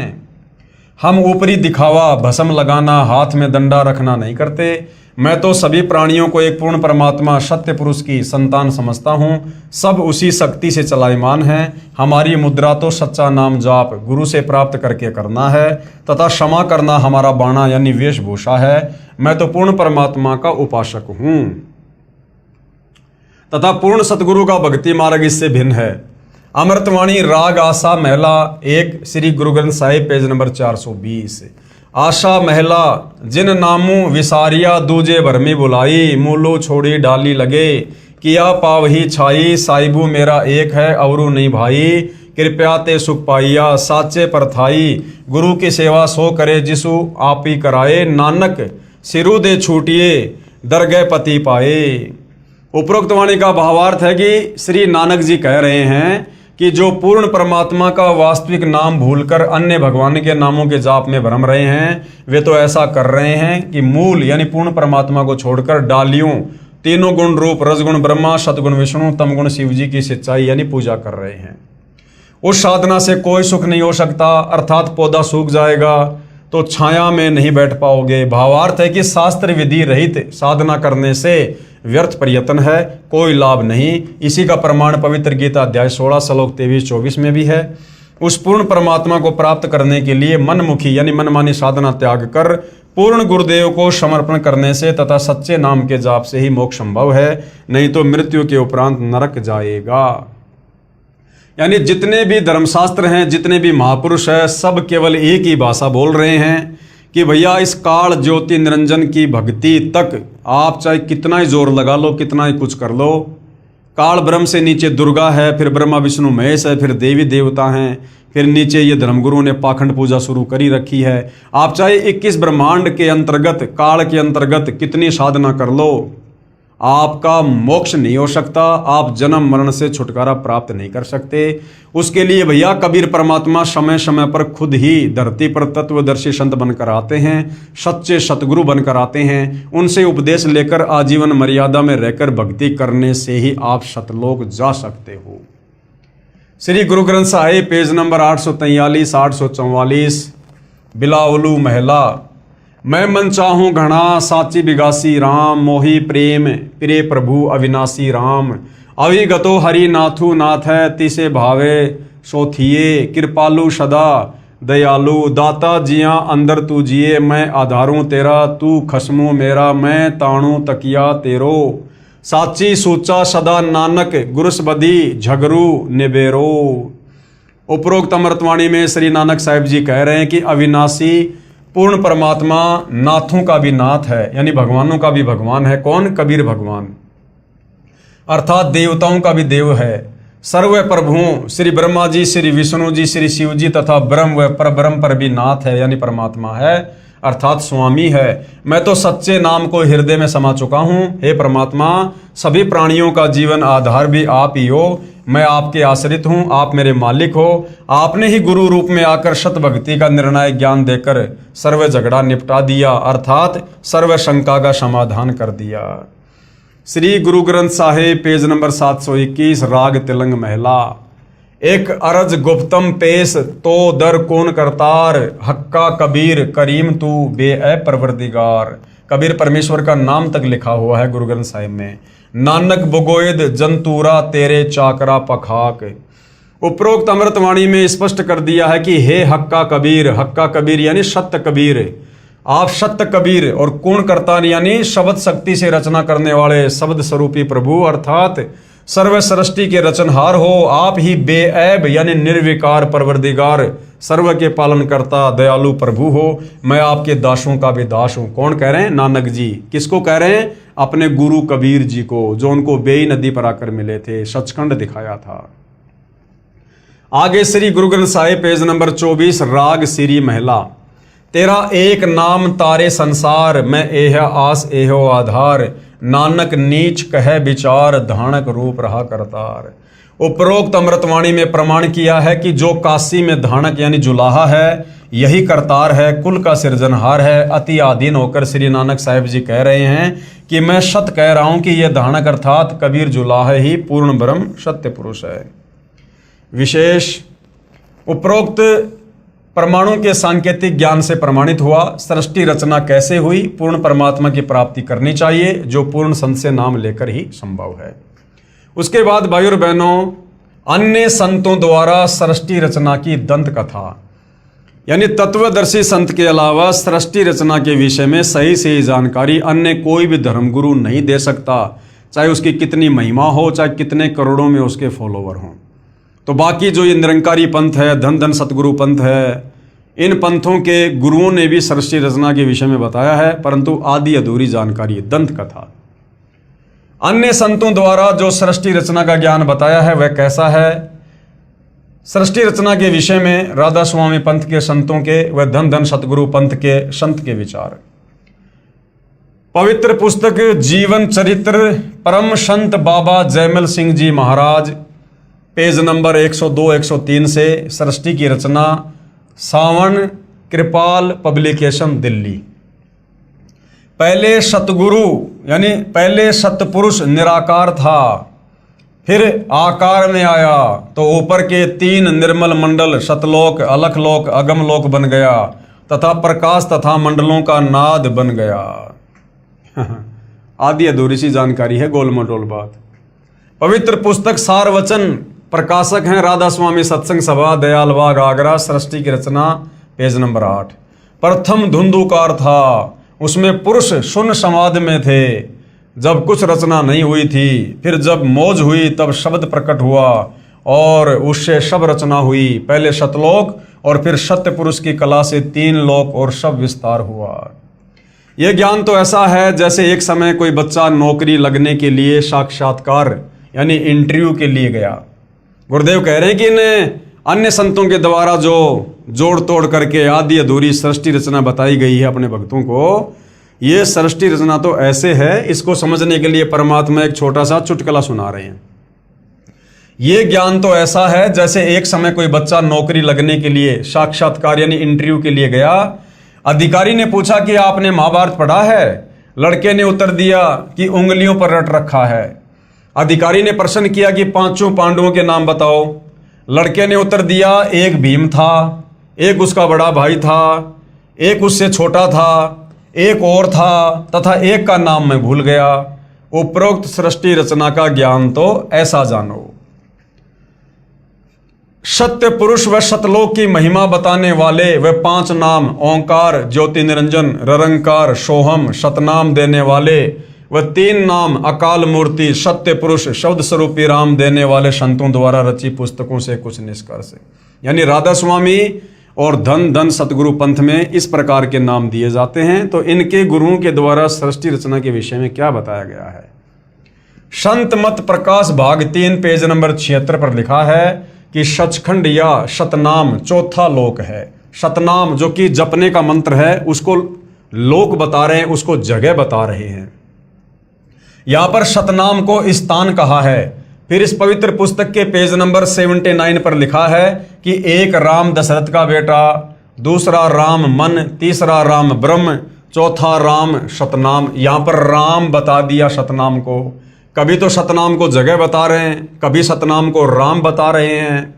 हम ऊपरी दिखावा भस्म लगाना हाथ में डंडा रखना नहीं करते। मैं तो सभी प्राणियों को एक पूर्ण परमात्मा सत्य पुरुष की संतान समझता हूँ। सब उसी शक्ति से चलायमान है। हमारी मुद्रा तो सच्चा नाम जाप गुरु से प्राप्त करके करना है, तथा क्षमा करना हमारा बाणा यानी वेशभूषा है। मैं तो पूर्ण परमात्मा का उपासक हूँ, तथा पूर्ण सतगुरु का भक्ति मार्ग इससे भिन्न है। अमृतवाणी राग आशा महला 1 श्री गुरु ग्रंथ साहिब पेज नंबर 420। आशा महला जिन नामू विसारिया दूजे भरमी बुलाई, मूलो छोड़ी डाली लगे, किया पावही छाई, साहिबू मेरा एक है अवरू नहीं भाई, कृपया ते सुख पाइया, साचे परथाई गुरु की सेवा सो करे, जिसु आप ही कराए, नानक सिरु दे छूटिए, दरगह पति पाए। उपरोक्त वाणी का भावार्थ है कि श्री नानक जी कह रहे हैं कि जो पूर्ण परमात्मा का वास्तविक नाम भूलकर अन्य भगवान के नामों के जाप में भ्रम रहे हैं, वे तो ऐसा कर रहे हैं कि मूल यानी पूर्ण परमात्मा को छोड़कर डालियों, तीनों गुण रूप रजगुण ब्रह्मा, सतगुण विष्णु, तमगुण शिव जी की सच्चाई यानी पूजा कर रहे हैं। उस साधना से कोई सुख नहीं हो सकता, अर्थात पौधा सूख जाएगा तो छाया में नहीं बैठ पाओगे। भावार्थ है कि शास्त्र विधि रहित साधना करने से व्यर्थ प्रयत्न है, कोई लाभ नहीं। इसी का प्रमाण पवित्र गीता अध्याय 16 श्लोक 23-24 में भी है। उस पूर्ण परमात्मा को प्राप्त करने के लिए मनमुखी यानी मनमानी साधना त्याग कर पूर्ण गुरुदेव को समर्पण करने से तथा सच्चे नाम के जाप से ही मोक्ष संभव है, नहीं तो मृत्यु के उपरांत नरक जाएगा। यानी जितने भी धर्मशास्त्र हैं, जितने भी महापुरुष हैं, सब केवल एक ही भाषा बोल रहे हैं कि भैया इस काल ज्योति निरंजन की भक्ति तक आप चाहे कितना ही जोर लगा लो, कितना ही कुछ कर लो, काल ब्रह्म से नीचे दुर्गा है, फिर ब्रह्मा विष्णु महेश है, फिर देवी देवता हैं, फिर नीचे ये धर्मगुरु ने पाखंड पूजा शुरू करी रखी है। आप चाहे 21 ब्रह्मांड के अंतर्गत, काल के अंतर्गत कितनी साधना कर लो, आपका मोक्ष नहीं हो सकता, आप जन्म मरण से छुटकारा प्राप्त नहीं कर सकते। उसके लिए भैया कबीर परमात्मा समय समय पर खुद ही धरती पर तत्वदर्शी संत बनकर आते हैं, सच्चे सतगुरु बनकर आते हैं। उनसे उपदेश लेकर आजीवन मर्यादा में रहकर भक्ति करने से ही आप सतलोक जा सकते हो। श्री गुरु ग्रंथ साहिब पेज नंबर 843 844 बिलावलू महला। मैं मन चाहूँ घना साची बिगासी राम, मोही प्रेम प्रिय प्रभु अविनाशी राम। अविगतो हरि नाथु नाथ है, तिसे भावे सोथिए, कृपालु सदा दयालु, दाता जिया अंदर तू जिए, मैं आधारूं तेरा तू खसमू मेरा, मैं ताणू तकिया तेरो। साची सोचा सदा नानक गुरुस बदी झगरू निबेरो। उपरोक्त अमृतवाणी में श्री नानक साहिब जी कह रहे हैं कि अविनाशी पूर्ण परमात्मा नाथों का भी नाथ है, यानी भगवानों का भी भगवान है। कौन? कबीर भगवान, अर्थात देवताओं का भी देव है। सर्व प्रभुओं श्री ब्रह्मा जी, श्री विष्णु जी, श्री शिव जी तथा ब्रह्म व परब्रह्म पर भी नाथ है, यानी परमात्मा है, अर्थात स्वामी है। मैं तो सच्चे नाम को हृदय में समा चुका हूँ। हे परमात्मा, सभी प्राणियों का जीवन आधार भी आप ही हो, मैं आपके आश्रित हूँ, आप मेरे मालिक हो। आपने ही गुरु रूप में आकर सत भक्ति का निर्णायक ज्ञान देकर सर्व झगड़ा निपटा दिया, अर्थात सर्व शंका का समाधान कर दिया। श्री गुरु ग्रंथ साहिब पेज नंबर 721 राग तिलंग महला। एक अरज गुप्तम पेश तो दर कौन करतार, हक्का कबीर करीम तू बे परवरदिगार। कबीर परमेश्वर का नाम तक लिखा हुआ है गुरु ग्रंथ साहिब में। नानक बुगोयद जंतूरा तेरे चाकरा पखाक। उपरोक्त अमृतवाणी में स्पष्ट कर दिया है कि हे हक्का कबीर यानी सत्य कबीर, आप सत्य कबीर, और कौन करतार यानी शब्द शक्ति से रचना करने वाले शब्द स्वरूपी प्रभु, अर्थात सर्व सृष्टि के रचनहार हो। आप ही बेऐब यानी निर्विकार परवरदिगार, सर्व के पालन करता दयालु प्रभु हो। मैं आपके दासों का भी दास हूँ। कौन कह रहे हैं? नानक जी। किसको कह रहे हैं? अपने गुरु कबीर जी को, जो उनको बेई नदी पर आकर मिले थे, सचखंड दिखाया था। आगे श्री गुरु ग्रंथ साहिब पेज नंबर 24 राग श्री महला। तेरा एक नाम तारे संसार, मैं एह आस एहो आधार। नानक नीच कह विचार, धानक रूप रहा करतार। उपरोक्त अमृतवाणी में प्रमाण किया है कि जो काशी में धानक यानी जुलाहा है, यही करतार है, कुल का सृजनहार है। अति आधीन होकर श्री नानक साहिब जी कह रहे हैं कि मैं सत्य कह रहा हूं कि यह धानक अर्थात कबीर जुलाहा ही पूर्ण ब्रह्म सत्य पुरुष है। विशेष उपरोक्त परमाणु के सांकेतिक ज्ञान से प्रमाणित हुआ। सृष्टि रचना कैसे हुई? पूर्ण परमात्मा की प्राप्ति करनी चाहिए, जो पूर्ण संत से नाम लेकर ही संभव है। उसके बाद भाइयों और बहनों, अन्य संतों द्वारा सृष्टि रचना की दंत कथा, यानी तत्वदर्शी संत के अलावा सृष्टि रचना के विषय में सही सही जानकारी अन्य कोई भी धर्मगुरु नहीं दे सकता, चाहे उसकी कितनी महिमा हो, चाहे कितने करोड़ों में उसके फॉलोवर हों। तो बाकी जो ये निरंकारी पंथ है, धन धन सतगुरु पंथ है, इन पंथों के गुरुओं ने भी सृष्टि रचना के विषय में बताया है, परंतु आधी अधूरी जानकारी है, दंत कथा। अन्य संतों द्वारा जो सृष्टि रचना का ज्ञान बताया है वह कैसा है? सृष्टि रचना के विषय में राधा स्वामी पंथ के संतों के व धन धन सतगुरु पंथ के संत के विचार। पवित्र पुस्तक जीवन चरित्र परम संत बाबा जयमल सिंह जी महाराज, पेज नंबर 102-103 से सृष्टि की रचना, सावन कृपाल पब्लिकेशन, दिल्ली। पहले सतगुरु यानी पहले सतपुरुष निराकार था, फिर आकार में आया तो ऊपर के 3 निर्मल मंडल सतलोक, अलखलोक, अगमलोक बन गया तथा प्रकाश तथा मंडलों का नाद बन गया। आदि अधूरी सी जानकारी है, गोल मटोल बात। पवित्र पुस्तक सार वचन, प्रकाशक हैं राधा स्वामी सत्संग सभा, दयाल बाग, आगरा। सृष्टि की रचना, पेज नंबर 8। प्रथम धुंधुकार था, उसमें पुरुष शून्य समाधि में थे जब कुछ रचना नहीं हुई थी। फिर जब मौज हुई तब शब्द प्रकट हुआ और उससे सब रचना हुई। पहले सतलोक और फिर सत्य पुरुष की कला से 3 लोक और सब विस्तार हुआ। यह ज्ञान तो ऐसा है जैसे एक समय कोई बच्चा नौकरी लगने के लिए साक्षात्कार यानी इंटरव्यू के लिए गया। गुरुदेव कह रहे हैं कि इन अन्य संतों के द्वारा जो जोड़ तोड़ करके आदि अधूरी सृष्टि रचना बताई गई है अपने भक्तों को, ये सृष्टि रचना तो ऐसे है, इसको समझने के लिए परमात्मा एक छोटा सा चुटकुला सुना रहे हैं। ये ज्ञान तो ऐसा है जैसे एक समय कोई बच्चा नौकरी लगने के लिए साक्षात्कार यानी इंटरव्यू के लिए गया। अधिकारी ने पूछा कि आपने महाभारत पढ़ा है? लड़के ने उत्तर दिया कि उंगलियों पर रट रखा है। अधिकारी ने प्रश्न किया कि 5 पांडवों के नाम बताओ। लड़के ने उत्तर दिया, एक भीम था, एक उसका बड़ा भाई था, एक उससे छोटा था, एक और था तथा एक का नाम मैं भूल गया। उपरोक्त सृष्टि रचना का ज्ञान तो ऐसा जानो। सत्य पुरुष व सतलोक की महिमा बताने वाले वे 5 नाम ओंकार, ज्योति निरंजन, ररंकार, सोहम, सतनाम देने वाले व 3 नाम अकाल मूर्ति, सत्य पुरुष, शब्द स्वरूपी राम देने वाले संतों द्वारा रची पुस्तकों से कुछ निष्कर्ष। यानी राधा स्वामी और धन धन सतगुरु पंथ में इस प्रकार के नाम दिए जाते हैं। तो इनके गुरुओं के द्वारा सृष्टि रचना के विषय में क्या बताया गया है? संत मत प्रकाश भाग 3 पेज नंबर 76 पर लिखा है कि सचखंड या सतनाम चौथा लोक है। सतनाम जो कि जपने का मंत्र है, उसको लोक बता रहे हैं, उसको जगह बता रहे हैं। यहां पर सतनाम को स्थान कहा है। फिर इस पवित्र पुस्तक के पेज नंबर 79 पर लिखा है कि एक राम दशरथ का बेटा, दूसरा राम मन, तीसरा राम ब्रह्म, चौथा राम सतनाम। यहां पर राम बता दिया सतनाम को। कभी तो सतनाम को जगह बता रहे हैं, कभी सतनाम को राम बता रहे हैं।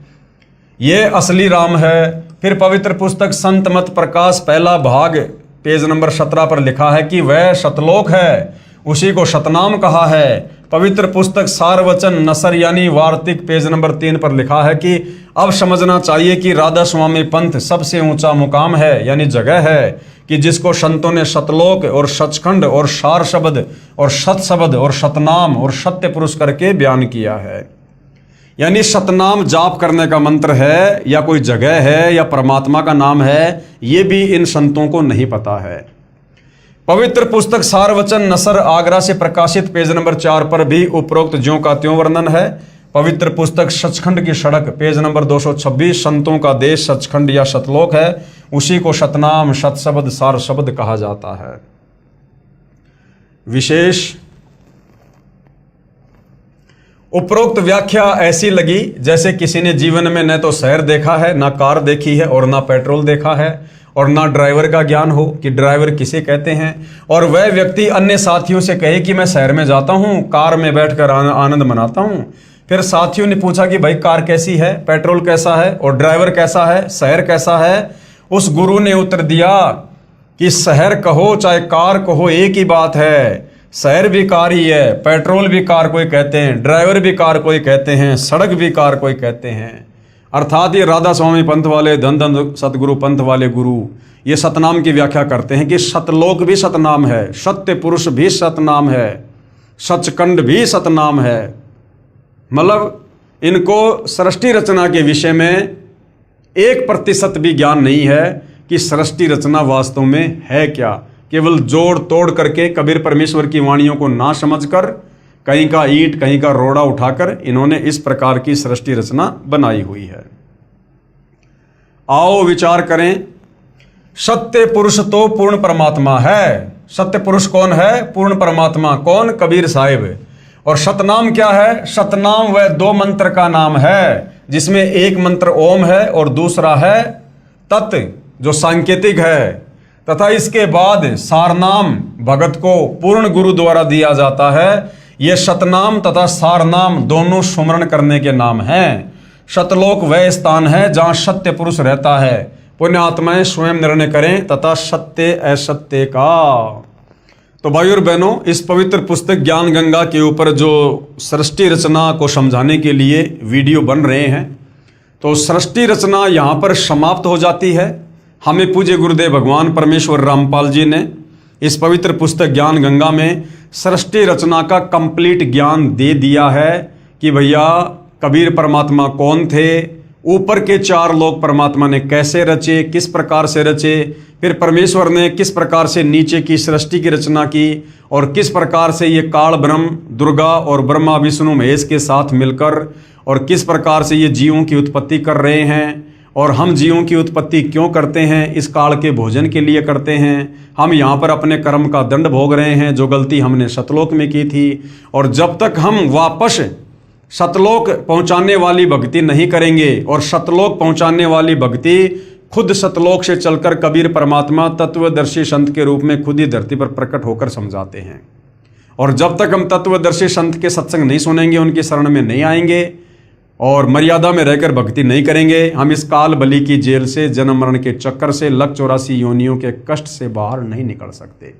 ये असली राम है। फिर पवित्र पुस्तक संत मत प्रकाश पहला भाग पेज नंबर 17 पर लिखा है कि वह सतलोक है, उसी को सतनाम कहा है। पवित्र पुस्तक सारवचन नसर यानी वार्तिक पेज नंबर 3 पर लिखा है कि अब समझना चाहिए कि राधा स्वामी पंथ सबसे ऊंचा मुकाम है यानी जगह है कि जिसको संतों ने सतलोक और सचखंड और सार शब्द और सत शब्द और सतनाम और सत्य पुरुष करके बयान किया है। यानी सतनाम जाप करने का मंत्र है या कोई जगह है या परमात्मा का नाम है, ये भी इन संतों को नहीं पता है। पवित्र पुस्तक सारवचन नसर आगरा से प्रकाशित पेज नंबर 4 पर भी उपरोक्त ज्यों का त्यों वर्णन है। पवित्र पुस्तक सचखंड की सड़क पेज नंबर 226 संतों का देश सचखंड या सतलोक है, उसी को सतनाम सतशब्द सार शब्द कहा जाता है। विशेष उपरोक्त व्याख्या ऐसी लगी जैसे किसी ने जीवन में न तो शहर देखा है, ना कार देखी है और ना पेट्रोल देखा है और ना ड्राइवर का ज्ञान हो कि ड्राइवर किसे कहते हैं, और वह व्यक्ति अन्य साथियों से कहे कि मैं शहर में जाता हूँ, कार में बैठकर आनंद मनाता हूँ। फिर साथियों ने पूछा कि भाई कार कैसी है, पेट्रोल कैसा है और ड्राइवर कैसा है, शहर कैसा है? उस गुरु ने उत्तर दिया कि शहर कहो चाहे कार कहो एक ही बात है। शहर भी कार ही है, पेट्रोल भी कार कोई कहते हैं, ड्राइवर भी कार कोई कहते हैं, सड़क भी कार कोई कहते हैं। अर्थात ये राधा स्वामी पंथ वाले धन धन सतगुरु पंथ वाले गुरु ये सतनाम की व्याख्या करते हैं कि सतलोक भी सतनाम है, सत्य पुरुष भी सतनाम है, सचखंड भी सतनाम है। मतलब इनको सृष्टि रचना के विषय में 1% भी ज्ञान नहीं है कि सृष्टि रचना वास्तव में है क्या। केवल जोड़ तोड़ करके कबीर परमेश्वर की वाणियों को ना समझकर कहीं का ईंट कहीं का रोड़ा उठाकर इन्होंने इस प्रकार की सृष्टि रचना बनाई हुई है। आओ विचार करें। सत्य पुरुष तो पूर्ण परमात्मा है। सत्य पुरुष कौन है? पूर्ण परमात्मा। कौन? कबीर साहिब। और सतनाम क्या है? सतनाम वह दो मंत्र का नाम है, जिसमें एक मंत्र ओम है और दूसरा है तत्, जो सांकेतिक है। तथा इसके बाद सारनाम भगत को पूर्ण गुरु द्वारा दिया जाता है। ये सतनाम तथा सारनाम दोनों सुमरण करने के नाम हैं। सतलोक वह स्थान है जहां सत्य पुरुष रहता है। पुण्य आत्माएं स्वयं निर्णय करें तथा सत्य असत्य का। तो भाई और बहनों, इस पवित्र पुस्तक ज्ञान गंगा के ऊपर जो सृष्टि रचना को समझाने के लिए वीडियो बन रहे हैं, तो सृष्टि रचना यहाँ पर समाप्त हो जाती है। हमें पूज्य गुरुदेव भगवान परमेश्वर रामपाल जी ने इस पवित्र पुस्तक ज्ञान गंगा में सृष्टि रचना का कंप्लीट ज्ञान दे दिया है कि भैया कबीर परमात्मा कौन थे, ऊपर के चार लोक परमात्मा ने कैसे रचे, किस प्रकार से रचे, फिर परमेश्वर ने किस प्रकार से नीचे की सृष्टि की रचना की, और किस प्रकार से ये काल ब्रह्म दुर्गा और ब्रह्मा विष्णु महेश के साथ मिलकर और किस प्रकार से ये जीवों की उत्पत्ति कर रहे हैं। और हम जीवों की उत्पत्ति क्यों करते हैं? इस काल के भोजन के लिए करते हैं। हम यहाँ पर अपने कर्म का दंड भोग रहे हैं, जो गलती हमने सतलोक में की थी। और जब तक हम वापस सतलोक पहुंचाने वाली भक्ति नहीं करेंगे, और सतलोक पहुंचाने वाली भक्ति खुद सतलोक से चलकर कबीर परमात्मा तत्वदर्शी संत के रूप में खुद ही धरती पर प्रकट होकर समझाते हैं। और जब तक हम तत्वदर्शी संत के सत्संग नहीं सुनेंगे, उनकी शरण में नहीं आएंगे और मर्यादा में रहकर भक्ति नहीं करेंगे, हम इस काल बलि की जेल से, जन्म मरण के चक्कर से, लक 84 योनियों के कष्ट से बाहर नहीं निकल सकते।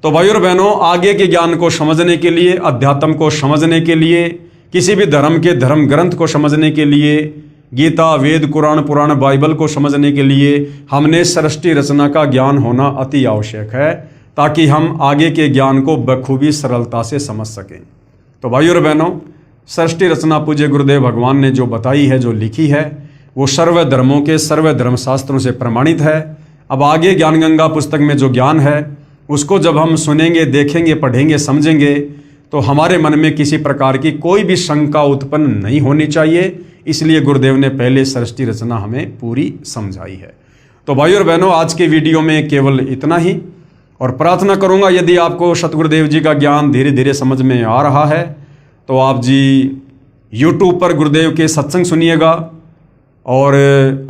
तो भाई और बहनों, आगे के ज्ञान को समझने के लिए, अध्यात्म को समझने के लिए, किसी भी धर्म के धर्म ग्रंथ को समझने के लिए, गीता वेद कुरान पुराण बाइबल को समझने के लिए हमने सृष्टि रचना का ज्ञान होना अति आवश्यक है, ताकि हम आगे के ज्ञान को बखूबी सरलता से समझ सकें। तो भाई और बहनों, सृष्टि रचना पूज्य गुरुदेव भगवान ने जो बताई है, जो लिखी है, वो सर्व धर्मों के सर्व धर्म शास्त्रों से प्रमाणित है। अब आगे ज्ञान गंगा पुस्तक में जो ज्ञान है, उसको जब हम सुनेंगे, देखेंगे, पढ़ेंगे, समझेंगे, तो हमारे मन में किसी प्रकार की कोई भी शंका उत्पन्न नहीं होनी चाहिए। इसलिए गुरुदेव ने पहले सृष्टि रचना हमें पूरी समझाई है। तो भाई और बहनों, आज के वीडियो में केवल इतना ही, और प्रार्थना करूंगा यदि आपको सतगुरुदेव जी का ज्ञान धीरे धीरे समझ में आ रहा है, तो आप जी YouTube पर गुरुदेव के सत्संग सुनिएगा और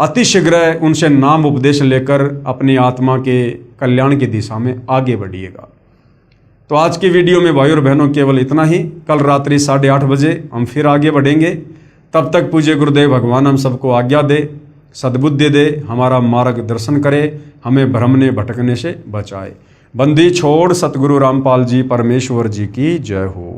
अतिशीघ्र उनसे नाम उपदेश लेकर अपनी आत्मा के कल्याण की दिशा में आगे बढ़िएगा। तो आज की वीडियो में भाई और बहनों केवल इतना ही। कल रात्रि 8:30 बजे हम फिर आगे बढ़ेंगे। तब तक पूज्य गुरुदेव भगवान हम सबको आज्ञा दे, सद्बुद्धि दे, हमारा मार्गदर्शन करे, हमें भ्रमने भटकने से बचाए। बंदी छोड़ सतगुरु रामपाल जी परमेश्वर जी की जय हो।